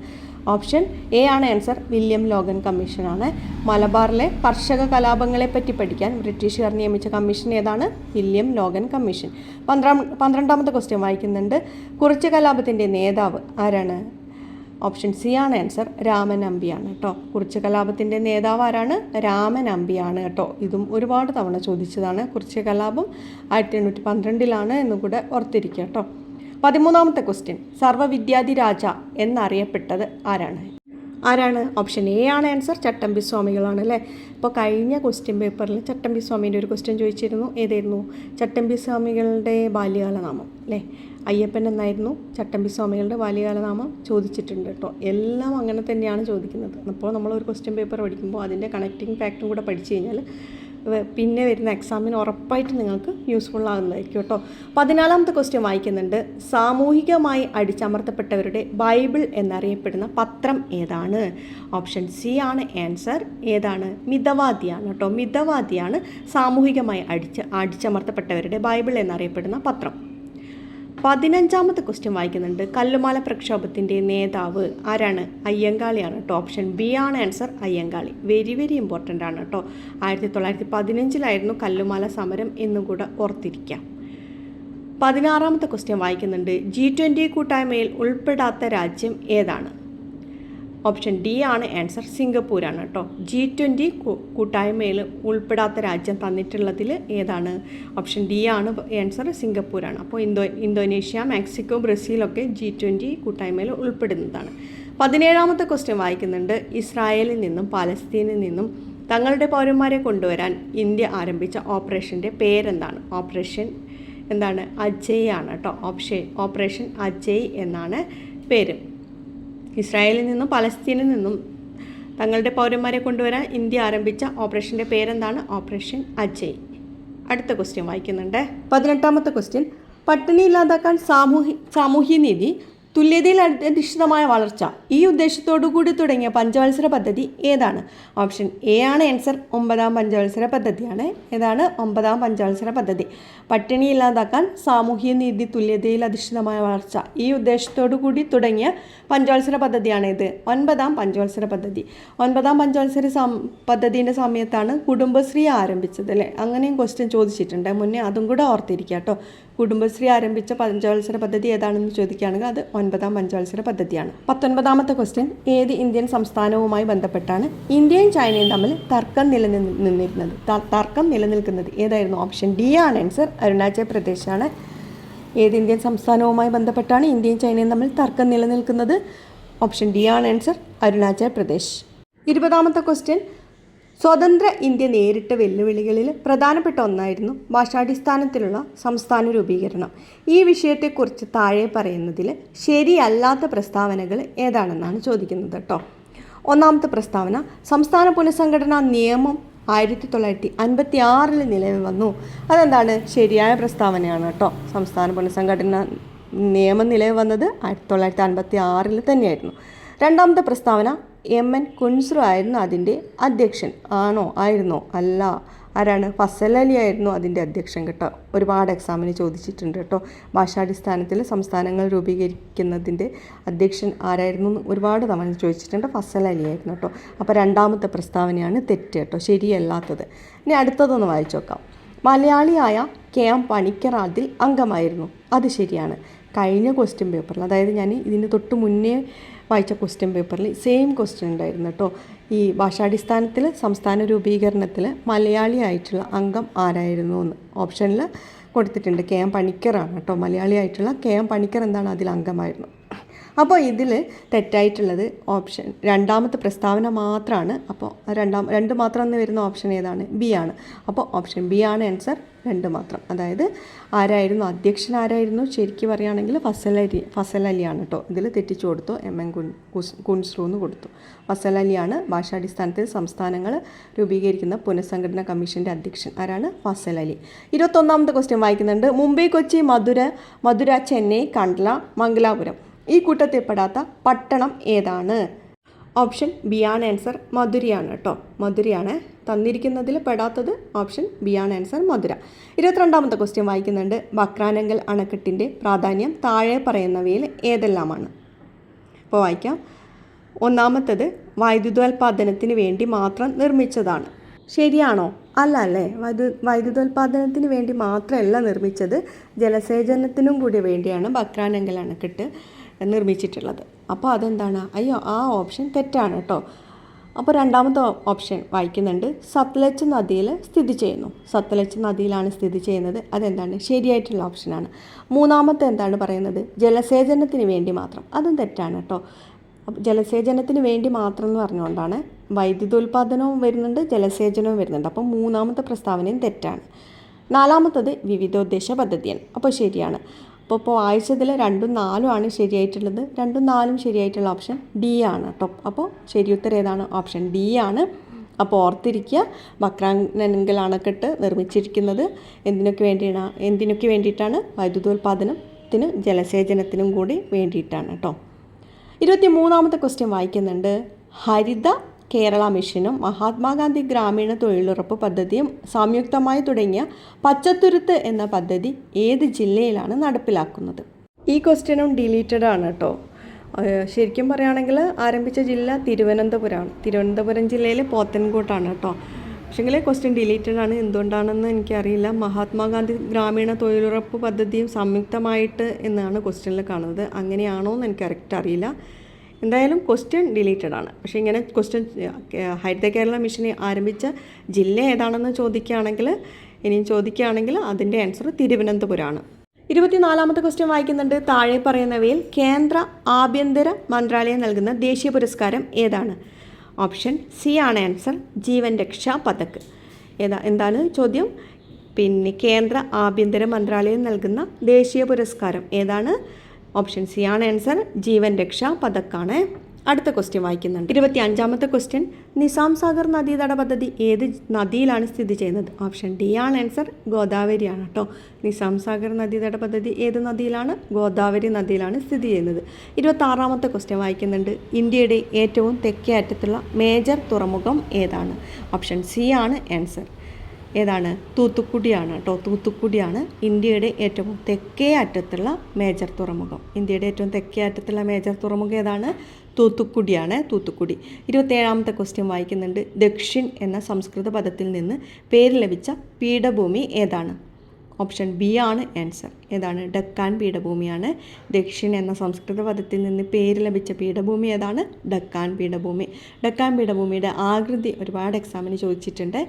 ഓപ്ഷൻ എ ആണ് ആൻസർ. വില്യം ലോഗൻ കമ്മീഷനാണ്. മലബാറിലെ കർഷക കലാപങ്ങളെപ്പറ്റി പഠിക്കാൻ ബ്രിട്ടീഷുകാർ നിയമിച്ച കമ്മീഷൻ ഏതാണ്? William Logan commission. 12ാമത്തെ ക്വസ്റ്റ്യൻ വായിക്കുന്നുണ്ട്. കുറിച്യ കലാപത്തിൻ്റെ നേതാവ് ആരാണ്? ഓപ്ഷൻ സി ആണ് ആൻസർ. രാമൻ അമ്പിയാണ് കേട്ടോ. കുറിച്യ കലാപത്തിൻ്റെ നേതാവ് ആരാണ്? രാമൻ അമ്പിയാണ് കേട്ടോ. ഇതും ഒരുപാട് തവണ ചോദിച്ചതാണ്. കുറിച്യ കലാപം 1812 എന്നും കൂടെ ഓർത്തിരിക്കുക കേട്ടോ. 13ാമത്തെ ക്വസ്റ്റ്യൻ. സർവ്വവിദ്യാധിരാജ എന്നറിയപ്പെട്ടത് ആരാണ്? ആരാണ്? ഓപ്ഷൻ എ ആണ് ആൻസർ, ചട്ടമ്പി സ്വാമികളാണ് അല്ലേ. ഇപ്പോൾ കഴിഞ്ഞ ക്വസ്റ്റ്യൻ പേപ്പറിൽ ചട്ടമ്പി സ്വാമീൻ്റെ ഒരു ക്വസ്റ്റ്യൻ ചോദിച്ചിരുന്നു. ഏതായിരുന്നു? ചട്ടമ്പി സ്വാമികളുടെ ബാല്യകാലനാമം അല്ലേ. അയ്യപ്പൻ എന്നായിരുന്നു ചട്ടമ്പി സ്വാമികളുടെ ബാല്യകാലനാമം ചോദിച്ചിട്ടുണ്ട് കേട്ടോ. എല്ലാം അങ്ങനെ തന്നെയാണ് ചോദിക്കുന്നത്. അപ്പോൾ നമ്മളൊരു ക്വസ്റ്റ്യൻ പേപ്പർ പഠിക്കുമ്പോൾ അതിൻ്റെ കണക്റ്റിംഗ് ഫാക്റ്റും കൂടെ പഠിച്ചു കഴിഞ്ഞാൽ പിന്നെ വരുന്ന എക്സാമിന് ഉറപ്പായിട്ട് നിങ്ങൾക്ക് യൂസ്ഫുൾ ആകുന്നതായിരിക്കും കേട്ടോ. 14ാമത്തെ ക്വസ്റ്റ്യൻ വായിക്കുന്നുണ്ട്. സാമൂഹികമായി അടിച്ചമർത്തപ്പെട്ടവരുടെ ബൈബിൾ എന്നറിയപ്പെടുന്ന പത്രം ഏതാണ്? ഓപ്ഷൻ സി ആണ് ആൻസർ. ഏതാണ്? മിതവാദിയാണ് കേട്ടോ. മിതവാദിയാണ് സാമൂഹികമായി അടിച്ചമർത്തപ്പെട്ടവരുടെ ബൈബിൾ എന്നറിയപ്പെടുന്ന പത്രം. 15ാമത്തെ ക്വസ്റ്റ്യൻ വായിക്കുന്നുണ്ട്. കല്ലുമാല പ്രക്ഷോഭത്തിൻ്റെ നേതാവ് ആരാണ്? അയ്യങ്കാളിയാണ് കേട്ടോ. ഓപ്ഷൻ ബി ആണ് answer, Ayyankali. Very very important ആണ് കേട്ടോ. 1915 കല്ലുമാല സമരം എന്നും കൂടെ ഓർത്തിരിക്കാം. 16ാമത്തെ ക്വസ്റ്റ്യൻ വായിക്കുന്നുണ്ട്. G20 കൂട്ടായ്മയിൽ ഉൾപ്പെടാത്ത രാജ്യം ഏതാണ്? ഓപ്ഷൻ ഡി ആണ് ആൻസർ, സിംഗപ്പൂരാണ് കേട്ടോ. G20 കൂട്ടായ്മയിൽ ഉൾപ്പെടാത്ത രാജ്യം തന്നിട്ടുള്ളതിൽ ഏതാണ്? ഓപ്ഷൻ ഡി ആണ് ആൻസർ, സിംഗപ്പൂരാണ്. അപ്പോൾ ഇന്തോനേഷ്യ, മെക്സിക്കോ, ബ്രസീലൊക്കെ G20 കൂട്ടായ്മയിൽ ഉൾപ്പെടുന്നതാണ്. 17ാമത്തെ ക്വസ്റ്റ്യൻ വായിക്കുന്നുണ്ട്. ഇസ്രായേലിൽ നിന്നും പാലസ്തീനിൽ നിന്നും തങ്ങളുടെ പൗരന്മാരെ കൊണ്ടുവരാൻ ഇന്ത്യ ആരംഭിച്ച ഓപ്പറേഷൻ്റെ പേരെന്താണ്? ഓപ്പറേഷൻ എന്താണ്? അജയ് ആണ് കേട്ടോ. ഓപ്പറേഷൻ അജയ് എന്നാണ് പേര്. ഇസ്രായേലിൽ നിന്നും പലസ്തീനിൽ നിന്നും തങ്ങളുടെ പൗരന്മാരെ കൊണ്ടുവരാൻ ഇന്ത്യ ആരംഭിച്ച ഓപ്പറേഷൻ്റെ പേരെന്താണ്? ഓപ്പറേഷൻ അജയ്. അടുത്ത ക്വസ്റ്റ്യൻ വായിക്കുന്നുണ്ട്. 18ാമത്തെ ക്വസ്റ്റ്യൻ. പട്ടിണി ഇല്ലാതാക്കാൻ സാമൂഹ്യനീതി, തുല്യതയിൽ അധിഷ്ഠിതമായ വളർച്ച, ഈ ഉദ്ദേശത്തോടു കൂടി തുടങ്ങിയ പഞ്ചവത്സര പദ്ധതി ഏതാണ്? ഓപ്ഷൻ എ ആണ് ആൻസർ, 9ാം പഞ്ചവത്സര പദ്ധതിയാണ്. ഏതാണ്? 9ാം പഞ്ചവത്സര പദ്ധതി. പട്ടിണി ഇല്ലാതാക്കാൻ സാമൂഹ്യനീതി, തുല്യതയിൽ അധിഷ്ഠിതമായ വളർച്ച, ഈ ഉദ്ദേശത്തോടു കൂടി തുടങ്ങിയ പഞ്ചവത്സര പദ്ധതിയാണ് ഇത്, 9ാം പഞ്ചവത്സര പദ്ധതി. 9ാം പഞ്ചവത്സര പദ്ധതിൻ്റെ സമയത്താണ് കുടുംബശ്രീ ആരംഭിച്ചത് അല്ലേ. അങ്ങനെയും ക്വസ്റ്റ്യൻ ചോദിച്ചിട്ടുണ്ട് മുന്നേ, അതും കൂടെ ഓർത്തിരിക്കുക കേട്ടോ. കുടുംബശ്രീ ആരംഭിച്ച പഞ്ചവത്സര പദ്ധതി ഏതാണെന്ന് ചോദിക്കുകയാണെങ്കിൽ അത് 9ാം പഞ്ചവത്സര പദ്ധതിയാണ്. 19ാമത്തെ ക്വസ്റ്റ്യൻ. ഏത് ഇന്ത്യൻ സംസ്ഥാനവുമായി ബന്ധപ്പെട്ടാണ് ഇന്ത്യയും ചൈനയും തമ്മിൽ തർക്കം നിലനിൽക്കുന്നത്? ഏതായിരുന്നു? ഓപ്ഷൻ ഡി ആണ് ആൻസർ, അരുണാചൽ പ്രദേശാണ്. ഏത് ഇന്ത്യൻ സംസ്ഥാനവുമായി ബന്ധപ്പെട്ടാണ് ഇന്ത്യയും ചൈനയും തമ്മിൽ തർക്കം നിലനിൽക്കുന്നത്? ഓപ്ഷൻ ഡി ആണ് ആൻസർ, അരുണാചൽ പ്രദേശ്. 20ാമത്തെ ക്വസ്റ്റ്യൻ. സ്വതന്ത്ര ഇന്ത്യ നേരിട്ട വെല്ലുവിളികളിൽ പ്രധാനപ്പെട്ട ഒന്നായിരുന്നു ഭാഷാടിസ്ഥാനത്തിലുള്ള സംസ്ഥാന രൂപീകരണം. ഈ വിഷയത്തെക്കുറിച്ച് താഴെ പറയുന്നതിൽ ശരിയല്ലാത്ത പ്രസ്താവനകൾ ഏതാണെന്നാണ് ചോദിക്കുന്നത് കേട്ടോ. 1ാമത്തെ പ്രസ്താവന. സംസ്ഥാന പുനഃസംഘടനാ നിയമം 1956 നിലവിൽ വന്നു. അതെന്താണ്? ശരിയായ പ്രസ്താവനയാണ് കേട്ടോ. സംസ്ഥാന പുനഃസംഘടനാ നിയമം നിലവിൽ വന്നത് 1956 തന്നെയായിരുന്നു. 2ാമത്തെ പ്രസ്താവന. MN കുൻസ്രു ആയിരുന്നു അതിൻ്റെ അധ്യക്ഷൻ. ആണോ? ആയിരുന്നോ? അല്ല. ആരാണ്? ഫസൽ അലി ആയിരുന്നു അതിൻ്റെ അധ്യക്ഷൻ കേട്ടോ. ഒരുപാട് എക്സാമിന് ചോദിച്ചിട്ടുണ്ട് കേട്ടോ. ഭാഷാടിസ്ഥാനത്തിൽ സംസ്ഥാനങ്ങൾ രൂപീകരിക്കുന്നതിൻ്റെ അധ്യക്ഷൻ ആരായിരുന്നു എന്ന് ഒരുപാട് തവണ ചോദിച്ചിട്ടുണ്ട്. ഫസൽ അലി ആയിരുന്നു കേട്ടോ. അപ്പോൾ 2ാമത്തെ പ്രസ്താവനയാണ് തെറ്റ് കേട്ടോ, ശരിയല്ലാത്തത്. ഇനി അടുത്തതൊന്ന് വായിച്ചു നോക്കാം. മലയാളിയായ KM പണിക്കർ അതിൽ അംഗമായിരുന്നു. അത് ശരിയാണ്. കഴിഞ്ഞ ക്വസ്റ്റ്യൻ പേപ്പറിൽ, അതായത് ഞാൻ ഇതിന് തൊട്ട് മുന്നേ വായിച്ച ക്വസ്റ്റ്യൻ പേപ്പറിൽ സെയിം ക്വസ്റ്റ്യൻ ഉണ്ടായിരുന്നു കേട്ടോ. ഈ ഭാഷാടിസ്ഥാനത്തിൽ സംസ്ഥാന രൂപീകരണത്തിൽ മലയാളി ആയിട്ടുള്ള അംഗം ആരായിരുന്നു എന്ന് ഓപ്ഷനിൽ കൊടുത്തിട്ടുണ്ട്. KM പണിക്കറാണ് കേട്ടോ. മലയാളി ആയിട്ടുള്ള KM പണിക്കർ എന്താണ്? അതിൽ അംഗമായിരുന്നു. അപ്പോൾ ഇതിൽ തെറ്റായിട്ടുള്ളത് ഓപ്ഷൻ 2ാമത്തെ പ്രസ്താവന മാത്രമാണ്. അപ്പോൾ രണ്ട് മാത്രം എന്ന് വരുന്ന ഓപ്ഷൻ ഏതാണ്? ബി ആണ്. അപ്പോൾ ഓപ്ഷൻ ബി ആണ് ആൻസർ, 2 മാത്രം. അതായത് ആരായിരുന്നു അധ്യക്ഷൻ? ആരായിരുന്നു? ശരിക്കും പറയുകയാണെങ്കിൽ ഫസൽ അലിയാണ് കേട്ടോ. ഇതിൽ തെറ്റിച്ചു കൊടുത്തു, MN കുൻസ്രു എന്ന് കൊടുത്തു. ഫസൽ അലിയാണ് ഭാഷാടിസ്ഥാനത്തിൽ സംസ്ഥാനങ്ങൾ രൂപീകരിക്കുന്ന പുനഃസംഘടനാ കമ്മീഷൻ്റെ അധ്യക്ഷൻ. ആരാണ്? ഫസൽ അലി. 21ാമത്തെ ക്വസ്റ്റ്യൻ വായിക്കുന്നുണ്ട്. മുംബൈ, കൊച്ചി, മധുര, ചെന്നൈ, കണ്ട്ല, മംഗലാപുരം, ഈ കൂട്ടത്തിൽപ്പെടാത്ത പട്ടണം ഏതാണ്? ഓപ്ഷൻ ബി ആണ് ആൻസർ, മധുരയാണ് കേട്ടോ. മധുരയാണ് തന്നിരിക്കുന്നതിൽ പെടാത്തത്. ഓപ്ഷൻ ബി ആണ് ആൻസർ, മധുര. 22ാമത്തെ ക്വസ്റ്റ്യൻ വായിക്കുന്നുണ്ട്. ബക്രാനങ്കൽ അണക്കെട്ടിൻ്റെ പ്രാധാന്യം താഴെ പറയുന്നവയിൽ ഏതെല്ലാമാണ്? അപ്പോൾ വായിക്കാം. 1ാമത്തത് വൈദ്യുതോൽപാദനത്തിന് വേണ്ടി മാത്രം നിർമ്മിച്ചതാണ്. ശരിയാണോ? അല്ല അല്ലേ. വൈദ്യുതോൽപാദനത്തിന് വേണ്ടി മാത്രമല്ല നിർമ്മിച്ചത്, ജലസേചനത്തിനും കൂടി വേണ്ടിയാണ് ബക്രാനങ്കൽ അണക്കെട്ട് നിർമ്മിച്ചിട്ടുള്ളത്. അപ്പോൾ അതെന്താണ്? ആ ഓപ്ഷൻ തെറ്റാണ് കേട്ടോ. അപ്പോൾ 2ാമത്തെ ഓപ്ഷൻ വായിക്കുന്നുണ്ട്. സത്ലജ് നദിയിൽ സ്ഥിതി ചെയ്യുന്നു. സത്ലജ് നദിയിലാണ് സ്ഥിതി ചെയ്യുന്നത്. അതെന്താണ്? ശരിയായിട്ടുള്ള ഓപ്ഷനാണ്. 3ാമത്തെ എന്താണ് പറയുന്നത്? ജലസേചനത്തിന് വേണ്ടി മാത്രം. അതും തെറ്റാണ് കേട്ടോ. ജലസേചനത്തിന് വേണ്ടി മാത്രം എന്ന് പറഞ്ഞുകൊണ്ടാണ്. വൈദ്യുതോൽപാദനവും വരുന്നുണ്ട്, ജലസേചനവും വരുന്നുണ്ട്. അപ്പം മൂന്നാമത്തെ പ്രസ്താവനയും തെറ്റാണ്. നാലാമത്തത് വിവിധോദ്ദേശ പദ്ധതിയാണ്. അപ്പോൾ ശരിയാണ്. അപ്പോൾ വായിച്ചതിൽ 2ഉം 4ഉം ആണ് ശരിയായിട്ടുള്ളത്. 2ഉം 4ഉം ശരിയായിട്ടുള്ള ഓപ്ഷൻ ഡി ആണ് കേട്ടോ. അപ്പോൾ ശരിയുത്തരം ഏതാണ്? ഓപ്ഷൻ ഡി ആണ്. അപ്പോൾ ഓർത്തിരിക്കുക, ബക്രാനങ്കൽ അണക്കെട്ട് നിർമ്മിച്ചിരിക്കുന്നത് എന്തിനൊക്കെ വേണ്ടിയിട്ടാണ്? വൈദ്യുതോൽപാദനത്തിനും ജലസേചനത്തിനും കൂടി വേണ്ടിയിട്ടാണ് കേട്ടോ. 23ാമത്തെ ക്വസ്റ്റ്യൻ വായിക്കുന്നുണ്ട്. ഹരിത കേരള മിഷനും മഹാത്മാഗാന്ധി ഗ്രാമീണ തൊഴിലുറപ്പ് പദ്ധതിയും സംയുക്തമായി തുടങ്ങിയ പച്ചത്തുരുത്ത് എന്ന പദ്ധതി ഏത് ജില്ലയിലാണ് നടപ്പിലാക്കുന്നത്? ഈ ക്വസ്റ്റ്യനും ഡിലീറ്റഡ് ആണ് കേട്ടോ. ശരിക്കും പറയുകയാണെങ്കിൽ ആരംഭിച്ച ജില്ല തിരുവനന്തപുരമാണ്. തിരുവനന്തപുരം ജില്ലയിൽ പോത്തൻകോട്ടാണ് കേട്ടോ. പക്ഷേങ്കിൽ ക്വസ്റ്റ്യൻ ഡിലീറ്റഡ് ആണ്. എന്തുകൊണ്ടാണെന്ന് എനിക്കറിയില്ല. മഹാത്മാഗാന്ധി ഗ്രാമീണ തൊഴിലുറപ്പ് പദ്ധതിയും സംയുക്തമായിട്ട് എന്നാണ് ക്വസ്റ്റ്യനിൽ കാണുന്നത്. അങ്ങനെയാണോ എന്ന് എനിക്ക് കറക്റ്റ് അറിയില്ല. എന്തായാലും ക്വസ്റ്റ്യൻ ഡിലീറ്റഡ് ആണ്. പക്ഷേ ഇങ്ങനെ ക്വസ്റ്റ്യൻ ഹരിത കേരള മിഷനെ ആരംഭിച്ച ജില്ല ഏതാണെന്ന് ചോദിക്കുകയാണെങ്കിൽ അതിൻ്റെ ആൻസർ തിരുവനന്തപുരമാണ്. 24ാമത്തെ ക്വസ്റ്റ്യൻ വായിക്കുന്നുണ്ട്. താഴെ പറയുന്നവയിൽ കേന്ദ്ര ആഭ്യന്തര മന്ത്രാലയം നൽകുന്ന ദേശീയ പുരസ്കാരം ഏതാണ്? ഓപ്ഷൻ സി ആണ് ആൻസർ, ജീവൻ രക്ഷാ പതക്. എന്താണ് ചോദ്യം? കേന്ദ്ര ആഭ്യന്തര മന്ത്രാലയം നൽകുന്ന ദേശീയ പുരസ്കാരം ഏതാണ്? ഓപ്ഷൻ സി ആണ് ആൻസർ, ജീവൻ രക്ഷാ പതക്കാണ്. അടുത്ത ക്വസ്റ്റ്യൻ വായിക്കുന്നുണ്ട്. 25ാമത്തെ ക്വസ്റ്റ്യൻ. നിസാം സാഗർ നദീതട പദ്ധതി ഏത് നദിയിലാണ് സ്ഥിതി ചെയ്യുന്നത്? ഓപ്ഷൻ ഡി ആണ് ആൻസർ, ഗോദാവരിയാണ് കേട്ടോ. നിസാം സാഗർ നദീതട പദ്ധതി ഏത് നദിയിലാണ്? ഗോദാവരി നദിയിലാണ് സ്ഥിതി ചെയ്യുന്നത്. 26ാമത്തെ ക്വസ്റ്റ്യൻ വായിക്കുന്നുണ്ട്. ഇന്ത്യയുടെ ഏറ്റവും തെക്കേ അറ്റത്തുള്ള മേജർ തുറമുഖം ഏതാണ്? ഓപ്ഷൻ സി ആണ് ആൻസർ. ഏതാണ്? തൂത്തുക്കുടിയാണ് കേട്ടോ. തൂത്തുക്കുടിയാണ് ഇന്ത്യയുടെ ഏറ്റവും തെക്കേ അറ്റത്തുള്ള മേജർ തുറമുഖം. ഇന്ത്യയുടെ ഏറ്റവും തെക്കേ അറ്റത്തുള്ള മേജർ തുറമുഖം ഏതാണ്? തൂത്തുക്കുടിയാണ്. തൂത്തുക്കുടി. 27ാമത്തെ ക്വസ്റ്റ്യൻ വായിക്കുന്നുണ്ട്. ദക്ഷിൺ എന്ന സംസ്കൃത പദത്തിൽ നിന്ന് പേര് ലഭിച്ച പീഠഭൂമി ഏതാണ്? ഓപ്ഷൻ ബി ആണ് ആൻസർ. ഏതാണ്? ഡക്കാൻ പീഠഭൂമിയാണ്. ദക്ഷിൺ എന്ന സംസ്കൃത പദത്തിൽ നിന്ന് പേര് ലഭിച്ച പീഠഭൂമി ഏതാണ്? ഡക്കാൻ പീഠഭൂമി. ഡക്കാൻ പീഠഭൂമിയുടെ ആകൃതി ഒരുപാട് എക്സാമിന് ചോദിച്ചിട്ടുണ്ട്.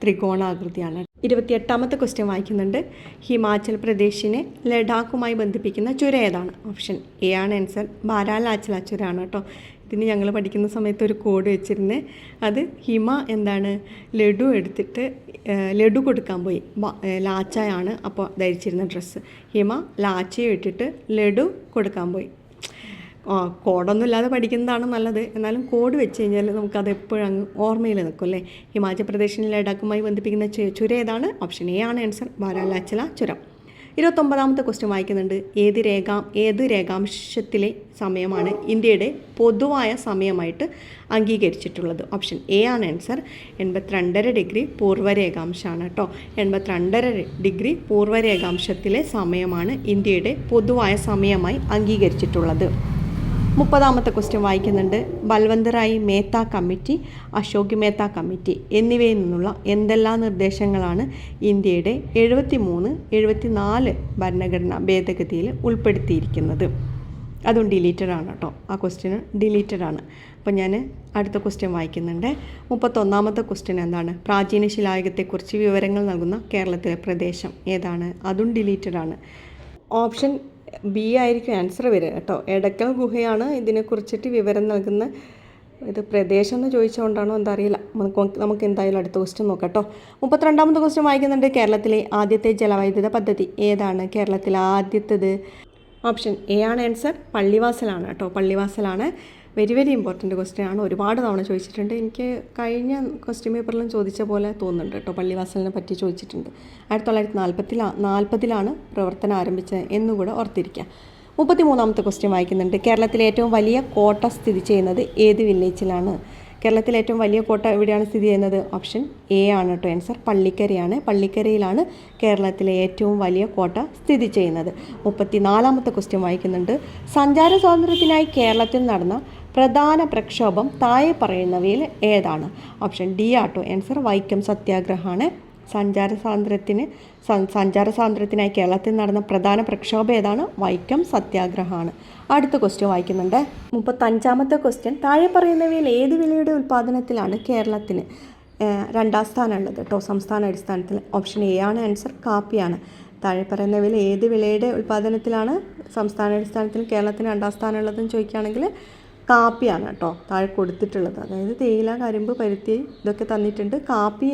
ത്രികോണാകൃതിയാണ്. 28ാമത്തെ ക്വസ്റ്റ്യൻ വായിക്കുന്നുണ്ട്. ഹിമാചൽ പ്രദേശിനെ ലഡാക്കുമായി ബന്ധിപ്പിക്കുന്ന ചുരം ഏതാണ്? ഓപ്ഷൻ എ ആണ് ആൻസർ, ബാരാലാച്ചല ചുരമാണ് കേട്ടോ. ഇതിന് ഞങ്ങൾ പഠിക്കുന്ന സമയത്ത് ഒരു കോഡ് വെച്ചിരുന്നത്. അത് ഹിമ ലഡു എടുത്തിട്ട് ലഡു കൊടുക്കാൻ പോയി. ലാച്ചയാണ് അപ്പോൾ ധരിച്ചിരുന്ന ഡ്രസ്സ്. ഹിമ ലാച്ചയും ഇട്ടിട്ട് ലഡു കൊടുക്കാൻ പോയി. കോഡൊന്നും ഇല്ലാതെ പഠിക്കുന്നതാണ് നല്ലത്. എന്നാലും കോഡ് വെച്ച് കഴിഞ്ഞാൽ നമുക്കത് എപ്പോഴും അങ്ങ് ഓർമ്മയിൽ നിൽക്കും അല്ലേ. ഹിമാചൽ പ്രദേശിനെ ലഡാക്കുമായി ബന്ധിപ്പിക്കുന്ന ചുരം ഏതാണ്? ഓപ്ഷൻ എ ആണ് ആൻസർ, ബാരാലാച്ചല ചുരം. 29ാമത്തെ ക്വസ്റ്റ്യൻ വായിക്കുന്നുണ്ട്. ഏത് രേഖാംശത്തിലെ സമയമാണ് ഇന്ത്യയുടെ പൊതുവായ സമയമായിട്ട് അംഗീകരിച്ചിട്ടുള്ളത്? ഓപ്ഷൻ എ ആണ് ആൻസർ, 82.5 ഡിഗ്രി പൂർവ്വരേഖാംശമാണ് കേട്ടോ. 82.5 ഡിഗ്രി പൂർവ്വരേഖാംശത്തിലെ സമയമാണ് ഇന്ത്യയുടെ പൊതുവായ സമയമായി അംഗീകരിച്ചിട്ടുള്ളത്. 30ാമത്തെ ക്വസ്റ്റ്യൻ വായിക്കുന്നുണ്ട്. ബൽവന്തറായി മേത്ത കമ്മിറ്റി, അശോക് മേത്ത കമ്മിറ്റി എന്നിവയിൽ നിന്നുള്ള എന്തെല്ലാം നിർദ്ദേശങ്ങളാണ് ഇന്ത്യയുടെ 73, 74 ഭരണഘടനാ ഭേദഗതിയിൽ ഉൾപ്പെടുത്തിയിരിക്കുന്നത്? അതും ഡിലീറ്റഡ് ആണ് കേട്ടോ. ആ ക്വസ്റ്റ്യന് ഡിലീറ്റഡ് ആണ്. അപ്പോൾ ഞാൻ അടുത്ത ക്വസ്റ്റ്യൻ വായിക്കുന്നുണ്ട്. 31ാമത്തെ ക്വസ്റ്റ്യൻ എന്താണ്? പ്രാചീന ശിലായുഗത്തെക്കുറിച്ച് വിവരങ്ങൾ നൽകുന്ന കേരളത്തിലെ പ്രദേശം ഏതാണ്? അതും ഡിലീറ്റഡ് ആണ്. ഓപ്ഷൻ ബി ആയിരിക്കും ആൻസർ വരിക കേട്ടോ. എടക്കൽ ഗുഹയാണ് ഇതിനെക്കുറിച്ചിട്ട് വിവരം നൽകുന്ന ഇത് പ്രദേശം എന്ന് ചോദിച്ചുകൊണ്ടാണോ എന്താ അറിയില്ല. നമുക്ക് എന്തായാലും അടുത്ത ക്വസ്റ്റ്യൻ നോക്കാം കേട്ടോ. 32ാമത്തെ ക്വസ്റ്റ്യൻ വായിക്കുന്നുണ്ട്. കേരളത്തിലെ ആദ്യത്തെ ജലവൈദ്യുത പദ്ധതി ഏതാണ്? കേരളത്തിലെ ആദ്യത്തേത് ഓപ്ഷൻ എ ആണ് ആൻസർ, പള്ളിവാസലാണ് കേട്ടോ. പള്ളിവാസലാണ്. വെരി ഇമ്പോർട്ടൻറ്റ് ക്വസ്റ്റ്യൻ ആണ്. ഒരുപാട് തവണ ചോദിച്ചിട്ടുണ്ട്. എനിക്ക് കഴിഞ്ഞ ക്വസ്റ്റ്യൻ പേപ്പറിലും ചോദിച്ച പോലെ തോന്നുന്നുണ്ട് കേട്ടോ. പള്ളിവാസലിനെ പറ്റി ചോദിച്ചിട്ടുണ്ട്. 1940 പ്രവർത്തനം ആരംഭിച്ചത് എന്നുകൂടെ ഓർത്തിരിക്കുക. 33ാമത്തെ ക്വസ്റ്റ്യൻ വായിക്കുന്നുണ്ട്. കേരളത്തിലെ ഏറ്റവും വലിയ കോട്ട സ്ഥിതി ചെയ്യുന്നത് ഏത് വില്ലേജിലാണ്? കേരളത്തിലെ ഏറ്റവും വലിയ കോട്ട എവിടെയാണ് സ്ഥിതി ചെയ്യുന്നത്? ഓപ്ഷൻ എ ആണ് കേട്ടോ ആൻസർ, പള്ളിക്കരയാണ്. പള്ളിക്കരയിലാണ് കേരളത്തിലെ ഏറ്റവും വലിയ കോട്ട സ്ഥിതി ചെയ്യുന്നത്. 34ാമത്തെ ക്വസ്റ്റ്യൻ വായിക്കുന്നുണ്ട്. സഞ്ചാര സ്വാതന്ത്ര്യത്തിനായി കേരളത്തിൽ നടന്ന പ്രധാന പ്രക്ഷോഭം താഴെ പറയുന്നവയിൽ ഏതാണ്? ഓപ്ഷൻ ഡി ആട്ടോ ആൻസർ, വൈക്കം സത്യാഗ്രഹമാണ്. സഞ്ചാര സ്വാതന്ത്ര്യത്തിനായി കേരളത്തിൽ നടന്ന പ്രധാന പ്രക്ഷോഭം ഏതാണ്? വൈക്കം സത്യാഗ്രഹമാണ്. അടുത്ത ക്വസ്റ്റ്യൻ വായിക്കുന്നുണ്ട്. 35ാമത്തെ ക്വസ്റ്റ്യൻ. താഴെ പറയുന്നവയിൽ ഏത് വിളയുടെ ഉൽപ്പാദനത്തിലാണ് കേരളത്തിന് 2ാം സ്ഥാനമുള്ളത് കേട്ടോ സംസ്ഥാന അടിസ്ഥാനത്തിൽ? ഓപ്ഷൻ എ ആണ് ആൻസർ, കാപ്പിയാണ്. താഴെ പറയുന്നവയിൽ ഏത് വിളയുടെ ഉൽപ്പാദനത്തിലാണ് സംസ്ഥാന അടിസ്ഥാനത്തിൽ കേരളത്തിന് 2ാം സ്ഥാനമുള്ളതെന്ന് ചോദിക്കുകയാണെങ്കിൽ കാപ്പിയാണ് കേട്ടോ താഴെ കൊടുത്തിട്ടുള്ളത്. അതായത് തേയില, കരിമ്പ്, പരുത്തി ഇതൊക്കെ തന്നിട്ടുണ്ട്. കാപ്പി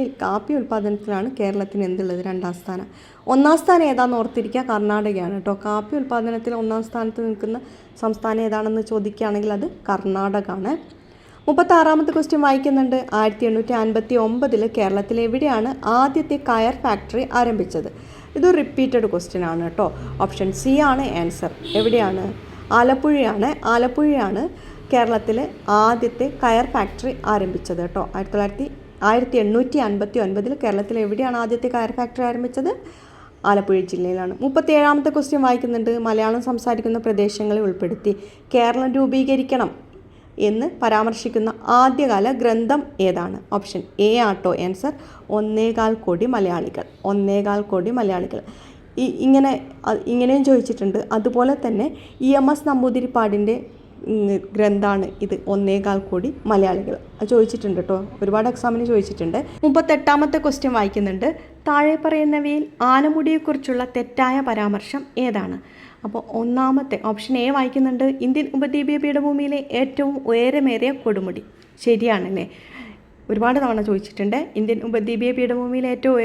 ഉൽപ്പാദനത്തിലാണ് കേരളത്തിന് എന്തുള്ളത്? 2ാം സ്ഥാനം. 1ാം സ്ഥാനം ഏതാണെന്ന് ഓർത്തിരിക്കുക, കർണാടകയാണ് കേട്ടോ. കാപ്പി ഉൽപ്പാദനത്തിൽ 1ാം സ്ഥാനത്ത് നിൽക്കുന്ന സംസ്ഥാനം ഏതാണെന്ന് ചോദിക്കുകയാണെങ്കിൽ അത് കർണാടകമാണ്. 36ാമത്തെ ക്വസ്റ്റ്യൻ വായിക്കുന്നുണ്ട്. 1859 കേരളത്തിൽ എവിടെയാണ് ആദ്യത്തെ കയർ ഫാക്ടറി ആരംഭിച്ചത്? ഇത് റിപ്പീറ്റഡ് ക്വസ്റ്റ്യൻ ആണ് കേട്ടോ. ഓപ്ഷൻ സി ആണ് ആൻസർ. എവിടെയാണ്? ആലപ്പുഴയാണ് കേരളത്തിലെ ആദ്യത്തെ കയർ ഫാക്ടറി ആരംഭിച്ചത് കേട്ടോ. 1859 കേരളത്തിൽ എവിടെയാണ് ആദ്യത്തെ കയർ ഫാക്ടറി ആരംഭിച്ചത്? ആലപ്പുഴ ജില്ലയിലാണ്. 37ാമത്തെ ക്വസ്റ്റ്യൻ വായിക്കുന്നുണ്ട്. മലയാളം സംസാരിക്കുന്ന പ്രദേശങ്ങളെ ഉൾപ്പെടുത്തി കേരളം രൂപീകരിക്കണം എന്ന് പരാമർശിക്കുന്ന ആദ്യകാല ഗ്രന്ഥം ഏതാണ്? ഓപ്ഷൻ എ ആട്ടോ ആൻസർ. 1.25 കോടി മലയാളികൾ. ഇങ്ങനെയും ചോദിച്ചിട്ടുണ്ട്. അതുപോലെ തന്നെ EMS നമ്പൂതിരിപ്പാടിൻ്റെ ഗ്രന്ഥമാണ് ഇത്, 1.25 കോടി മലയാളികൾ. അത് ചോദിച്ചിട്ടുണ്ട് കേട്ടോ, ഒരുപാട് എക്സാമിന് ചോദിച്ചിട്ടുണ്ട്. 38ാമത്തെ ക്വസ്റ്റ്യൻ വായിക്കുന്നുണ്ട്. താഴെ പറയുന്നവയിൽ ആനമുടിയെക്കുറിച്ചുള്ള തെറ്റായ പരാമർശം ഏതാണ്? അപ്പോൾ ഒന്നാമത്തെ ഓപ്ഷൻ എ വായിക്കുന്നുണ്ട്. ഇന്ത്യൻ ഉപദ്വീപീയ പീഠഭൂമിയിലെ ഏറ്റവും ഉയരമേറിയ കൊടുമുടി. ശരിയാണല്ലേ? ഒരുപാട് തവണ ചോദിച്ചിട്ടുണ്ട്. ഇന്ത്യൻ ഉപദ്വീപീയ പീഠഭൂമിയിലെ ഏറ്റവും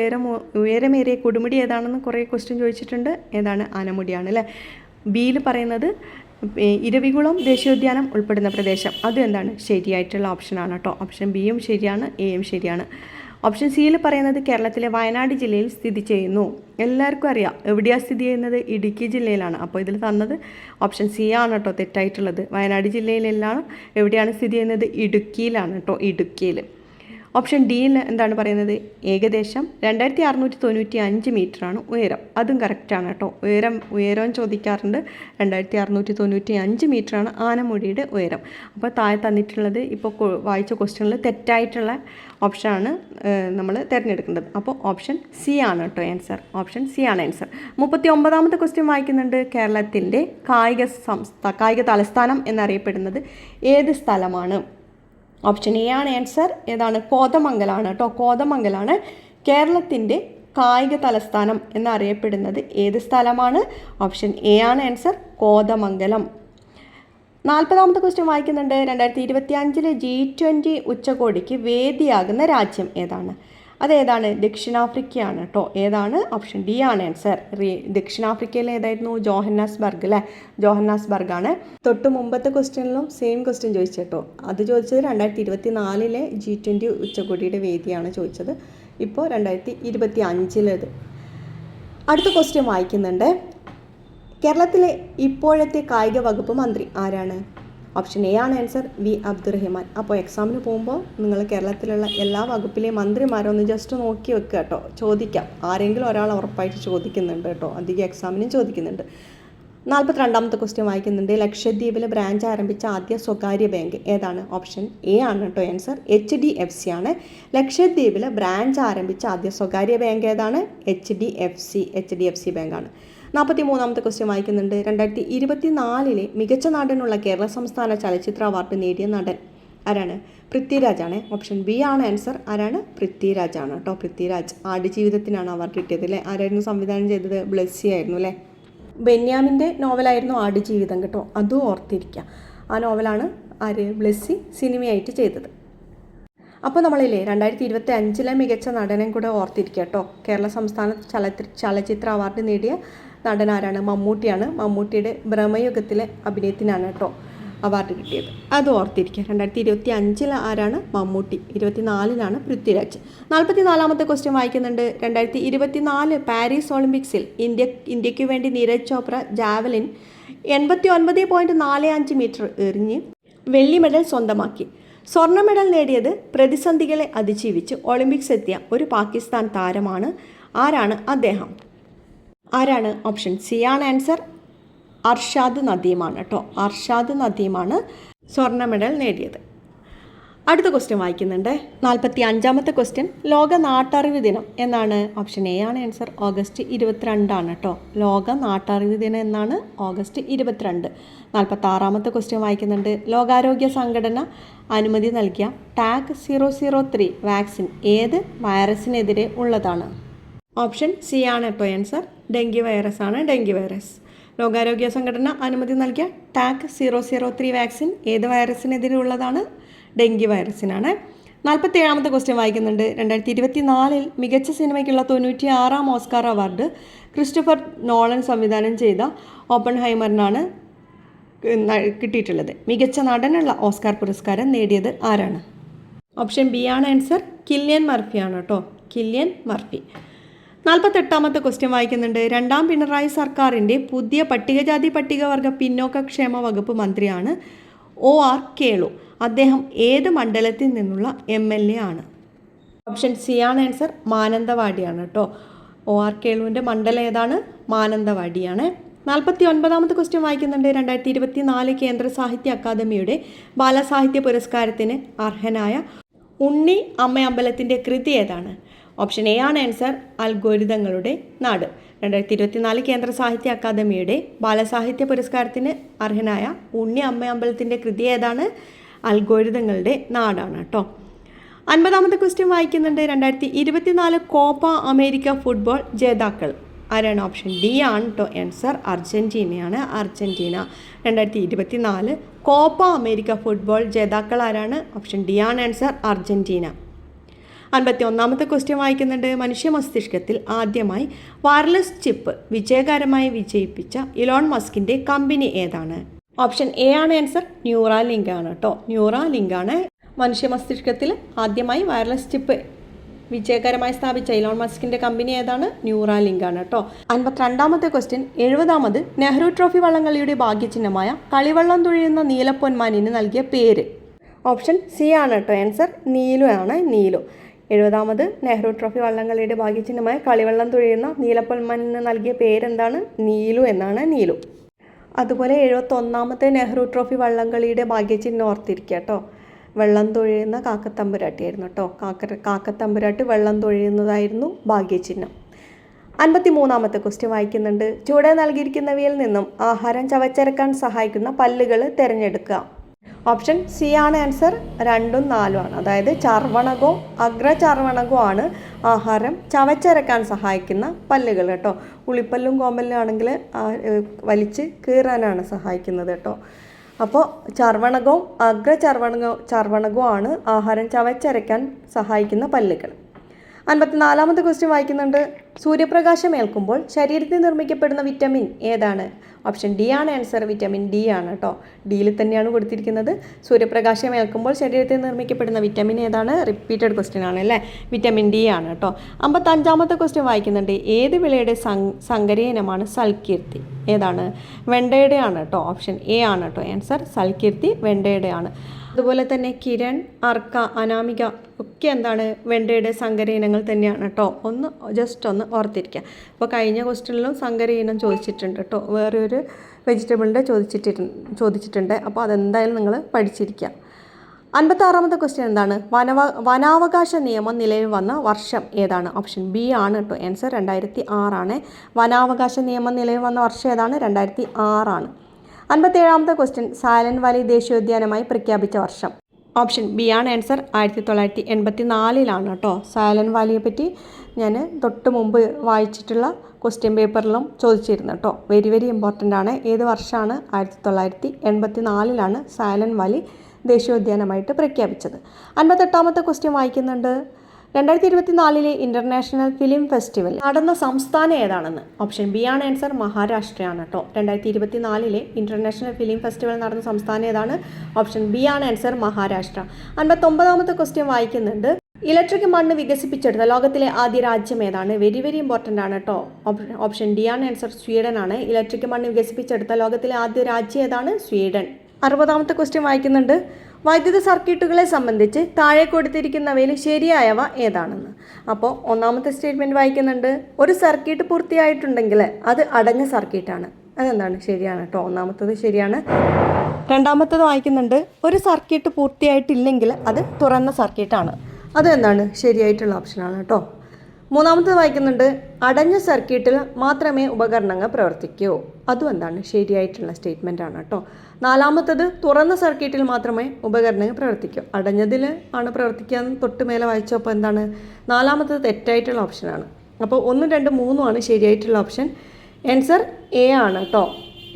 ഉയരമേറിയ കൊടുമുടി ഏതാണെന്ന് കുറേ ക്വസ്റ്റ്യൻ ചോദിച്ചിട്ടുണ്ട്. ഏതാണ്? ആനമുടിയാണ് അല്ലേ. ബിയിൽ പറയുന്നത് ഇരവികുളം ദേശീയോദ്യാനം ഉൾപ്പെടുന്ന പ്രദേശം. അത് എന്താണ്? ശരിയായിട്ടുള്ള ഓപ്ഷനാണ് കേട്ടോ. ഓപ്ഷൻ ബിയും ശരിയാണ്, എയും ശരിയാണ്. ഓപ്ഷൻ സിയിൽ പറയുന്നത് കേരളത്തിലെ വയനാട് ജില്ലയിൽ സ്ഥിതി ചെയ്യുന്നു. എല്ലാവർക്കും അറിയാം എവിടെയാണ് സ്ഥിതി ചെയ്യുന്നത്? ഇടുക്കി ജില്ലയിലാണ്. അപ്പോൾ ഇതിൽ തന്നത് ഓപ്ഷൻ സി ആണ് കേട്ടോ തെറ്റായിട്ടുള്ളത്. വയനാട് ജില്ലയിലെല്ലാം എവിടെയാണ് സ്ഥിതി ചെയ്യുന്നത്? ഇടുക്കിയിലാണ് കേട്ടോ, ഇടുക്കിയിൽ. ഓപ്ഷൻ ഡിയിൽ എന്താണ് പറയുന്നത്? ഏകദേശം 2695 മീറ്ററാണ് ഉയരം. അതും കറക്റ്റാണ് കേട്ടോ. ഉയരം ചോദിക്കാറുണ്ട്. 2695 മീറ്ററാണ് ആനമുടിയുടെ ഉയരം. അപ്പോൾ താഴെ തന്നിട്ടുള്ളത് ഇപ്പോൾ വായിച്ച ക്വസ്റ്റ്യനിൽ തെറ്റായിട്ടുള്ള ഓപ്ഷനാണ് നമ്മൾ തിരഞ്ഞെടുക്കേണ്ടത്. അപ്പോൾ ഓപ്ഷൻ സി ആണ് കേട്ടോ ആൻസർ. ഓപ്ഷൻ സി ആണ് ആൻസർ. 39ാമത്തെ ക്വസ്റ്റ്യൻ വായിക്കുന്നുണ്ട്. കേരളത്തിൻ്റെ കായിക തലസ്ഥാനം എന്നറിയപ്പെടുന്നത് ഏത് സ്ഥലമാണ്? ഓപ്ഷൻ എ ആണ് ആൻസർ. ഏതാണ്? കോതമംഗലാണ് കേട്ടോ. കോതമംഗലാണ് കേരളത്തിൻ്റെ കായിക തലസ്ഥാനം എന്നറിയപ്പെടുന്നത് ഏത് സ്ഥലമാണ്? ഓപ്ഷൻ എ ആണ് ആൻസർ. കോതമംഗലം. 40ാമത്തെ ക്വസ്റ്റ്യൻ വായിക്കുന്നുണ്ട്. 2025 G20 ഉച്ചകോടിക്ക് വേദിയാകുന്ന രാജ്യം ഏതാണ്? അതേതാണ്? ദക്ഷിണാഫ്രിക്കയാണ് കേട്ടോ. ഏതാണ്? ഓപ്ഷൻ ഡി ആണ് ആൻസർ. ദക്ഷിണാഫ്രിക്കയിൽ ഏതായിരുന്നു? ജോഹന്നാസ്ബർഗ് അല്ലേ. ജോഹന്നാസ്ബർഗാണ്. തൊട്ട് മുമ്പത്തെ ക്വസ്റ്റ്യനിലും സെയിം ക്വസ്റ്റ്യൻ ചോദിച്ചു കേട്ടോ. അത് ചോദിച്ചത് 2024 G20 ഉച്ചകോടിയുടെ വേദിയാണ് ചോദിച്ചത്. ഇപ്പോൾ 2025 അടുത്ത ക്വസ്റ്റ്യൻ വായിക്കുന്നുണ്ട്. കേരളത്തിലെ ഇപ്പോഴത്തെ കായിക വകുപ്പ് മന്ത്രി ആരാണ്? ഓപ്ഷൻ എ ആണ് ആൻസർ. വി അബ്ദുറഹിമാൻ. അപ്പോൾ എക്സാമിന് പോകുമ്പോൾ നിങ്ങൾ കേരളത്തിലുള്ള എല്ലാ വകുപ്പിലെയും മന്ത്രിമാരൊന്ന് ജസ്റ്റ് നോക്കി വെക്കുക കേട്ടോ. ചോദിക്കാം, ആരെങ്കിലും ഒരാൾ ഉറപ്പായിട്ട് ചോദിക്കുന്നുണ്ട് കേട്ടോ. അധികം എക്സാമിനും ചോദിക്കുന്നുണ്ട്. 42ാമത്തെ ക്വസ്റ്റ്യൻ വായിക്കുന്നുണ്ട്. ലക്ഷദ്വീപിൽ ബ്രാഞ്ച് ആരംഭിച്ച ആദ്യ സ്വകാര്യ ബാങ്ക് ഏതാണ്? ഓപ്ഷൻ എ ആണ് കേട്ടോ ആൻസർ. HDFC ആണ്. ലക്ഷദ്വീപിൽ ബ്രാഞ്ച് ആരംഭിച്ച ആദ്യ സ്വകാര്യ ബാങ്ക് ഏതാണ്? HDFC ബാങ്കാണ്. 43ാമത്തെ ക്വസ്റ്റ്യൻ വായിക്കുന്നുണ്ട്. 2024 മികച്ച നടനുള്ള കേരള സംസ്ഥാന ചലച്ചിത്ര അവാർഡ് നേടിയ നടൻ ആരാണ്? പൃഥ്വിരാജാണ്. ഓപ്ഷൻ ബി ആണ് ആൻസർ. ആരാണ്? പൃഥ്വിരാജാണ് കേട്ടോ. പൃഥ്വിരാജ്. ആടുജീവിതത്തിനാണ് അവാർഡ് കിട്ടിയത് അല്ലേ. ആരായിരുന്നു സംവിധാനം ചെയ്തത്? ബ്ലെസ്സി ആയിരുന്നു അല്ലേ. ബെന്യാമിൻ്റെ നോവലായിരുന്നു ആടുജീവിതം കേട്ടോ. അതും ഓർത്തിരിക്കുക. ആ നോവലാണ് ബ്ലെസ്സി സിനിമയായിട്ട് ചെയ്തത്. അപ്പോൾ നമ്മളില്ലേ 2025 മികച്ച നടനും കൂടെ ഓർത്തിരിക്കുക കേട്ടോ. കേരള സംസ്ഥാന ചലച്ചിത്ര അവാർഡ് നേടിയ നടൻ ആരാണ്? മമ്മൂട്ടിയാണ്. മമ്മൂട്ടിയുടെ ഭ്രമയുഗത്തിലെ അഭിനയത്തിനാണ് കേട്ടോ അവാർഡ് കിട്ടിയത്. അത് ഓർത്തിരിക്കുക. 2025 ആരാണ്? മമ്മൂട്ടി. 24 പൃഥ്വിരാജ്. 44ാമത്തെ ക്വസ്റ്റ്യൻ വായിക്കുന്നുണ്ട്. 2024 പാരീസ് ഒളിമ്പിക്സിൽ ഇന്ത്യക്ക് വേണ്ടി നീരജ് ചോപ്ര ജാവലിൻ 89.45 മീറ്റർ എറിഞ്ഞ് വെള്ളി മെഡൽ സ്വന്തമാക്കി. സ്വർണ്ണ മെഡൽ നേടിയത് പ്രതിസന്ധികളെ അതിജീവിച്ച് ഒളിമ്പിക്സ് എത്തിയ ഒരു പാകിസ്ഥാൻ താരമാണ്. ആരാണ് അദ്ദേഹം? ആരാണ്? ഓപ്ഷൻ സി ആണ് ആൻസർ. അർഷാദ് നദീമാണ് കേട്ടോ. അർഷാദ് നദീമാണ് സ്വർണ്ണ മെഡൽ നേടിയത്. അടുത്ത ക്വസ്റ്റ്യൻ വായിക്കുന്നുണ്ട്. 45ാമത്തെ ക്വസ്റ്റ്യൻ. ലോക നാട്ടറിവ് ദിനം എന്നാണ്? ഓപ്ഷൻ എ ആണ് ആൻസർ. ഓഗസ്റ്റ് 22 കേട്ടോ. ലോക നാട്ടറിവ് ദിനം എന്നാണ്? ഓഗസ്റ്റ് 22. 46ാമത്തെ ക്വസ്റ്റ്യൻ വായിക്കുന്നുണ്ട്. ലോകാരോഗ്യ സംഘടന അനുമതി നൽകിയ ടാഗ് 003 വാക്സിൻ ഏത് വൈറസിനെതിരെ ഉള്ളതാണ്? ഓപ്ഷൻ സി ആണ് കേട്ടോ ആൻസർ. ഡെങ്കി വൈറസ് ആണ്. Dengue virus. ലോകാരോഗ്യ സംഘടന അനുമതി നൽകിയ ടാക് 003 വാക്സിൻ ഏത് വൈറസിനെതിരെയുള്ളതാണ്? ഡെങ്കി വൈറസിനാണ്. 47ാമത്തെ ക്വസ്റ്റ്യൻ വായിക്കുന്നുണ്ട്. 2024 മികച്ച സിനിമയ്ക്കുള്ള 96ാം ഓസ്കാർ അവാർഡ് ക്രിസ്റ്റഫർ നോളൻ സംവിധാനം ചെയ്ത ഓപ്പൺഹൈമറിനാണ് കിട്ടിയിട്ടുള്ളത്. മികച്ച നടനുള്ള ഓസ്കാർ പുരസ്കാരം നേടിയത് ആരാണ്? ഓപ്ഷൻ ബി ആണ് ആൻസർ. കിലിയൻ മർഫിയാണ് കേട്ടോ. Kylian Murphy. 48ാമത്തെ ക്വസ്റ്റ്യൻ വായിക്കുന്നുണ്ട്. 2ാം പിണറായി സർക്കാരിൻ്റെ പുതിയ പട്ടികജാതി പട്ടികവർഗ പിന്നോക്ക ക്ഷേമ വകുപ്പ് മന്ത്രിയാണ് OR കേളു. അദ്ദേഹം ഏത് മണ്ഡലത്തിൽ നിന്നുള്ള MLA ആണ്? ഓപ്ഷൻ സി ആണ് ആൻസർ. മാനന്തവാടിയാണ് കേട്ടോ. OR കേളുവിൻ്റെ മണ്ഡലം ഏതാണ്? മാനന്തവാടിയാണ്. 49ാമത്തെ ക്വസ്റ്റ്യൻ വായിക്കുന്നുണ്ട്. 2024 കേന്ദ്ര സാഹിത്യ അക്കാദമിയുടെ ബാലസാഹിത്യ പുരസ്കാരത്തിന് അർഹനായ ഉണ്ണി അമ്മയമ്പലത്തിൻ്റെ കൃതി ഏതാണ്? ഓപ്ഷൻ എ ആണ് ആൻസർ. അൽഗോരിതങ്ങളുടെ നാട്. 2024 കേന്ദ്ര സാഹിത്യ അക്കാദമിയുടെ ബാലസാഹിത്യ പുരസ്കാരത്തിന് അർഹനായ ഉണ്ണി അമ്മയമ്പലത്തിൻ്റെ കൃതി ഏതാണ്? അൽഗോരിതങ്ങളുടെ നാടാണ് കേട്ടോ. 50ാമത്തെ ക്വസ്റ്റ്യൻ വായിക്കുന്നുണ്ട്. 2024 കോപ്പ അമേരിക്ക ഫുട്ബോൾ ജേതാക്കൾ ആരാണ്? ഓപ്ഷൻ ഡി ആണ് കേട്ടോ ആൻസർ. അർജൻറ്റീനയാണ്. അർജൻറ്റീന 2024 കോപ്പ അമേരിക്ക ഫുട്ബോൾ ജേതാക്കൾ ആരാണ്? ഓപ്ഷൻ ഡി ആണ് ആൻസർ. അർജൻറ്റീന. 51ാമത്തെ ക്വസ്റ്റ്യൻ വായിക്കുന്നുണ്ട്. മനുഷ്യ മസ്തിഷ്കത്തിൽ ആദ്യമായി വയർലെസ് ചിപ്പ് വിജയകരമായി വിജയിപ്പിച്ച ഇലോൺ മസ്കിൻ്റെ കമ്പനി ഏതാണ്? ഓപ്ഷൻ എ ആണ് ആൻസർ. ന്യൂറാലിങ്ക് ആണ് കേട്ടോ. ന്യൂറാലിങ്ക് ആണ്. മനുഷ്യ മസ്തിഷ്കത്തിൽ ആദ്യമായി വയർലെസ് ചിപ്പ് വിജയകരമായി സ്ഥാപിച്ച ഇലോൺ മസ്കിൻ്റെ കമ്പനി ഏതാണ്? ന്യൂറാലിങ്ക് ആണ് കേട്ടോ. 52ാമത്തെ ക്വസ്റ്റ്യൻ. 70ാമത് നെഹ്റു ട്രോഫി വള്ളംകളിയുടെ ഭാഗ്യചിഹ്നമായ കളിവള്ളം തുഴയുന്ന നീലപ്പൊന്മാനിന് നൽകിയ പേര്? ഓപ്ഷൻ സി ആണ് കേട്ടോ ആൻസർ. നീലു ആണ്. നീലു. 70ാമത് നെഹ്റു ട്രോഫി വള്ളംകളിയുടെ ഭാഗ്യചിഹ്നമായ കളിവെള്ളം തുഴയുന്ന നീലപ്പൊന്മാനിന് നൽകിയ പേരെന്താണ്? നീലു എന്നാണ്. നീലു. അതുപോലെ 71ാമത്തെ നെഹ്റു ട്രോഫി വള്ളംകളിയുടെ ഭാഗ്യചിഹ്നം ഓർത്തിരിക്കുക കേട്ടോ. വെള്ളം തുഴയുന്ന കാക്കത്തമ്പുരാട്ടിയായിരുന്നു കേട്ടോ. കാക്കത്തമ്പുരാട്ടി വെള്ളം തുഴയുന്നതായിരുന്നു ഭാഗ്യചിഹ്നം. 53ാമത്തെ ക്വസ്റ്റ്യൻ വായിക്കുന്നുണ്ട്. ചുവടെ നൽകിയിരിക്കുന്നവയിൽ നിന്നും ആഹാരം ചവച്ചരക്കാൻ സഹായിക്കുന്ന പല്ലുകൾ തിരഞ്ഞെടുക്കുക. ഓപ്ഷൻ സി ആണ് ആൻസർ. 2ഉം 4ഉം ആണ്. അതായത് ചർവണകവും അഗ്രചർവണകവും ആണ് ആഹാരം ചവച്ചരക്കാൻ സഹായിക്കുന്ന പല്ലുകൾ കേട്ടോ. ഉളിപ്പല്ലും കോമ്പല്ലും ആണെങ്കിൽ വലിച്ച് കീറാനാണ് സഹായിക്കുന്നത് കേട്ടോ. അപ്പോൾ ചർവണകവും ചർവണകവും ആണ് ആഹാരം ചവച്ചരയ്ക്കാൻ സഹായിക്കുന്ന പല്ലുകൾ. 54ാമത്തെ ക്വസ്റ്റ്യൻ വായിക്കുന്നുണ്ട്. സൂര്യപ്രകാശം ഏൽക്കുമ്പോൾ ശരീരത്തിൽ നിർമ്മിക്കപ്പെടുന്ന വിറ്റമിൻ ഏതാണ്? ഓപ്ഷൻ ഡി ആണ് ആൻസർ. വിറ്റമിൻ ഡി ആണ് കേട്ടോ. ഡിയിൽ തന്നെയാണ് കൊടുത്തിരിക്കുന്നത്. സൂര്യപ്രകാശം ഏൽക്കുമ്പോൾ ശരീരത്തിൽ നിർമ്മിക്കപ്പെടുന്ന വിറ്റമിൻ ഏതാണ്? റിപ്പീറ്റഡ് ക്വസ്റ്റ്യൻ ആണ് അല്ലേ. വിറ്റമിൻ ഡി ആണ് കേട്ടോ. 55ാമത്തെ ക്വസ്റ്റ്യൻ വായിക്കുന്നുണ്ട്. ഏത് വിളയുടെ സങ്കര ഇനമാണ് സൽകീർത്തി? ഏതാണ്? വെണ്ടയുടെ ആണ് കേട്ടോ. ഓപ്ഷൻ എ ആണ് കേട്ടോ ആൻസർ. സൽകീർത്തി വെണ്ടയുടെ ആണ്. അതുപോലെ തന്നെ കിരൺ, അർക്ക, അനാമിക ഒക്കെ എന്താണ്? വെണ്ടയുടെ സങ്കര ഇനങ്ങൾ തന്നെയാണ് കേട്ടോ. ജസ്റ്റ് ഒന്ന് ഓർത്തിരിക്കുക. അപ്പോൾ കഴിഞ്ഞ ക്വസ്റ്റ്യനിലും സങ്കര ഇനം ചോദിച്ചിട്ടുണ്ട് കേട്ടോ. വേറെ ഒരു വെജിറ്റബിളിൻ്റെ ചോദിച്ചിട്ടുണ്ട്. അപ്പോൾ അതെന്തായാലും നിങ്ങൾ പഠിച്ചിരിക്കുക. 56ാമത്തെ ക്വസ്റ്റ്യൻ എന്താണ്? വനാവകാശ നിയമം നിലവിൽ വന്ന വർഷം ഏതാണ്? ഓപ്ഷൻ ബി ആണ് കേട്ടോ ആൻസർ. 2006 ആണ്. വനാവകാശ നിയമം നിലവിൽ വന്ന വർഷം ഏതാണ്? 2006 ആണ്. 57ാമത്തെ ക്വസ്റ്റ്യൻ. സൈലന്റ് വാലി ദേശീയോദ്യാനമായി പ്രഖ്യാപിച്ച വർഷം? ഓപ്ഷൻ ബി ആണ് ആൻസർ. 1984 കേട്ടോ. സൈലന്റ് വാലിയെ പറ്റി ഞാൻ തൊട്ട് മുമ്പ് വായിച്ചിട്ടുള്ള ക്വസ്റ്റ്യൻ പേപ്പറിലും ചോദിച്ചിരുന്നു കേട്ടോ. വെരി വെരി ഇമ്പോർട്ടൻ്റ് ആണ്. ഏത് വർഷമാണ്? 1984 സൈലന്റ് വാലി ദേശീയോദ്യാനമായിട്ട് പ്രഖ്യാപിച്ചത്. 58ാമത്തെ ക്വസ്റ്റ്യൻ വായിക്കുന്നുണ്ട്. 2024 ഇൻ്റർനാഷണൽ ഫിലിം ഫെസ്റ്റിവൽ നടന്ന സംസ്ഥാനം ഏതാണെന്ന്? ഓപ്ഷൻ ബി ആണ് ആൻസർ. മഹാരാഷ്ട്രയാണ് കേട്ടോ. 2024 ഇൻ്റർനാഷണൽ ഫിലിം ഫെസ്റ്റിവൽ നടന്ന സംസ്ഥാനം ഏതാണ്? ഓപ്ഷൻ ബി ആണ് ആൻസർ. മഹാരാഷ്ട്ര. 59ാമത്തെ ക്വസ്റ്റ്യൻ വായിക്കുന്നുണ്ട്. ഇലക്ട്രിക് മണ്ണ് വികസിപ്പിച്ചെടുത്ത ലോകത്തിലെ ആദ്യ രാജ്യം ഏതാണ്? വെരി വെരി ഇമ്പോർട്ടൻ്റ് ആണ് കേട്ടോ. ഓപ്ഷൻ ഡി ആണ് ആൻസർ. സ്വീഡൻ ആണ്. ഇലക്ട്രിക് മണ്ണ് വികസിപ്പിച്ചെടുത്ത ലോകത്തിലെ ആദ്യ രാജ്യം ഏതാണ്? സ്വീഡൻ. 60ാമത്തെ ക്വസ്റ്റ്യൻ വായിക്കുന്നുണ്ട്. വൈദ്യുത സർക്യൂട്ടുകളെ സംബന്ധിച്ച് താഴെ കൊടുത്തിരിക്കുന്നവയിൽ ശരിയായവ ഏതാണെന്ന്? അപ്പോൾ ഒന്നാമത്തെ സ്റ്റേറ്റ്മെൻറ്റ് വായിക്കുന്നുണ്ട്. ഒരു സർക്യൂട്ട് പൂർത്തിയായിട്ടുണ്ടെങ്കിൽ അത് അടഞ്ഞ സർക്യൂട്ടാണ്. അതെന്താണ്? ശരിയാണ് കേട്ടോ. ഒന്നാമത്തത് ശരിയാണ്. രണ്ടാമത്തത് വായിക്കുന്നുണ്ട്. ഒരു സർക്യൂട്ട് പൂർത്തിയായിട്ടില്ലെങ്കിൽ അത് തുറന്ന സർക്യൂട്ടാണ്. അതെന്താണ്? ശരിയായിട്ടുള്ള ഓപ്ഷനാണ് കേട്ടോ. മൂന്നാമത്തത് വായിക്കുന്നുണ്ട്. അടഞ്ഞ സർക്യൂട്ടിൽ മാത്രമേ ഉപകരണങ്ങൾ പ്രവർത്തിക്കൂ. അതും എന്താണ്? ശരിയായിട്ടുള്ള സ്റ്റേറ്റ്മെൻ്റ് ആണ് കേട്ടോ. നാലാമത്തത് തുറന്ന സർക്യൂട്ടിൽ മാത്രമേ ഉപകരണങ്ങൾ പ്രവർത്തിക്കൂ. അടഞ്ഞതിൽ ആണ് പ്രവർത്തിക്കുക എന്ന് തൊട്ട് മേലെ വായിച്ചപ്പോൾ എന്താണ്? നാലാമത്തത് തെറ്റായിട്ടുള്ള ഓപ്ഷനാണ്. അപ്പോൾ 1, 2, 3 ആണ് ശരിയായിട്ടുള്ള ഓപ്ഷൻ. ആൻസർ എ ആണ് കേട്ടോ.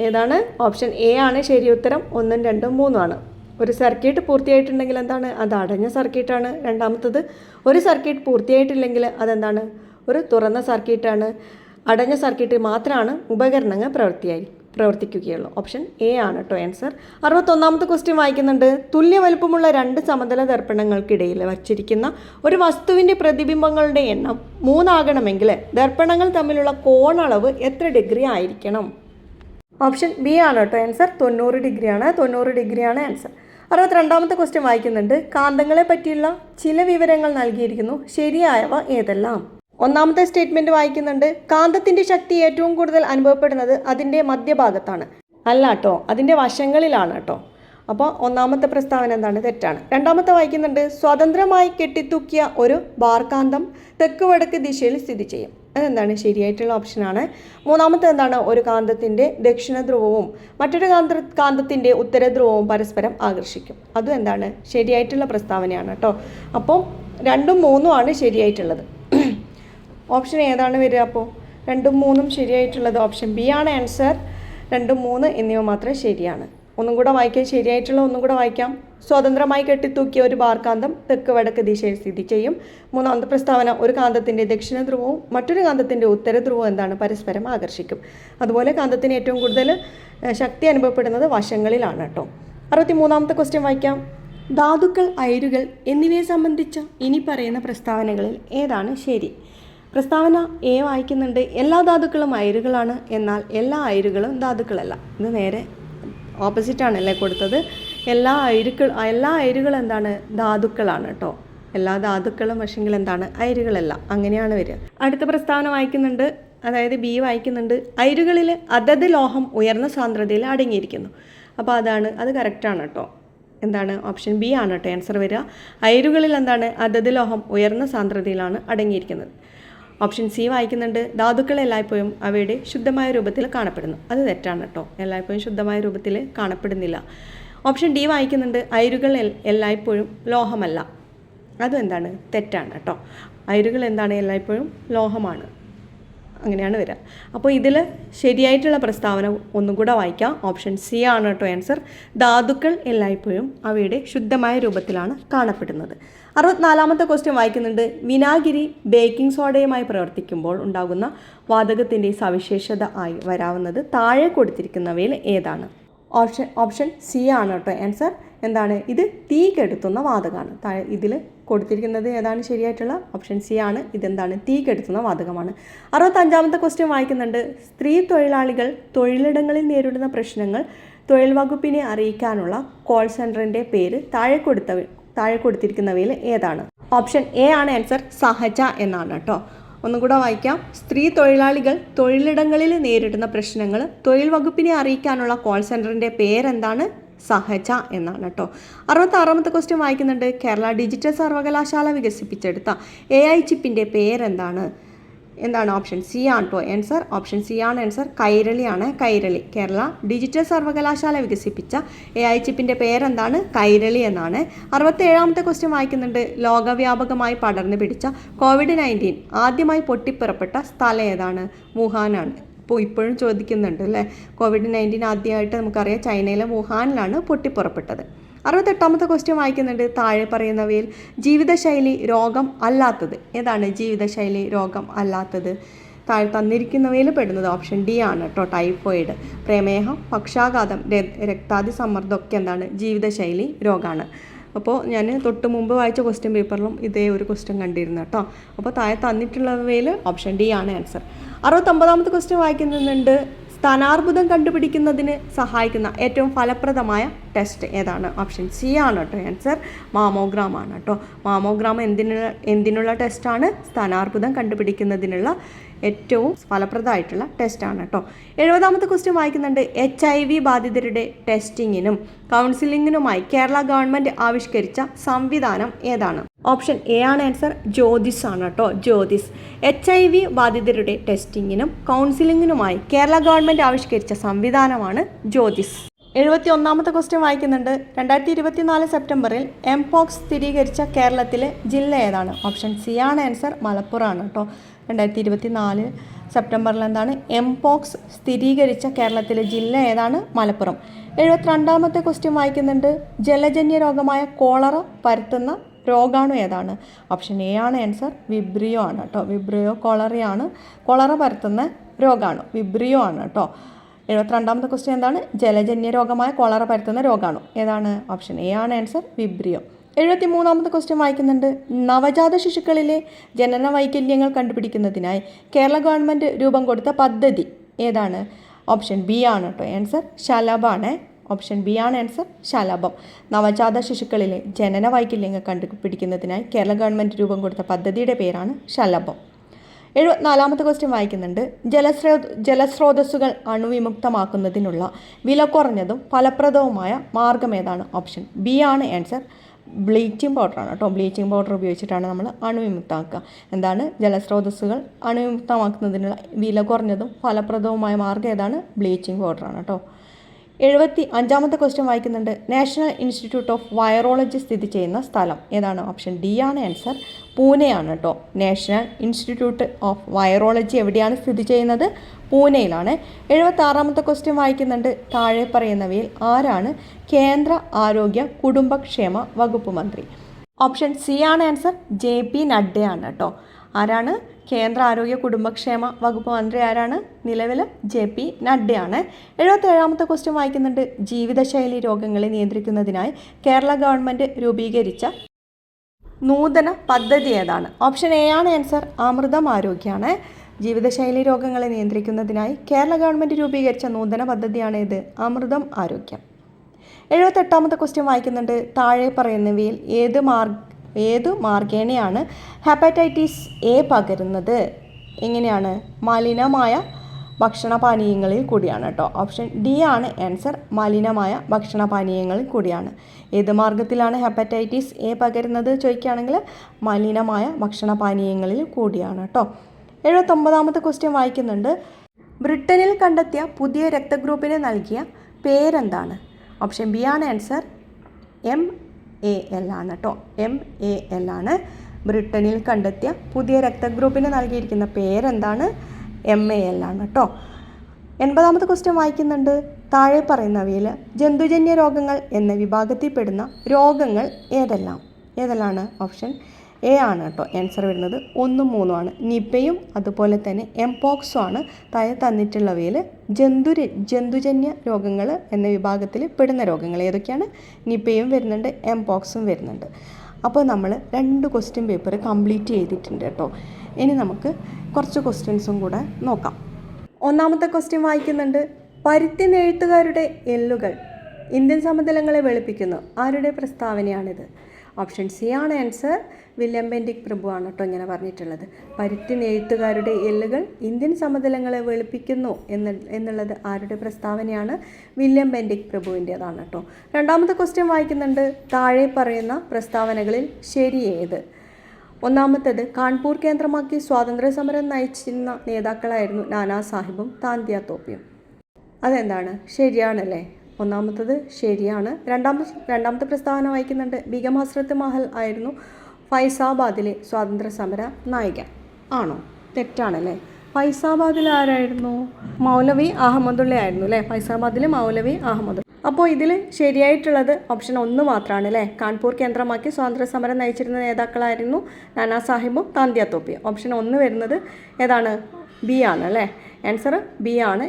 ഏതാണ്? ഓപ്ഷൻ എ ആണ് ശരി ഉത്തരം. 1, 2, 3 ആണ്. ഒരു സർക്യൂട്ട് പൂർത്തിയായിട്ടുണ്ടെങ്കിൽ എന്താണ്? അത് അടഞ്ഞ സർക്യൂട്ടാണ്. രണ്ടാമത്തത് ഒരു സർക്യൂട്ട് പൂർത്തിയായിട്ടില്ലെങ്കിൽ അതെന്താണ്? ഒരു തുറന്ന സർക്യൂട്ടാണ്. അടഞ്ഞ സർക്യൂട്ടിൽ മാത്രമാണ് ഉപകരണങ്ങൾ പ്രവർത്തിക്കുകയുള്ളൂ. ഓപ്ഷൻ എ ആണ് കേട്ടോ ആൻസർ. 61ാമത്തെ ക്വസ്റ്റ്യൻ വായിക്കുന്നുണ്ട്. തുല്യ വലുപ്പമുള്ള 2 സമതല ദർപ്പണങ്ങൾക്കിടയിൽ വച്ചിരിക്കുന്ന ഒരു വസ്തുവിൻ്റെ പ്രതിബിംബങ്ങളുടെ എണ്ണം 3 ആകണമെങ്കിൽ ദർപ്പണങ്ങൾ തമ്മിലുള്ള കോണളവ് എത്ര ഡിഗ്രി ആയിരിക്കണം? ഓപ്ഷൻ ബി ആണ് കേട്ടോ ആൻസർ. 90 ഡിഗ്രിയാണ്. 90 ഡിഗ്രിയാണ് ആൻസർ. 62ാമത്തെ ക്വസ്റ്റ്യൻ വായിക്കുന്നുണ്ട്. കാന്തങ്ങളെ പറ്റിയുള്ള ചില വിവരങ്ങൾ നൽകിയിരിക്കുന്നു. ശരിയായവ ഏതെല്ലാം? ഒന്നാമത്തെ സ്റ്റേറ്റ്മെൻറ്റ് വായിക്കുന്നുണ്ട്. കാന്തത്തിൻ്റെ ശക്തി ഏറ്റവും കൂടുതൽ അനുഭവപ്പെടുന്നത് അതിൻ്റെ മധ്യഭാഗത്താണ്. അല്ല കേട്ടോ, അതിൻ്റെ വശങ്ങളിലാണ് കേട്ടോ. അപ്പോൾ ഒന്നാമത്തെ പ്രസ്താവന എന്താണ്? തെറ്റാണ്. രണ്ടാമത്തെ വായിക്കുന്നുണ്ട്. സ്വതന്ത്രമായി കെട്ടിത്തൂക്കിയ ഒരു ബാർകാന്തം തെക്ക് വടക്ക് ദിശയിൽ സ്ഥിതി ചെയ്യും. അതെന്താണ്? ശരിയായിട്ടുള്ള ഓപ്ഷനാണ്. മൂന്നാമത്തെ എന്താണ്? ഒരു കാന്തത്തിൻ്റെ ദക്ഷിണ ധ്രുവവും മറ്റൊരു കാന്തത്തിൻ്റെ ഉത്തര ധ്രുവവും പരസ്പരം ആകർഷിക്കും. അതും എന്താണ്? ശരിയായിട്ടുള്ള പ്രസ്താവനയാണ് കേട്ടോ. അപ്പോൾ 2ഉം 3ഉം ആണ് ശരിയായിട്ടുള്ളത്. ഓപ്ഷൻ ഏതാണ് വരിക? അപ്പോൾ 2ഉം 3ഉം ശരിയായിട്ടുള്ളത് ഓപ്ഷൻ ബി ആണ് ആൻസർ. 2, 3 എന്നിവ മാത്രമേ ശരിയാണ്. ഒന്നും കൂടെ വായിക്കാം. ശരിയായിട്ടുള്ള ഒന്നും കൂടെ വായിക്കാം. സ്വതന്ത്രമായി കെട്ടിത്തൂക്കിയ ഒരു ബാർകാന്തം തെക്ക് വടക്ക് ദിശയിൽ സ്ഥിതി ചെയ്യും. മൂന്നാമത്തെ പ്രസ്താവന ഒരു കാന്തത്തിൻ്റെ ദക്ഷിണ ധ്രുവവും മറ്റൊരു കാന്തത്തിൻ്റെ ഉത്തര ധ്രുവവും എന്താണ്? പരസ്പരം ആകർഷിക്കും. അതുപോലെ കാന്തത്തിന് ഏറ്റവും കൂടുതൽ ശക്തി അനുഭവപ്പെടുന്നത് വശങ്ങളിലാണ് കേട്ടോ. 63ാമത്തെ ക്വസ്റ്റ്യൻ വായിക്കാം. ധാതുക്കൾ, അയിരുകൾ എന്നിവയെ സംബന്ധിച്ച ഇനി പറയുന്ന പ്രസ്താവനകളിൽ ഏതാണ് ശരി? പ്രസ്താവന എ വായിക്കുന്നുണ്ട്. എല്ലാ ധാതുക്കളും അയിരുകളാണ്, എന്നാൽ എല്ലാ അയിരുകളും ധാതുക്കളല്ല. ഇത് നേരെ ഓപ്പോസിറ്റാണല്ലേ കൊടുത്തത്. എല്ലാ അയിരുകളും എന്താണ്? ധാതുക്കളാണ് കേട്ടോ. എല്ലാ ധാതുക്കളും പക്ഷെങ്കിൽ എന്താണ്? അയിരുകളല്ല. അങ്ങനെയാണ് വരിക. അടുത്ത പ്രസ്താവന വായിക്കുന്നുണ്ട്. അതായത് ബി വായിക്കുന്നുണ്ട്. അയിരുകളിൽ അതത് ലോഹം ഉയർന്ന സാന്ദ്രതയിൽ അടങ്ങിയിരിക്കുന്നു. അപ്പോൾ അത് കറക്റ്റാണ് കേട്ടോ. എന്താണ്? ഓപ്ഷൻ ബി ആണ് കേട്ടോ ആൻസർ വരിക. അയിരുകളിൽ എന്താണ്? അതത് ലോഹം ഉയർന്ന സാന്ദ്രതയിലാണ് അടങ്ങിയിരിക്കുന്നത്. ഓപ്ഷൻ സി വായിക്കുന്നുണ്ട്. ധാതുക്കൾ എല്ലായ്പ്പോഴും അവയുടെ ശുദ്ധമായ രൂപത്തിൽ കാണപ്പെടുന്നു. അത് തെറ്റാണ് കേട്ടോ. എല്ലായ്പ്പോഴും ശുദ്ധമായ രൂപത്തിൽ കാണപ്പെടുന്നില്ല. ഓപ്ഷൻ ഡി വായിക്കുന്നുണ്ട്. അയിരുകൾ എല്ലായ്പ്പോഴും ലോഹമല്ല. അതും എന്താണ്? തെറ്റാണ് കേട്ടോ. അയിരുകൾ എന്താണ്? എല്ലായ്പ്പോഴും ലോഹമാണ്. അങ്ങനെയാണ് വരിക. അപ്പോൾ ഇതിൽ ശരിയായിട്ടുള്ള പ്രസ്താവന ഒന്നും കൂടെ വായിക്കാം. ഓപ്ഷൻ സി ആണ് കേട്ടോ ആൻസർ. ധാതുക്കൾ എല്ലായ്പ്പോഴും അവയുടെ ശുദ്ധമായ രൂപത്തിലാണ് കാണപ്പെടുന്നത്. 64ാമത്തെ ക്വസ്റ്റ്യൻ വായിക്കുന്നുണ്ട്. വിനാഗിരി ബേക്കിംഗ് സോഡയുമായി പ്രവർത്തിക്കുമ്പോൾ ഉണ്ടാകുന്ന വാതകത്തിൻ്റെ സവിശേഷത ആയി വരാവുന്നത് താഴെ കൊടുത്തിരിക്കുന്നവയിൽ ഏതാണ്? ഓപ്ഷൻ സി ആണ് കേട്ടോ ആൻസർ. എന്താണ്? ഇത് തീ കെടുത്തുന്ന വാതകമാണ്. ഇതിൽ കൊടുത്തിരിക്കുന്നത് ഏതാണ് ശരിയായിട്ടുള്ള? ഓപ്ഷൻ സി ആണ്. ഇതെന്താണ്? തീ കെടുത്തുന്ന വാതകമാണ്. 65ാമത്തെ ക്വസ്റ്റ്യൻ വായിക്കുന്നുണ്ട്. സ്ത്രീ തൊഴിലാളികൾ തൊഴിലിടങ്ങളിൽ നേരിടുന്ന പ്രശ്നങ്ങൾ തൊഴിൽ വകുപ്പിനെ അറിയിക്കാനുള്ള കോൾ സെൻറ്ററിൻ്റെ പേര് താഴെ കൊടുത്തിരിക്കുന്നവയിൽ ഏതാണ്? ഓപ്ഷൻ എ ആണ് ആൻസർ. സഹജ എന്നാണ് കേട്ടോ. ഒന്നും കൂടെ വായിക്കാം. സ്ത്രീ തൊഴിലാളികൾ തൊഴിലിടങ്ങളിൽ നേരിടുന്ന പ്രശ്നങ്ങൾ തൊഴിൽ വകുപ്പിനെ അറിയിക്കാനുള്ള കോൾ സെൻറ്ററിൻ്റെ പേരെന്താണ്? സഹജ എന്നാണ് കേട്ടോ. 66ാമത്തെ ക്വസ്റ്റ്യൻ വായിക്കുന്നുണ്ട്. കേരള ഡിജിറ്റൽ സർവകലാശാല വികസിപ്പിച്ചെടുത്ത AI ചിപ്പിൻ്റെ പേരെന്താണ്? എന്താണ്? ഓപ്ഷൻ സി ആണ് കേട്ടോ ആൻസർ. ഓപ്ഷൻ സി ആണ് ആൻസർ. കൈരളിയാണ്. കൈരളി. കേരള ഡിജിറ്റൽ സർവകലാശാല വികസിപ്പിച്ച AI ചിപ്പിൻ്റെ പേരെന്താണ്? കൈരളി എന്നാണ്. 67ാമത്തെ ക്വസ്റ്റ്യൻ വായിക്കുന്നുണ്ട്. ലോകവ്യാപകമായി പടർന്നു പിടിച്ച COVID-19 ആദ്യമായി പൊട്ടിപ്പുറപ്പെട്ട സ്ഥലം ഏതാണ്? വുഹാനാണ്. അപ്പോൾ ഇപ്പോഴും ചോദിക്കുന്നുണ്ട് അല്ലേ. COVID-19 ആദ്യമായിട്ട് നമുക്കറിയാം ചൈനയിലെ വുഹാനിലാണ് പൊട്ടിപ്പുറപ്പെട്ടത്. 68ാമത്തെ ക്വസ്റ്റ്യൻ വായിക്കുന്നുണ്ട്. താഴെ പറയുന്നവയിൽ ജീവിതശൈലി രോഗം അല്ലാത്തത് ഏതാണ്? ജീവിതശൈലി രോഗം അല്ലാത്തത് താഴെ തന്നിരിക്കുന്നവയിൽ പെടുന്നത് ഓപ്ഷൻ ഡി ആണ് കേട്ടോ. ടൈഫോയിഡ്, പ്രമേഹം, പക്ഷാഘാതം, രക്താതിസമ്മർദ്ദം ഒക്കെ എന്താണ്? ജീവിതശൈലി രോഗമാണ്. അപ്പോൾ ഞാൻ തൊട്ട് മുമ്പ് വായിച്ച ക്വസ്റ്റ്യൻ പേപ്പറിലും ഇതേ ഒരു ക്വസ്റ്റ്യൻ കണ്ടിരുന്നു കേട്ടോ. അപ്പോൾ താഴെ തന്നിട്ടുള്ളവയിൽ ഓപ്ഷൻ ഡി ആണ് ആൻസർ. 69ാമത്തെ ക്വസ്റ്റ്യൻ വായിക്കുന്നുണ്ട്. സ്ഥാനാർബുദം കണ്ടുപിടിക്കുന്നതിന് സഹായിക്കുന്ന ഏറ്റവും ഫലപ്രദമായ ടെസ്റ്റ് ഏതാണ്? ഓപ്ഷൻ സി ആണ് കേട്ടോ ആൻസർ. മാമോഗ്രാം ആണ് കേട്ടോ. മാമോഗ്രാം എന്തിനുള്ള ടെസ്റ്റാണ്? സ്ഥാനാർബുദം കണ്ടുപിടിക്കുന്നതിനുള്ള ഏറ്റവും ഫലപ്രദമായിട്ടുള്ള ടെസ്റ്റാണ് കേട്ടോ. 70ാമത്തെ ക്വസ്റ്റ്യൻ വായിക്കുന്നുണ്ട്. HIV ബാധിതരുടെ ടെസ്റ്റിങ്ങിനും കൗൺസിലിങ്ങിനുമായി കേരള ഗവൺമെൻറ് ആവിഷ്കരിച്ച സംവിധാനം ഏതാണ്? ഓപ്ഷൻ എ ആണ് ആൻസർ. ജ്യോതിസ് ആണ് കേട്ടോ. ജ്യോതിസ്. HIV ബാധിതരുടെ ടെസ്റ്റിങ്ങിനും കൗൺസിലിങ്ങിനുമായി കേരള ഗവൺമെൻറ് ആവിഷ്കരിച്ച സംവിധാനമാണ് ജ്യോതിസ്. 71ാമത്തെ ക്വസ്റ്റ്യൻ വായിക്കുന്നുണ്ട്. 2024 സെപ്റ്റംബറിൽ എംപോക്സ് സ്ഥിരീകരിച്ച കേരളത്തിലെ ജില്ല ഏതാണ്? ഓപ്ഷൻ സി ആണ് ആൻസർ. മലപ്പുറമാണ് കേട്ടോ. 2024 സെപ്റ്റംബറിൽ എന്താണ് എംപോക്സ് സ്ഥിരീകരിച്ച കേരളത്തിലെ ജില്ല ഏതാണ്? മലപ്പുറം. 72ാമത്തെ ക്വസ്റ്റ്യൻ വായിക്കുന്നുണ്ട്. ജലജന്യ രോഗമായ കോളറ പരത്തുന്ന രോഗാണു ഏതാണ്? ഓപ്ഷൻ എ ആണ് ആൻസർ, വിബ്രിയോ ആണ് കേട്ടോ. വിബ്രിയോ കോളറയാണ് കോളറ പരത്തുന്ന രോഗാണു, വിബ്രിയോ ആണ് കേട്ടോ. 72ാമത്തെ ക്വസ്റ്റ്യൻ എന്താണ്? ജലജന്യ രോഗമായ കോളറ പരത്തുന്ന രോഗാണു ഏതാണ്? ഓപ്ഷൻ എ ആണ് ആൻസർ, വിബ്രിയോ. 73ാമത്തെ ക്വസ്റ്റ്യൻ വായിക്കുന്നുണ്ട്. നവജാത ശിശുക്കളിലെ ജനന വൈകല്യങ്ങൾ കണ്ടുപിടിക്കുന്നതിനായി കേരള ഗവൺമെൻറ് രൂപം കൊടുത്ത പദ്ധതി ഏതാണ്? ഓപ്ഷൻ ബി ആണ് കേട്ടോ ആൻസർ, ശലഭമാണ്. ഓപ്ഷൻ ബി ആണ് ആൻസർ, ശലഭം. നവജാത ശിശുക്കളിലെ ജനന വൈകല്യങ്ങൾ കണ്ടുപിടിക്കുന്നതിനായി കേരള ഗവൺമെൻറ് രൂപം കൊടുത്ത പദ്ധതിയുടെ പേരാണ് ശലഭം. 74ാമത്തെ ക്വസ്റ്റ്യൻ വായിക്കുന്നുണ്ട്. ജലസ്രോതസ്സുകൾ അണുവിമുക്തമാക്കുന്നതിനുള്ള വില കുറഞ്ഞതും ഫലപ്രദവുമായ മാർഗം ഏതാണ്? ഓപ്ഷൻ ബി ആണ് ആൻസർ, ബ്ലീച്ചിങ് പൗഡറാണ് കേട്ടോ. ബ്ലീച്ചിങ് പൗഡർ ഉപയോഗിച്ചിട്ടാണ് നമ്മൾ അണുവിമുക്തമാക്കുക. എന്താണ്? ജലസ്രോതസ്സുകൾ അണുവിമുക്തമാക്കുന്നതിനുള്ള വില കുറഞ്ഞതും ഫലപ്രദവുമായ മാർഗ്ഗം ഏതാണ്? ബ്ലീച്ചിങ് പൗഡറാണ് കേട്ടോ. 75ാമത്തെ ക്വസ്റ്റ്യൻ വായിക്കുന്നുണ്ട്. നാഷണൽ ഇൻസ്റ്റിറ്റ്യൂട്ട് ഓഫ് വൈറോളജി സ്ഥിതി ചെയ്യുന്ന സ്ഥലം ഏതാണ്? ഓപ്ഷൻ ഡി ആണ് ആൻസർ, പൂനെയാണ് കേട്ടോ. നാഷണൽ ഇൻസ്റ്റിറ്റ്യൂട്ട് ഓഫ് വൈറോളജി എവിടെയാണ് സ്ഥിതി ചെയ്യുന്നത്? പൂനെയിലാണ്. 76ാമത്തെ ക്വസ്റ്റ്യൻ വായിക്കുന്നുണ്ട്. താഴെ പറയുന്നവയിൽ ആരാണ് കേന്ദ്ര ആരോഗ്യ കുടുംബക്ഷേമ വകുപ്പ് മന്ത്രി? ഓപ്ഷൻ സി ആണ് ആൻസർ, JP നഡ്ഡയാണ് കേട്ടോ. ആരാണ് കേന്ദ്ര ആരോഗ്യ കുടുംബക്ഷേമ വകുപ്പ് മന്ത്രി? ആരാണ്? നിലവിൽ JP നഡ്ഡയാണ്. 77ാമത്തെ ക്വസ്റ്റ്യൻ വായിക്കുന്നുണ്ട്. ജീവിതശൈലി രോഗങ്ങളെ നിയന്ത്രിക്കുന്നതിനായി കേരള ഗവൺമെൻറ് രൂപീകരിച്ച നൂതന പദ്ധതി ഏതാണ്? ഓപ്ഷൻ എ ആണ് ആൻസർ, അമൃതം ആരോഗ്യമാണ്. ജീവിതശൈലി രോഗങ്ങളെ നിയന്ത്രിക്കുന്നതിനായി കേരള ഗവൺമെൻറ് രൂപീകരിച്ച നൂതന പദ്ധതിയാണ് ഇത്, അമൃതം ആരോഗ്യം. 78ാമത്തെ ക്വസ്റ്റ്യൻ വായിക്കുന്നുണ്ട്. താഴെ പറയുന്നവയിൽ ഏത് മാർഗേണയാണ് ഹെപ്പറ്റൈറ്റിസ് എ പകരുന്നത്? എങ്ങനെയാണ്? മലിനമായ ഭക്ഷണപാനീയങ്ങളിൽ കൂടിയാണ് കേട്ടോ. ഓപ്ഷൻ ഡി ആണ് ആൻസർ, മലിനമായ ഭക്ഷണപാനീയങ്ങളിൽ കൂടിയാണ്. ഏത് മാർഗത്തിലാണ് ഹെപ്പറ്റൈറ്റിസ് എ പകരുന്നത് ചോദിക്കുകയാണെങ്കിൽ മലിനമായ ഭക്ഷണപാനീയങ്ങളിൽ കൂടിയാണ് കേട്ടോ. 79ാമത്തെ ക്വസ്റ്റ്യൻ വായിക്കുന്നുണ്ട്. ബ്രിട്ടനിൽ കണ്ടെത്തിയ പുതിയ രക്തഗ്രൂപ്പിന് നൽകിയ പേരെന്താണ്? ഓപ്ഷൻ ബി ആണ് ആൻസർ, MAL ആണ് കേട്ടോ. MAL ആണ്. ബ്രിട്ടനിൽ കണ്ടെത്തിയ പുതിയ രക്തഗ്രൂപ്പിന് നൽകിയിരിക്കുന്ന പേരെന്താണ്? MAL ആണ് കേട്ടോ. 80ാമത്തെ ക്വസ്റ്റ്യൻ വായിക്കുന്നുണ്ട്. താഴെ പറയുന്നവയിൽ ജന്തുജന്യ രോഗങ്ങൾ എന്ന വിഭാഗത്തിൽപ്പെടുന്ന രോഗങ്ങൾ ഏതെല്ലാണ്? ഓപ്ഷൻ എ ആണ് കേട്ടോ ആൻസർ വരുന്നത്. 1, 3 ആണ്. നിപ്പയും അതുപോലെ തന്നെ എംപോക്സും ആണ് താഴെ തന്നിട്ടുള്ളവയിൽ ജന്തുജന്യ രോഗങ്ങൾ എന്ന വിഭാഗത്തിൽ പെടുന്ന രോഗങ്ങൾ. ഏതൊക്കെയാണ്? നിപ്പയും വരുന്നുണ്ട്, എംപോക്സും വരുന്നുണ്ട്. അപ്പോൾ നമ്മൾ 2 ക്വസ്റ്റ്യൻ പേപ്പർ കംപ്ലീറ്റ് ചെയ്തിട്ടുണ്ട് കേട്ടോ. ഇനി നമുക്ക് കുറച്ച് ക്വസ്റ്റ്യൻസും കൂടെ നോക്കാം. 1ാമത്തെ ക്വസ്റ്റ്യൻ വായിക്കുന്നുണ്ട്. പരുത്തി നെയ്ത്തുകാരുടെ എല്ലുകൾ ഇന്ത്യൻ സമതലങ്ങളെ വെളുപ്പിക്കുന്നു. ആരുടെ പ്രസ്താവനയാണിത്? ഓപ്ഷൻ സി ആണ് ആൻസർ, വില്യം ബെൻഡിക് പ്രഭു ആണ് കേട്ടോ ഇങ്ങനെ പറഞ്ഞിട്ടുള്ളത്. പരുത്തി നെയ്ത്തുകാരുടെ എല്ലുകൾ ഇന്ത്യൻ സമതലങ്ങളെ വെളുപ്പിക്കുന്നു എന്നുള്ളത് ആരുടെ പ്രസ്താവനയാണ്? വില്യം ബെൻഡിക് പ്രഭുവിൻ്റേതാണ് കേട്ടോ. 2ാമത്തെ ക്വസ്റ്റ്യൻ വായിക്കുന്നുണ്ട്. താഴെ പറയുന്ന പ്രസ്താവനകളിൽ ശരി ഏത്? 1ാമത്തേത്, കാൺപൂർ കേന്ദ്രമാക്കി സ്വാതന്ത്ര്യ സമരം നയിച്ചിരുന്ന നേതാക്കളായിരുന്നു നാനാ സാഹിബും താന്തിയ തോപ്പിയും. അതെന്താണ്? ശരിയാണല്ലേ. 1ാമത്തേത് ശരിയാണ്. രണ്ടാമത്തെ പ്രസ്താവന വായിക്കുന്നുണ്ട്. ബീഗം ഹസ്രത്ത് മഹൽ ആയിരുന്നു ഫൈസാബാദിലെ സ്വാതന്ത്ര്യ സമര നായിക. ആണോ? തെറ്റാണല്ലേ. ഫൈസാബാദിൽ ആരായിരുന്നു? മൗലവി അഹമ്മദുള്ള ആയിരുന്നു അല്ലേ. ഫൈസാബാദിൽ മൗലവി അഹമ്മദ്. അപ്പോൾ ഇതിൽ ശരിയായിട്ടുള്ളത് ഓപ്ഷൻ 1 മാത്രമാണ് അല്ലേ. കാൺപൂർ കേന്ദ്രമാക്കി സ്വാതന്ത്ര്യ സമരം നയിച്ചിരുന്ന നേതാക്കളായിരുന്നു നാനാ സാഹിബും താന്തിയ തോപ്പിയും. ഓപ്ഷൻ 1 വരുന്നത് ഏതാണ്? ബി ആണ് അല്ലേ. ആൻസർ ബി ആണ്.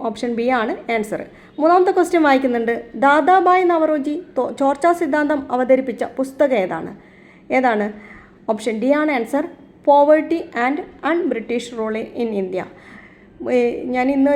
ഓപ്ഷൻ ബി ആണ് ആൻസർ. 3ാമത്തെ ക്വസ്റ്റ്യൻ വായിക്കുന്നുണ്ട്. ദാദാഭായ് നവറോജി ചോർച്ചാ സിദ്ധാന്തം അവതരിപ്പിച്ച പുസ്തകം ഏതാണ്? ഓപ്ഷൻ ഡി ആണ് answer, poverty and British rule in India. ഞാൻ ഇന്ന്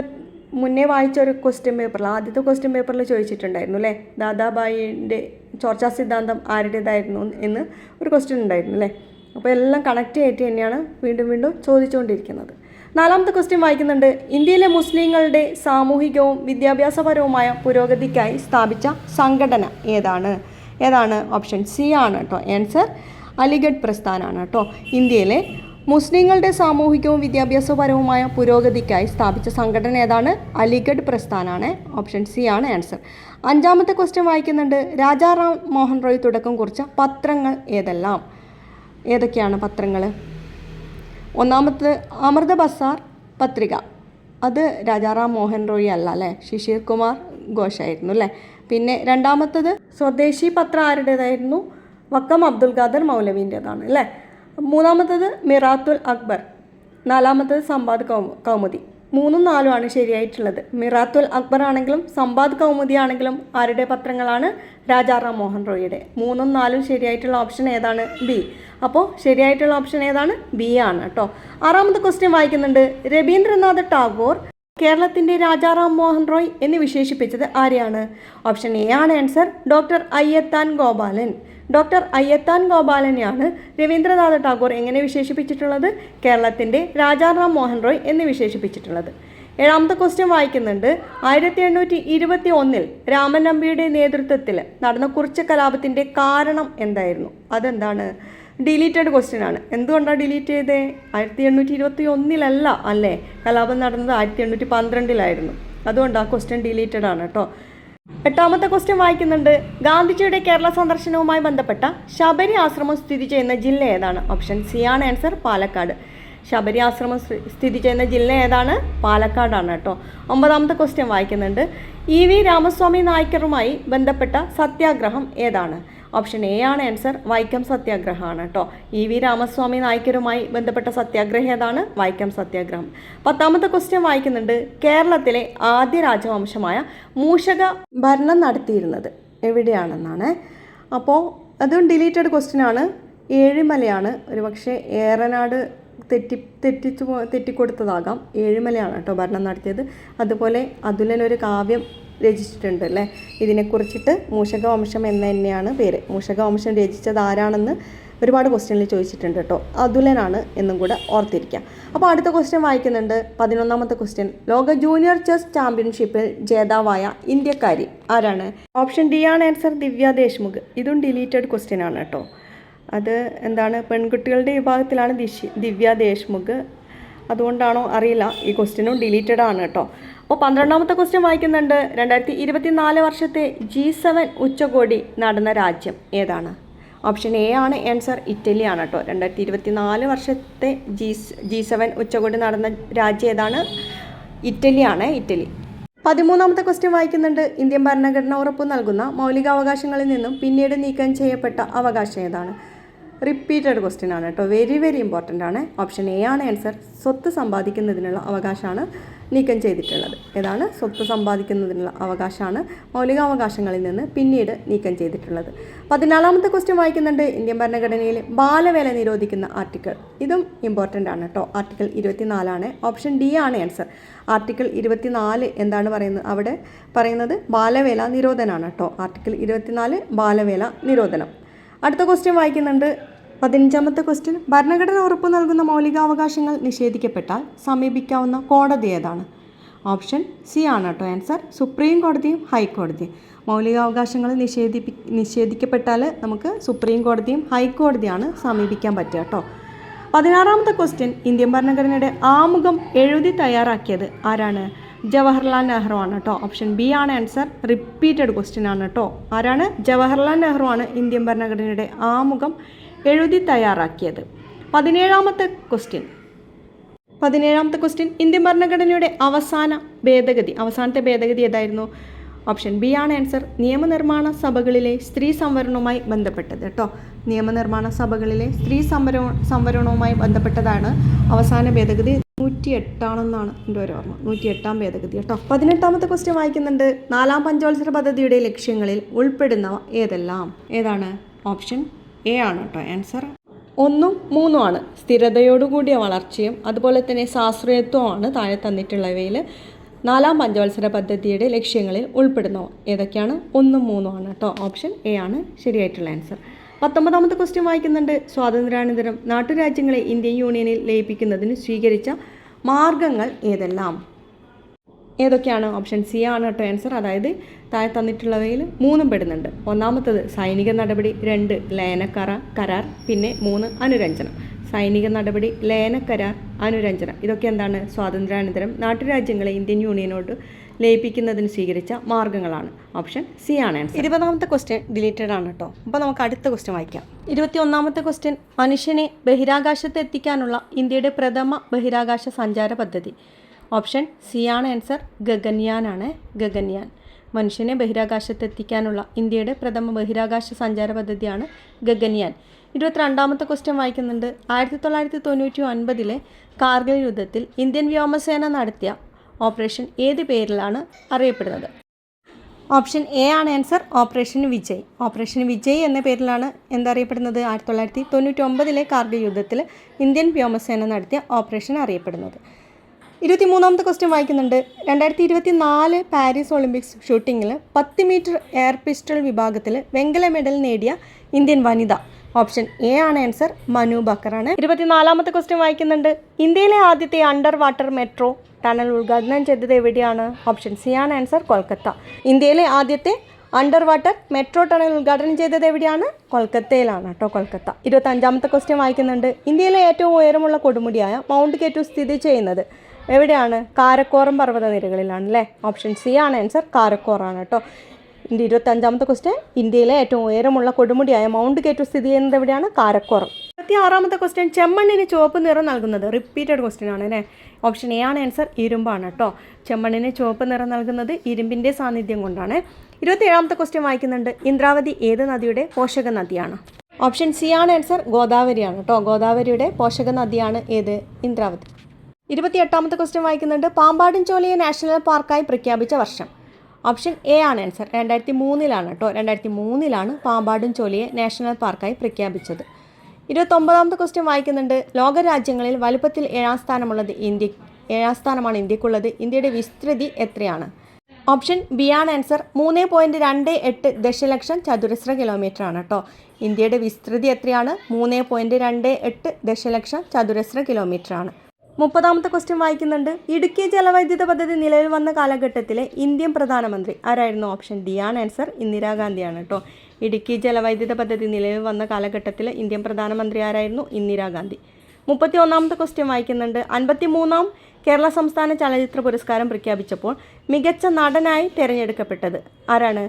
മുന്നേ വായിച്ച ഒരു ക്വസ്റ്റ്യൻ പേപ്പറിൽ, ആദ്യത്തെ ക്വസ്റ്റ്യൻ പേപ്പറിൽ ചോദിച്ചിട്ടുണ്ടായിരുന്നു അല്ലേ, ദാദാഭായിൻ്റെ ചോർച്ചാ സിദ്ധാന്തം ആരുടേതായിരുന്നു എന്ന് ഒരു ക്വസ്റ്റ്യൻ ഉണ്ടായിരുന്നു അല്ലേ. അപ്പോൾ എല്ലാം കണക്റ്റ് ചെയ്തിട്ട് തന്നെയാണ് വീണ്ടും ചോദിച്ചുകൊണ്ടിരിക്കുന്നത്. 4ാമത്തെ ക്വസ്റ്റ്യൻ വായിക്കുന്നുണ്ട്. ഇന്ത്യയിലെ മുസ്ലിങ്ങളുടെ സാമൂഹികവും വിദ്യാഭ്യാസപരവുമായ പുരോഗതിക്കായി സ്ഥാപിച്ച സംഘടന ഏതാണ്? ഓപ്ഷൻ സി ആണ് കേട്ടോ ആൻസർ, അലിഗഡ് പ്രസ്ഥാനമാണ് കേട്ടോ. ഇന്ത്യയിലെ മുസ്ലിങ്ങളുടെ സാമൂഹികവും വിദ്യാഭ്യാസപരവുമായ പുരോഗതിക്കായി സ്ഥാപിച്ച സംഘടന ഏതാണ്? അലിഗഡ് പ്രസ്ഥാനമാണ്. ഓപ്ഷൻ സി ആണ് ആൻസർ. 5ാമത്തെ ക്വസ്റ്റ്യൻ വായിക്കുന്നുണ്ട്. രാജാ റാം മോഹൻ റോയ് തുടക്കം കുറിച്ച പത്രങ്ങൾ ഏതൊക്കെയാണ് പത്രങ്ങൾ? 1ാമത്തെ അമൃത ബസാർ, പത്രിക അത് രാജാറാം മോഹൻ റോയ് അല്ല അല്ലേ, ശിശിർ കുമാർ ഘോഷായിരുന്നു അല്ലേ. പിന്നെ രണ്ടാമത്തത് സ്വദേശി പത്ര ആരുടേതായിരുന്നു? വക്കം അബ്ദുൽ ഖാദർ മൗലവീൻ്റെതാണ് അല്ലേ. മൂന്നാമത്തത് മിറാത്തുൽ അക്ബർ, നാലാമത്തത് സമ്പാദ് കൗമുദി. 3ഉം 4ഉം ആണ് ശരിയായിട്ടുള്ളത്. മിറാത്തുൽ അക്ബർ ആണെങ്കിലും സമ്പാദ് കൗമുദി ആണെങ്കിലും ആരുടെ പത്രങ്ങളാണ്? രാജാറാം മോഹൻ റോയിയുടെ. 3ഉം 4ഉം ശരിയായിട്ടുള്ള ഓപ്ഷൻ ഏതാണ്? ബി. അപ്പോൾ ശരിയായിട്ടുള്ള ഓപ്ഷൻ ഏതാണ്? ബി ആണ് കേട്ടോ. 6ാമത്തെ ക്വസ്റ്റ്യൻ വായിക്കുന്നുണ്ട്. രവീന്ദ്രനാഥ് ടാഗോർ കേരളത്തിൻ്റെ രാജാറാം മോഹൻ റോയ് എന്ന് വിശേഷിപ്പിച്ചത് ആരെയാണ്? ഓപ്ഷൻ എ ആണ് answer doctor Ayyathan Gopalan. Doctor Ayyathan ഗോപാലനെയാണ് രവീന്ദ്രനാഥ് ടാഗോർ എങ്ങനെ വിശേഷിപ്പിച്ചിട്ടുള്ളത്? കേരളത്തിൻ്റെ രാജാറാം മോഹൻ റോയ് എന്ന് വിശേഷിപ്പിച്ചിട്ടുള്ളത്. 7ാമത്തെ ക്വസ്റ്റ്യൻ വായിക്കുന്നുണ്ട്. 1821 രാമൻ നമ്പിയുടെ നേതൃത്വത്തിൽ നടന്ന കുറിച്യ കലാപത്തിൻ്റെ കാരണം എന്തായിരുന്നു? അതെന്താണ്? ഡിലീറ്റഡ് ക്വസ്റ്റ്യൻ ആണ്. എന്തുകൊണ്ടാണ് ഡിലീറ്റ് ചെയ്തത്? 1821 അല്ലേ കലാപം നടന്നത്? 1812 അതുകൊണ്ട് ആ ക്വസ്റ്റ്യൻ ഡിലീറ്റഡ് ആണ് കേട്ടോ. 8ാമത്തെ ക്വസ്റ്റ്യൻ വായിക്കുന്നുണ്ട്. ഗാന്ധിജിയുടെ കേരള സന്ദർശനവുമായി ബന്ധപ്പെട്ട ശബരി ആശ്രമം സ്ഥിതി ചെയ്യുന്ന ജില്ല ഏതാണ്? ഓപ്ഷൻ സി ആണ് ആൻസർ പാലക്കാട്. ശബരി ആശ്രമം സ്ഥിതി ചെയ്യുന്ന ജില്ല ഏതാണ്? പാലക്കാടാണ് കേട്ടോ. 9ാമത്തെ ക്വസ്റ്റ്യൻ വായിക്കുന്നുണ്ട്. EV രാമസ്വാമി നായ്ക്കറുമായി ബന്ധപ്പെട്ട സത്യാഗ്രഹം ഏതാണ്? ഓപ്ഷൻ എ ആണ് ആൻസർ വൈക്കം സത്യാഗ്രഹമാണ് കേട്ടോ. EV രാമസ്വാമി നായ്ക്കരുമായി ബന്ധപ്പെട്ട സത്യാഗ്രഹം ഏതാണ്? വൈക്കം സത്യാഗ്രഹം. 10ാമത്തെ ക്വസ്റ്റ്യൻ വായിക്കുന്നുണ്ട്. കേരളത്തിലെ ആദ്യ രാജവംശമായ മൂഷക ഭരണം നടത്തിയിരുന്നത് എവിടെയാണെന്നാണ്. അപ്പോൾ അതും ഡിലീറ്റഡ് ക്വസ്റ്റ്യൻ ആണ്. ഏഴിമലയാണ്. ഒരു പക്ഷേ ഏറനാട് തെറ്റിക്കൊടുത്തതാകാം. ഏഴിമലയാണ് കേട്ടോ ഭരണം നടത്തിയത്. അതുപോലെ അതുലൻ ഒരു കാവ്യം രചിച്ചിട്ടുണ്ട് അല്ലേ ഇതിനെക്കുറിച്ചിട്ട്. മൂഷകവംശം എന്ന് തന്നെയാണ് പേര്. മൂഷകവംശം രചിച്ചത് ആരാണെന്ന് ഒരുപാട് ക്വസ്റ്റ്യനിൽ ചോദിച്ചിട്ടുണ്ട് കേട്ടോ. അതുലനാണ് എന്നും കൂടെ ഓർത്തിരിക്കാം. അപ്പോൾ അടുത്ത ക്വസ്റ്റ്യൻ വായിക്കുന്നുണ്ട്. 11ാമത്തെ ക്വസ്റ്റ്യൻ. ലോക ജൂനിയർ ചെസ് ചാമ്പ്യൻഷിപ്പിൽ ജേതാവായ ഇന്ത്യക്കാരി ആരാണ്? ഓപ്ഷൻ ഡി ആണ് ആൻസർ ദിവ്യ ദേശ്മുഖ്. ഇതും ഡിലീറ്റഡ് ക്വസ്റ്റ്യൻ ആണ് കേട്ടോ. അത് എന്താണ്? പെൺകുട്ടികളുടെ വിഭാഗത്തിലാണ് ദിവ്യ ദേശ്മുഖ്. അതുകൊണ്ടാണോ അറിയില്ല, ഈ ക്വസ്റ്റ്യനും ഡിലീറ്റഡ് ആണ് കേട്ടോ. അപ്പോൾ 12ാമത്തെ ക്വസ്റ്റ്യൻ വായിക്കുന്നുണ്ട്. 2024 വർഷത്തെ G7 ഉച്ചകോടി നടന്ന രാജ്യം ഏതാണ്? ഓപ്ഷൻ എ ആണ് ആൻസർ ഇറ്റലിയാണ് കേട്ടോ. 2024 വർഷത്തെ G7 ഉച്ചകോടി നടന്ന രാജ്യം ഏതാണ്? ഇറ്റലിയാണ്. ഇറ്റലി. 13ാമത്തെ ക്വസ്റ്റ്യൻ വായിക്കുന്നുണ്ട്. ഇന്ത്യൻ ഭരണഘടന ഉറപ്പു നൽകുന്ന മൗലികാവകാശങ്ങളിൽ നിന്നും പിന്നീട് നീക്കം ചെയ്യപ്പെട്ട അവകാശം ഏതാണ്? റിപ്പീറ്റഡ് ക്വസ്റ്റ്യൻ ആണ് കേട്ടോ. വെരി ഇമ്പോർട്ടൻ്റ് ആണ്. ഓപ്ഷൻ എ ആണ് ആൻസർ സ്വത്ത് സമ്പാദിക്കുന്നതിനുള്ള അവകാശമാണ് നീക്കം ചെയ്തിട്ടുള്ളത്. ഏതാണ്? സ്വത്ത് സമ്പാദിക്കുന്നതിനുള്ള അവകാശമാണ് മൗലികാവകാശങ്ങളിൽ നിന്ന് പിന്നീട് നീക്കം ചെയ്തിട്ടുള്ളത്. 14ാമത്തെ ക്വസ്റ്റ്യൻ വായിക്കുന്നുണ്ട്. ഇന്ത്യൻ ഭരണഘടനയിൽ ബാലവേല നിരോധിക്കുന്ന ആർട്ടിക്കിൾ. ഇതും ഇമ്പോർട്ടൻ്റ് ആണ് കേട്ടോ. ആർട്ടിക്കിൾ 24 ആണ്. ഓപ്ഷൻ ഡി ആണ് ആൻസർ. ആർട്ടിക്കിൾ 24 എന്താണ് പറയുന്നത്? അവിടെ പറയുന്നത് ബാലവേല നിരോധനമാണ് കേട്ടോ. ആർട്ടിക്കിൾ 24 ബാലവേല നിരോധനം. അടുത്ത ക്വസ്റ്റ്യൻ വായിക്കുന്നുണ്ട്. 15ാമത്തെ ക്വസ്റ്റ്യൻ. ഭരണഘടന ഉറപ്പു നൽകുന്ന മൗലികാവകാശങ്ങൾ നിഷേധിക്കപ്പെട്ടാൽ സമീപിക്കാവുന്ന കോടതി ഏതാണ്? ഓപ്ഷൻ സി ആണ് കേട്ടോ ആൻസർ സുപ്രീം കോടതിയും ഹൈക്കോടതിയും. മൗലികാവകാശങ്ങൾ നിഷേധിക്കപ്പെട്ടാൽ നമുക്ക് സുപ്രീം കോടതിയും ഹൈക്കോടതിയാണ് സമീപിക്കാൻ പറ്റുക കേട്ടോ. 16ാമത്തെ ക്വസ്റ്റ്യൻ. ഇന്ത്യൻ ഭരണഘടനയുടെ ആമുഖം എഴുതി തയ്യാറാക്കിയത് ആരാണ്? ജവഹർലാൽ നെഹ്റു ആണ് കേട്ടോ. ഓപ്ഷൻ ബി ആണ് ആൻസർ. റിപ്പീറ്റഡ് ക്വസ്റ്റ്യൻ ആണ് കേട്ടോ. ആരാണ്? ജവഹർലാൽ നെഹ്റു ആണ് ഇന്ത്യൻ ഭരണഘടനയുടെ ആമുഖം എഴുതി തയ്യാറാക്കിയത്. 17ാമത്തെ ക്വസ്റ്റ്യൻ. ഇന്ത്യൻ ഭരണഘടനയുടെ അവസാനത്തെ ഭേദഗതി ഏതായിരുന്നു? ഓപ്ഷൻ ബി ആണ് ആൻസർ. നിയമനിർമ്മാണ സഭകളിലെ സ്ത്രീ സംവരണവുമായി ബന്ധപ്പെട്ടത് കേട്ടോ. നിയമനിർമ്മാണ സഭകളിലെ സ്ത്രീ സംവരണവുമായി ബന്ധപ്പെട്ടതാണ് അവസാന ഭേദഗതി. 108 എൻ്റെ ഒരു ഓർമ്മ. 108ാം ഭേദഗതി കേട്ടോ. 18ാമത്തെ ക്വസ്റ്റ്യൻ വായിക്കുന്നുണ്ട്. 4ാം പഞ്ചവത്സര പദ്ധതിയുടെ ലക്ഷ്യങ്ങളിൽ ഉൾപ്പെടുന്നവ ഏതെല്ലാം? ഏതാണ്? ഓപ്ഷൻ എ ആണ് കേട്ടോ ആൻസർ. 1ഉം 3ഉം ആണ്. സ്ഥിരതയോടുകൂടിയ വളർച്ചയും അതുപോലെ തന്നെ ശാസ്ത്രീയത്വമാണ് താഴെ തന്നിട്ടുള്ളവയിൽ 4ാം പഞ്ചവത്സര പദ്ധതിയുടെ ലക്ഷ്യങ്ങളിൽ ഉൾപ്പെടുന്നവ ഏതൊക്കെയാണ്? 1ഉം 3ഉം ആണ് കേട്ടോ. ഓപ്ഷൻ എ ആണ് ശരിയായിട്ടുള്ള ആൻസർ. 19ാമത്തെ ക്വസ്റ്റ്യൻ വായിക്കുന്നുണ്ട്. സ്വാതന്ത്ര്യാനന്തരം നാട്ടുരാജ്യങ്ങളെ ഇന്ത്യൻ യൂണിയനിൽ ലയിപ്പിക്കുന്നതിന് സ്വീകരിച്ച മാർഗങ്ങൾ ഏതെല്ലാം? ഏതൊക്കെയാണ്? ഓപ്ഷൻ സി ആണ് കേട്ടോ ആൻസർ. അതായത് താഴെ തന്നിട്ടുള്ളവയിൽ 3ഉം പെടുന്നുണ്ട്. ഒന്നാമത്തത് സൈനിക നടപടി, 2 ലയന കരാർ, പിന്നെ 3 അനുരഞ്ജനം. സൈനിക നടപടി, ലയന കരാർ, അനുരഞ്ജനം. ഇതൊക്കെ എന്താണ്? സ്വാതന്ത്ര്യാനന്തരം നാട്ടുരാജ്യങ്ങളെ ഇന്ത്യൻ യൂണിയനോട് ലയിപ്പിക്കുന്നതിന് സ്വീകരിച്ച മാർഗ്ഗങ്ങളാണ്. ഓപ്ഷൻ സി ആണ് ആൻസർ. 20ാമത്തെ ക്വസ്റ്റ്യൻ ഡിലീറ്റഡ് ആണ് കേട്ടോ. അപ്പോൾ നമുക്ക് അടുത്ത ക്വസ്റ്റ്യൻ വായിക്കാം. 21ാമത്തെ ക്വസ്റ്റ്യൻ, മനുഷ്യനെ ബഹിരാകാശത്ത് എത്തിക്കാനുള്ള ഇന്ത്യയുടെ പ്രഥമ ബഹിരാകാശ സഞ്ചാര പദ്ധതി. ഓപ്ഷൻ സി ആണ് ആൻസർ. ഗഗൻയാൻ ആണ്. ഗഗൻയാൻ. മനുഷ്യനെ ബഹിരാകാശത്ത് എത്തിക്കാനുള്ള ഇന്ത്യയുടെ പ്രഥമ ബഹിരാകാശ സഞ്ചാര പദ്ധതിയാണ് ഗഗൻയാൻ. 22ാമത്തെ ക്വസ്റ്റ്യൻ വായിക്കുന്നുണ്ട്. 1999 കാർഗിൽ യുദ്ധത്തിൽ ഇന്ത്യൻ വ്യോമസേന നടത്തിയ ഓപ്പറേഷൻ ഏത് പേരിലാണ് അറിയപ്പെടുന്നത്? ഓപ്ഷൻ എ ആണ് answer. Operation Vijay. Operation Vijay എന്ന പേരിലാണ് എന്തറിയപ്പെടുന്നത്? 1999 കാർഗിൽ യുദ്ധത്തിൽ ഇന്ത്യൻ വ്യോമസേന നടത്തിയ ഓപ്പറേഷൻ അറിയപ്പെടുന്നത്. 23ാമത്തെ ക്വസ്റ്റ്യൻ വായിക്കുന്നുണ്ട്. 2024 പാരീസ് ഒളിമ്പിക്സ് ഷൂട്ടിങ്ങിൽ 10 മീറ്റർ എയർ പിസ്റ്റൾ വിഭാഗത്തിൽ വെങ്കല മെഡൽ നേടിയ ഇന്ത്യൻ വനിത. ഓപ്ഷൻ എ ആണ് ആൻസർ. മനു ബക്കറാണ്. 24ാമത്തെ ക്വസ്റ്റ്യൻ വായിക്കുന്നുണ്ട്. ഇന്ത്യയിലെ ആദ്യത്തെ അണ്ടർ വാട്ടർ മെട്രോ ടണൽ ഉദ്ഘാടനം ചെയ്തത് എവിടെയാണ്? ഓപ്ഷൻ സി ആണ് ആൻസർ. കൊൽക്കത്ത. ഇന്ത്യയിലെ ആദ്യത്തെ അണ്ടർ വാട്ടർ മെട്രോ ടണൽ ഉദ്ഘാടനം ചെയ്തത് എവിടെയാണ്? കൊൽക്കത്തയിലാണ് കേട്ടോ. കൊൽക്കത്ത. 25ാമത്തെ ക്വസ്റ്റ്യൻ വായിക്കുന്നുണ്ട്. ഇന്ത്യയിലെ ഏറ്റവും ഉയരമുള്ള കൊടുമുടിയായ മൗണ്ട് കെറ്റു സ്ഥിതി ചെയ്യുന്നത് എവിടെയാണ്? കാരക്കോറം പർവ്വതനിരകളിലാണ് അല്ലേ. ഓപ്ഷൻ സി ആണ് ആൻസർ. കാരക്കോറാണ് കേട്ടോ. 25ാമത്തെ ക്വസ്റ്റ്യൻ, ഇന്ത്യയിലെ ഏറ്റവും ഉയരമുള്ള കൊടുമുടിയായ മൗണ്ട് കെറ്റു സ്ഥിതി ചെയ്യുന്നത് എവിടെയാണ്? കാരക്കോറം. 26ാമത്തെ ക്വസ്റ്റ്യൻ, ചെമ്മണ്ണിന് ചുവപ്പ് നിറം നൽകുന്നത്? റിപ്പീറ്റഡ് ക്വസ്റ്റ്യൻ ആണ് അല്ലേ. ഓപ്ഷൻ എ ആണ് ആൻസർ. ഇരുമ്പാണ് കേട്ടോ. ചെമ്മണ്ണിന് ചുവപ്പ് നിറം നൽകുന്നത് ഇരുമ്പിൻ്റെ സാന്നിധ്യം കൊണ്ടാണ്. 27ാമത്തെ ക്വസ്റ്റ്യൻ വായിക്കുന്നുണ്ട്. ഇന്ദ്രാവതി ഏത് നദിയുടെ പോഷക നദിയാണ്? ഓപ്ഷൻ സി ആണ് ആൻസർ. ഗോദാവരിയാണ് കേട്ടോ. ഗോദാവരിയുടെ പോഷക നദിയാണ് ഏത്? ഇന്ദ്രാവതി. 28ാമത്തെ ക്വസ്റ്റ്യൻ വായിക്കുന്നുണ്ട്. പാമ്പാടും ചോലയെ നാഷണൽ പാർക്കായി പ്രഖ്യാപിച്ച വർഷം? ഓപ്ഷൻ എ ആണ് ആൻസർ. 2003 കേട്ടോ. 2003 പാമ്പാടും ചോലയെ നാഷണൽ പാർക്കായി പ്രഖ്യാപിച്ചത്. 29ാമത്തെ ക്വസ്റ്റ്യൻ വായിക്കുന്നുണ്ട്. ലോകരാജ്യങ്ങളിൽ വലുപ്പത്തിൽ 7ാം സ്ഥാനമാണ് ഇന്ത്യക്കുള്ളത്. ഇന്ത്യയുടെ വിസ്തൃതി എത്രയാണ്? ഓപ്ഷൻ ബി ആണ് ആൻസർ. 3.28 ദശലക്ഷം ചതുരശ്ര കിലോമീറ്റർ ആണ് കേട്ടോ. ഇന്ത്യയുടെ വിസ്തൃതി എത്രയാണ്? 3.28 ദശലക്ഷം ചതുരശ്ര കിലോമീറ്റർ ആണ്. 30ാമത്തെ ക്വസ്റ്റ്യൻ വായിക്കുന്നുണ്ട്. ഇടുക്കി ജലവൈദ്യുത പദ്ധതി നിലവിൽ വന്ന കാലഘട്ടത്തിലെ ഇന്ത്യൻ പ്രധാനമന്ത്രി ആരായിരുന്നു? ഓപ്ഷൻ ഡി ആണ് ആൻസർ. ഇന്ദിരാഗാന്ധിയാണ് കേട്ടോ. ഇടുക്കി ജലവൈദ്യുത പദ്ധതി നിലവിൽ വന്ന കാലഘട്ടത്തിലെ ഇന്ത്യൻ പ്രധാനമന്ത്രി ആരായിരുന്നു? ഇന്ദിരാഗാന്ധി. 31ാമത്തെ ക്വസ്റ്റ്യൻ വായിക്കുന്നുണ്ട്. 53ാം കേരള സംസ്ഥാന ചലച്ചിത്ര പുരസ്കാരം പ്രഖ്യാപിച്ചപ്പോൾ മികച്ച നടനായി തിരഞ്ഞെടുക്കപ്പെട്ടത് ആരാണ്?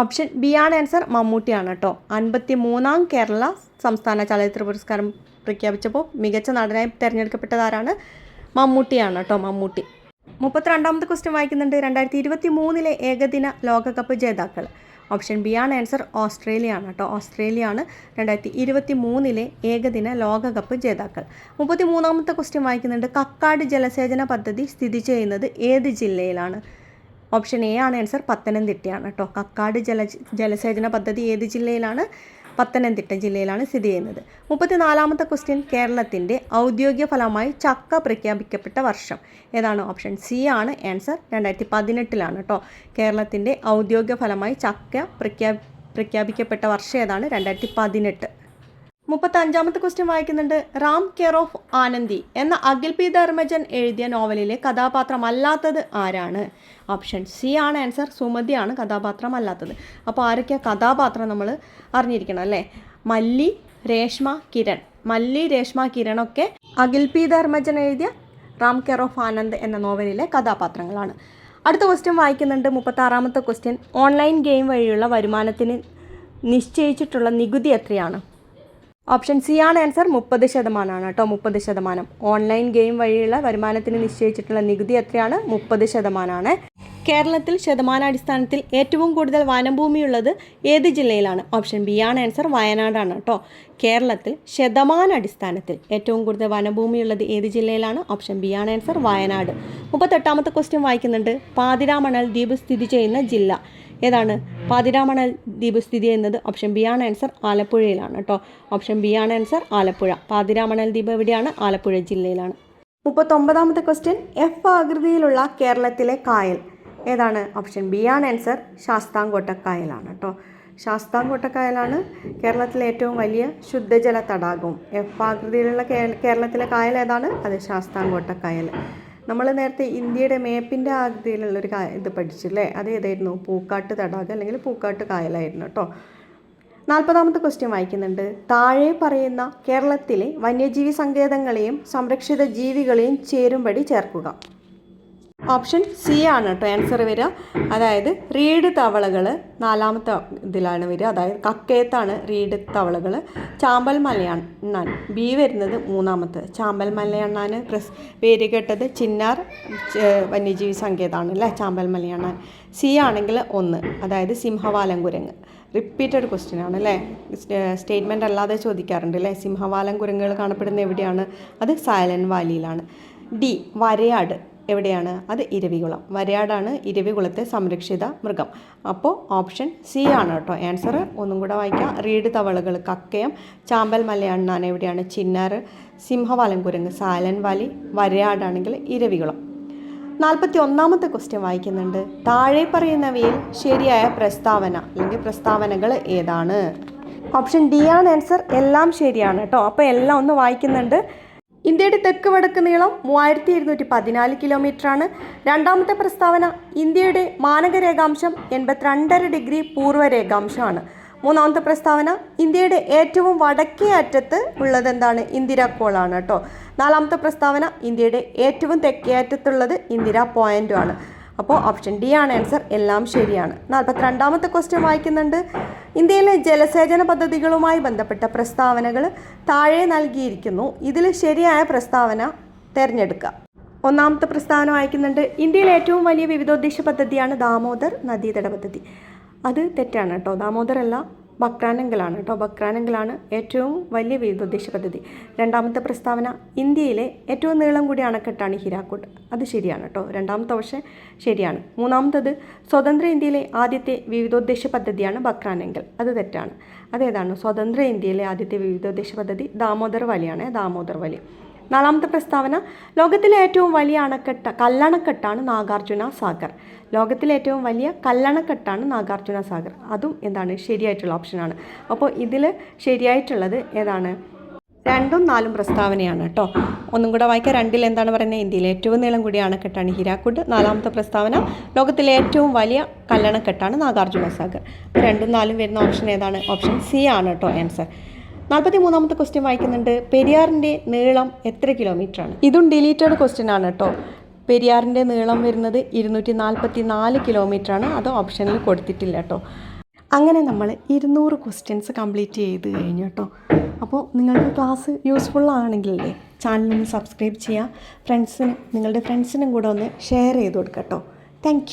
ഓപ്ഷൻ ബി ആണ് ആൻസർ. മമ്മൂട്ടിയാണ് കേട്ടോ. 53ാം കേരള സംസ്ഥാന ചലച്ചിത്ര പുരസ്കാരം പ്രഖ്യാപിച്ചപ്പോൾ മികച്ച നടനായി തിരഞ്ഞെടുക്കപ്പെട്ടത് ആരാണ്? മമ്മൂട്ടിയാണ് കേട്ടോ. മമ്മൂട്ടി. 32ാമത്തെ ക്വസ്റ്റ്യൻ വായിക്കുന്നുണ്ട്. 2023 ഏകദിന ലോകകപ്പ് ജേതാക്കൾ? ഓപ്ഷൻ ബി ആണ് ആൻസർ. ഓസ്ട്രേലിയയാണ് കേട്ടോ. ഓസ്ട്രേലിയയാണ് 2023 ഏകദിന ലോകകപ്പ് ജേതാക്കൾ. 33ാമത്തെ ക്വസ്റ്റ്യൻ വായിക്കുന്നുണ്ട്. കക്കാട് ജലസേചന പദ്ധതി സ്ഥിതി ചെയ്യുന്നത് ഏത് ജില്ലയിലാണ്? ഓപ്ഷൻ എ ആണ് ആൻസർ. പത്തനംതിട്ടയാണ് കേട്ടോ. കക്കാട് ജലസേചന പദ്ധതി ഏത് ജില്ലയിലാണ്? പത്തനംതിട്ട ജില്ലയിലാണ് സ്ഥിതി ചെയ്യുന്നത്. 34ാമത്തെ ക്വസ്റ്റ്യൻ, കേരളത്തിൻ്റെ ഔദ്യോഗിക ഫലമായി ചക്ക പ്രഖ്യാപിക്കപ്പെട്ട വർഷം ഏതാണ്? ഓപ്ഷൻ സി ആണ് ആൻസർ. 2018 കേട്ടോ. കേരളത്തിൻ്റെ ഔദ്യോഗിക ഫലമായി ചക്ക പ്രഖ്യാപിക്കപ്പെട്ട വർഷം ഏതാണ്? 2018. 35ാമത്തെ ക്വസ്റ്റ്യൻ വായിക്കുന്നുണ്ട്. റാം കെയർ ഓഫ് ആനന്ദി എന്ന അഖിൽ പി ധർമ്മജൻ എഴുതിയ നോവലിലെ കഥാപാത്രമല്ലാത്തത് ആരാണ്? ഓപ്ഷൻ സി ആണ് ആൻസർ. സുമതിയാണ് കഥാപാത്രമല്ലാത്തത്. അപ്പോൾ ആരൊക്കെയാണ് കഥാപാത്രം നമ്മൾ അറിഞ്ഞിരിക്കണം അല്ലേ? മല്ലി, രേഷ്മ, കിരൺ. മല്ലി, രേഷ്മ, കിരണൊക്കെ അഖിൽ പി ധർമ്മജൻ എഴുതിയ റാം കെയർ ഓഫ് ആനന്ദ് എന്ന നോവലിലെ കഥാപാത്രങ്ങളാണ്. അടുത്ത ക്വസ്റ്റ്യൻ വായിക്കുന്നുണ്ട്. 36ാമത്തെ ക്വസ്റ്റ്യൻ, ഓൺലൈൻ ഗെയിം വഴിയുള്ള വരുമാനത്തിന് നിശ്ചയിച്ചിട്ടുള്ള നികുതി എത്രയാണ്? ഓപ്ഷൻ സി ആണ് ആൻസർ. 30% കേട്ടോ. 30%. ഓൺലൈൻ ഗെയിം വഴിയുള്ള വരുമാനത്തിന് നിശ്ചയിച്ചിട്ടുള്ള നികുതി എത്രയാണ്? 30%. കേരളത്തിൽ ശതമാനാടിസ്ഥാനത്തിൽ ഏറ്റവും കൂടുതൽ വനഭൂമിയുള്ളത് ഏത് ജില്ലയിലാണ്? ഓപ്ഷൻ ബി ആണ് ആൻസർ. വയനാടാണ് കേട്ടോ. കേരളത്തിൽ ശതമാനാടിസ്ഥാനത്തിൽ ഏറ്റവും കൂടുതൽ വനഭൂമിയുള്ളത് ഏത് ജില്ലയിലാണ്? ഓപ്ഷൻ ബി ആണ് ആൻസർ. വയനാട്. 38ാമത്തെ ക്വസ്റ്റ്യൻ വായിക്കുന്നുണ്ട്. പാതിരാമണൽ ദ്വീപ് സ്ഥിതി ചെയ്യുന്ന ജില്ല ഏതാണ്? പാതിരാമണൽ ദ്വീപ് സ്ഥിതി ചെയ്യുന്നത് ഓപ്ഷൻ ബി ആണ് ആൻസർ. ആലപ്പുഴയിലാണ് കേട്ടോ. ഓപ്ഷൻ ബി ആണ് ആൻസർ. ആലപ്പുഴ. പാതിരാമണൽ ദ്വീപ് എവിടെയാണ്? ആലപ്പുഴ ജില്ലയിലാണ്. 39ാമത്തെ ക്വസ്റ്റ്യൻ, എഫ് ആകൃതിയിലുള്ള കേരളത്തിലെ കായൽ ഏതാണ്? ഓപ്ഷൻ ബി ആണ് ആൻസർ. ശാസ്താംകോട്ടക്കായലാണ് കേട്ടോ. ശാസ്താംകോട്ടക്കായലാണ് കേരളത്തിലെ ഏറ്റവും വലിയ ശുദ്ധജല തടാകവും. എഫ് ആകൃതിയിലുള്ള കേരളത്തിലെ കായൽ ഏതാണ്? അത് ശാസ്താംകോട്ടക്കായൽ. നമ്മൾ നേരത്തെ ഇന്ത്യയുടെ മേപ്പിൻ്റെ ആകൃതിയിലുള്ളൊരു ഇത് പഠിച്ചില്ലേ? അത് ഏതായിരുന്നു? പൂക്കാട്ട് തടാകം അല്ലെങ്കിൽ പൂക്കാട്ട് കായലായിരുന്നു കേട്ടോ. 40ാമത്തെ ക്വസ്റ്റ്യൻ വായിക്കുന്നുണ്ട്. താഴെ പറയുന്ന കേരളത്തിലെ വന്യജീവി സങ്കേതങ്ങളെയും സംരക്ഷിത ജീവികളെയും ചേരുംപടി ചേർക്കുക. ഓപ്ഷൻ സി ആണ് കേട്ടോ ആൻസർ വരിക. അതായത് റീഡ് തവളകൾ 4ാമത്തെ ഇതിലാണ് വരിക. അതായത് കക്കയത്താണ് റീഡ് തവളകൾ. ചാമ്പൽ മലയണ്ണാൻ ബി വരുന്നത് 3ാമത്തെ. ചാമ്പൽ മലയണ്ണാൻ പേര് കേട്ടത് ചിന്നാർ വന്യജീവി സങ്കേതമാണ് അല്ലേ ചാമ്പൽ മലയണ്ണാൻ. സി ആണെങ്കിൽ 1, അതായത് സിംഹവാലൻ കുരങ്ങ്. റിപ്പീറ്റഡ് ക്വസ്റ്റ്യൻ ആണ് അല്ലേ, സ്റ്റേറ്റ്മെൻറ്റ് അല്ലാതെ ചോദിക്കാറുണ്ട് അല്ലേ. സിംഹവാലൻ കുരങ്ങുകൾ കാണപ്പെടുന്ന എവിടെയാണ്? അത് സൈലൻറ്റ് വാലിയിലാണ്. ഡി വരയാട് എവിടെയാണ്? അത് ഇരവികുളം. വരയാടാണ് ഇരവികുളത്തെ സംരക്ഷിത മൃഗം. അപ്പോൾ ഓപ്ഷൻ സി ആണ് കേട്ടോ ആൻസർ. ഒന്നും കൂടെ വായിക്കാം. റീഡ് തവളകൾ കക്കയം, ചാമ്പൽ മലയണ്ണാൻ എവിടെയാണ്? ചിന്നാർ, സിംഹവാലൻ കുരങ്ങ് സൈലൻറ്റ് വാലി, വരയാടാണെങ്കിൽ ഇരവികുളം. 41ാമത്തെ ക്വസ്റ്റ്യൻ വായിക്കുന്നുണ്ട്. താഴെ പറയുന്നവയിൽ ശരിയായ പ്രസ്താവന അല്ലെങ്കിൽ പ്രസ്താവനകൾ ഏതാണ്? ഓപ്ഷൻ ഡി ആണ് ആൻസർ. എല്ലാം ശരിയാണ് കേട്ടോ. അപ്പോൾ എല്ലാം ഒന്ന് വായിക്കുന്നുണ്ട്. ഇന്ത്യയുടെ തെക്ക് വടക്ക് നീളം 3214 കിലോമീറ്ററാണ്. 2ാമത്തെ പ്രസ്താവന ഇന്ത്യയുടെ മാനക രേഖാംശം 82.5 ഡിഗ്രി പൂർവ്വ രേഖാംശമാണ്. 3ാമത്തെ പ്രസ്താവന ഇന്ത്യയുടെ ഏറ്റവും വടക്കേ അറ്റത്ത് ഉള്ളത് എന്താണ്? ഇന്ദിരാക്കോളാണ് കേട്ടോ. 4ാമത്തെ പ്രസ്താവന ഇന്ത്യയുടെ ഏറ്റവും തെക്കേ അറ്റത്തുള്ളത് ഇന്ദിരാ പോയിൻ്റുമാണ്. അപ്പോൾ ഓപ്ഷൻ ഡി ആണ് ആൻസർ. എല്ലാം ശരിയാണ്. 42ാമത്തെ ക്വസ്റ്റ്യൻ വായിക്കുന്നുണ്ട്. ഇന്ത്യയിലെ ജലസേചന പദ്ധതികളുമായി ബന്ധപ്പെട്ട പ്രസ്താവനകൾ താഴെ നൽകിയിരിക്കുന്നു. ഇതിൽ ശരിയായ പ്രസ്താവന തിരഞ്ഞെടുക്കുക. 1ാമത്തെ പ്രസ്താവന വായിക്കുന്നുണ്ട്. ഇന്ത്യയിലെ ഏറ്റവും വലിയ വിവിധോദ്ദേശ പദ്ധതിയാണ് ദാമോദർ നദീതട പദ്ധതി. അത് തെറ്റാണ് കേട്ടോ. ദാമോദർ അല്ല, ബക്രാനങ്കലാണ് കേട്ടോ. ബക്രാനങ്കലാണ് ഏറ്റവും വലിയ വിവിധോദ്ദേശ പദ്ധതി. 2ാമത്തെ പ്രസ്താവന ഇന്ത്യയിലെ ഏറ്റവും നീളം കൂടിയ അണക്കെട്ടാണ് ഹിരാക്കുഡ്. അത് ശരിയാണ് കേട്ടോ. 2ാമത്തെ പക്ഷേ ശരിയാണ്. 3ാമത്തത് സ്വതന്ത്ര ഇന്ത്യയിലെ ആദ്യത്തെ വിവിധോദ്ദേശ പദ്ധതിയാണ് ബക്രാനങ്കൽ. അത് തെറ്റാണ്. അതേതാണ്? സ്വതന്ത്ര ഇന്ത്യയിലെ ആദ്യത്തെ വിവിധോദ്ദേശ പദ്ധതി ദാമോദർ വലിയാണ്. ദാമോദർ വലി. 4ാമത്തെ പ്രസ്താവന ലോകത്തിലെ ഏറ്റവും വലിയ കല്ലണക്കെട്ടാണ് നാഗാർജുന സാഗർ. ലോകത്തിലെ ഏറ്റവും വലിയ കല്ലണക്കെട്ടാണ് നാഗാർജുന സാഗർ. അതും എന്താണ്? ശരിയായിട്ടുള്ള ഓപ്ഷനാണ്. അപ്പോൾ ഇതിൽ ശരിയായിട്ടുള്ളത് ഏതാണ്? 2ഉം 4ഉം പ്രസ്താവനയാണ് കേട്ടോ. ഒന്നും കൂടെ വായിക്കാം. 2ൽ എന്താണ് പറയുന്നത്? ഇന്ത്യയിലെ ഏറ്റവും നീളം കൂടിയ അണക്കെട്ടാണ് ഹിരാക്കുഡ്. 4ാമത്തെ പ്രസ്താവന ലോകത്തിലെ ഏറ്റവും വലിയ കല്ലണക്കെട്ടാണ് നാഗാർജുന സാഗർ. 2ഉം 4ഉം വരുന്ന ഓപ്ഷൻ ഏതാണ്? ഓപ്ഷൻ സി ആണ് കേട്ടോ ആൻസർ. 43ാമത്തെ ക്വസ്റ്റ്യൻ വായിക്കുന്നുണ്ട്. പെരിയാറിൻ്റെ നീളം എത്ര കിലോമീറ്ററാണ്? ഇതും ഡിലീറ്റഡ് ക്വസ്റ്റ്യൻ ആണ് കേട്ടോ. പെരിയാറിൻ്റെ നീളം വരുന്നത് 244 കിലോമീറ്ററാണ്. അത് ഓപ്ഷനിൽ കൊടുത്തിട്ടില്ല കേട്ടോ. അങ്ങനെ നമ്മൾ 200 ക്വസ്റ്റ്യൻസ് കംപ്ലീറ്റ് ചെയ്ത് കഴിഞ്ഞു കേട്ടോ. അപ്പോൾ നിങ്ങൾക്ക് ക്ലാസ് യൂസ്ഫുൾ ആണെങ്കിലല്ലേ ചാനലൊന്ന് സബ്സ്ക്രൈബ് ചെയ്യുക. നിങ്ങളുടെ ഫ്രണ്ട്സിനും കൂടെ ഒന്ന് ഷെയർ ചെയ്ത് കൊടുക്കുക കേട്ടോ. താങ്ക്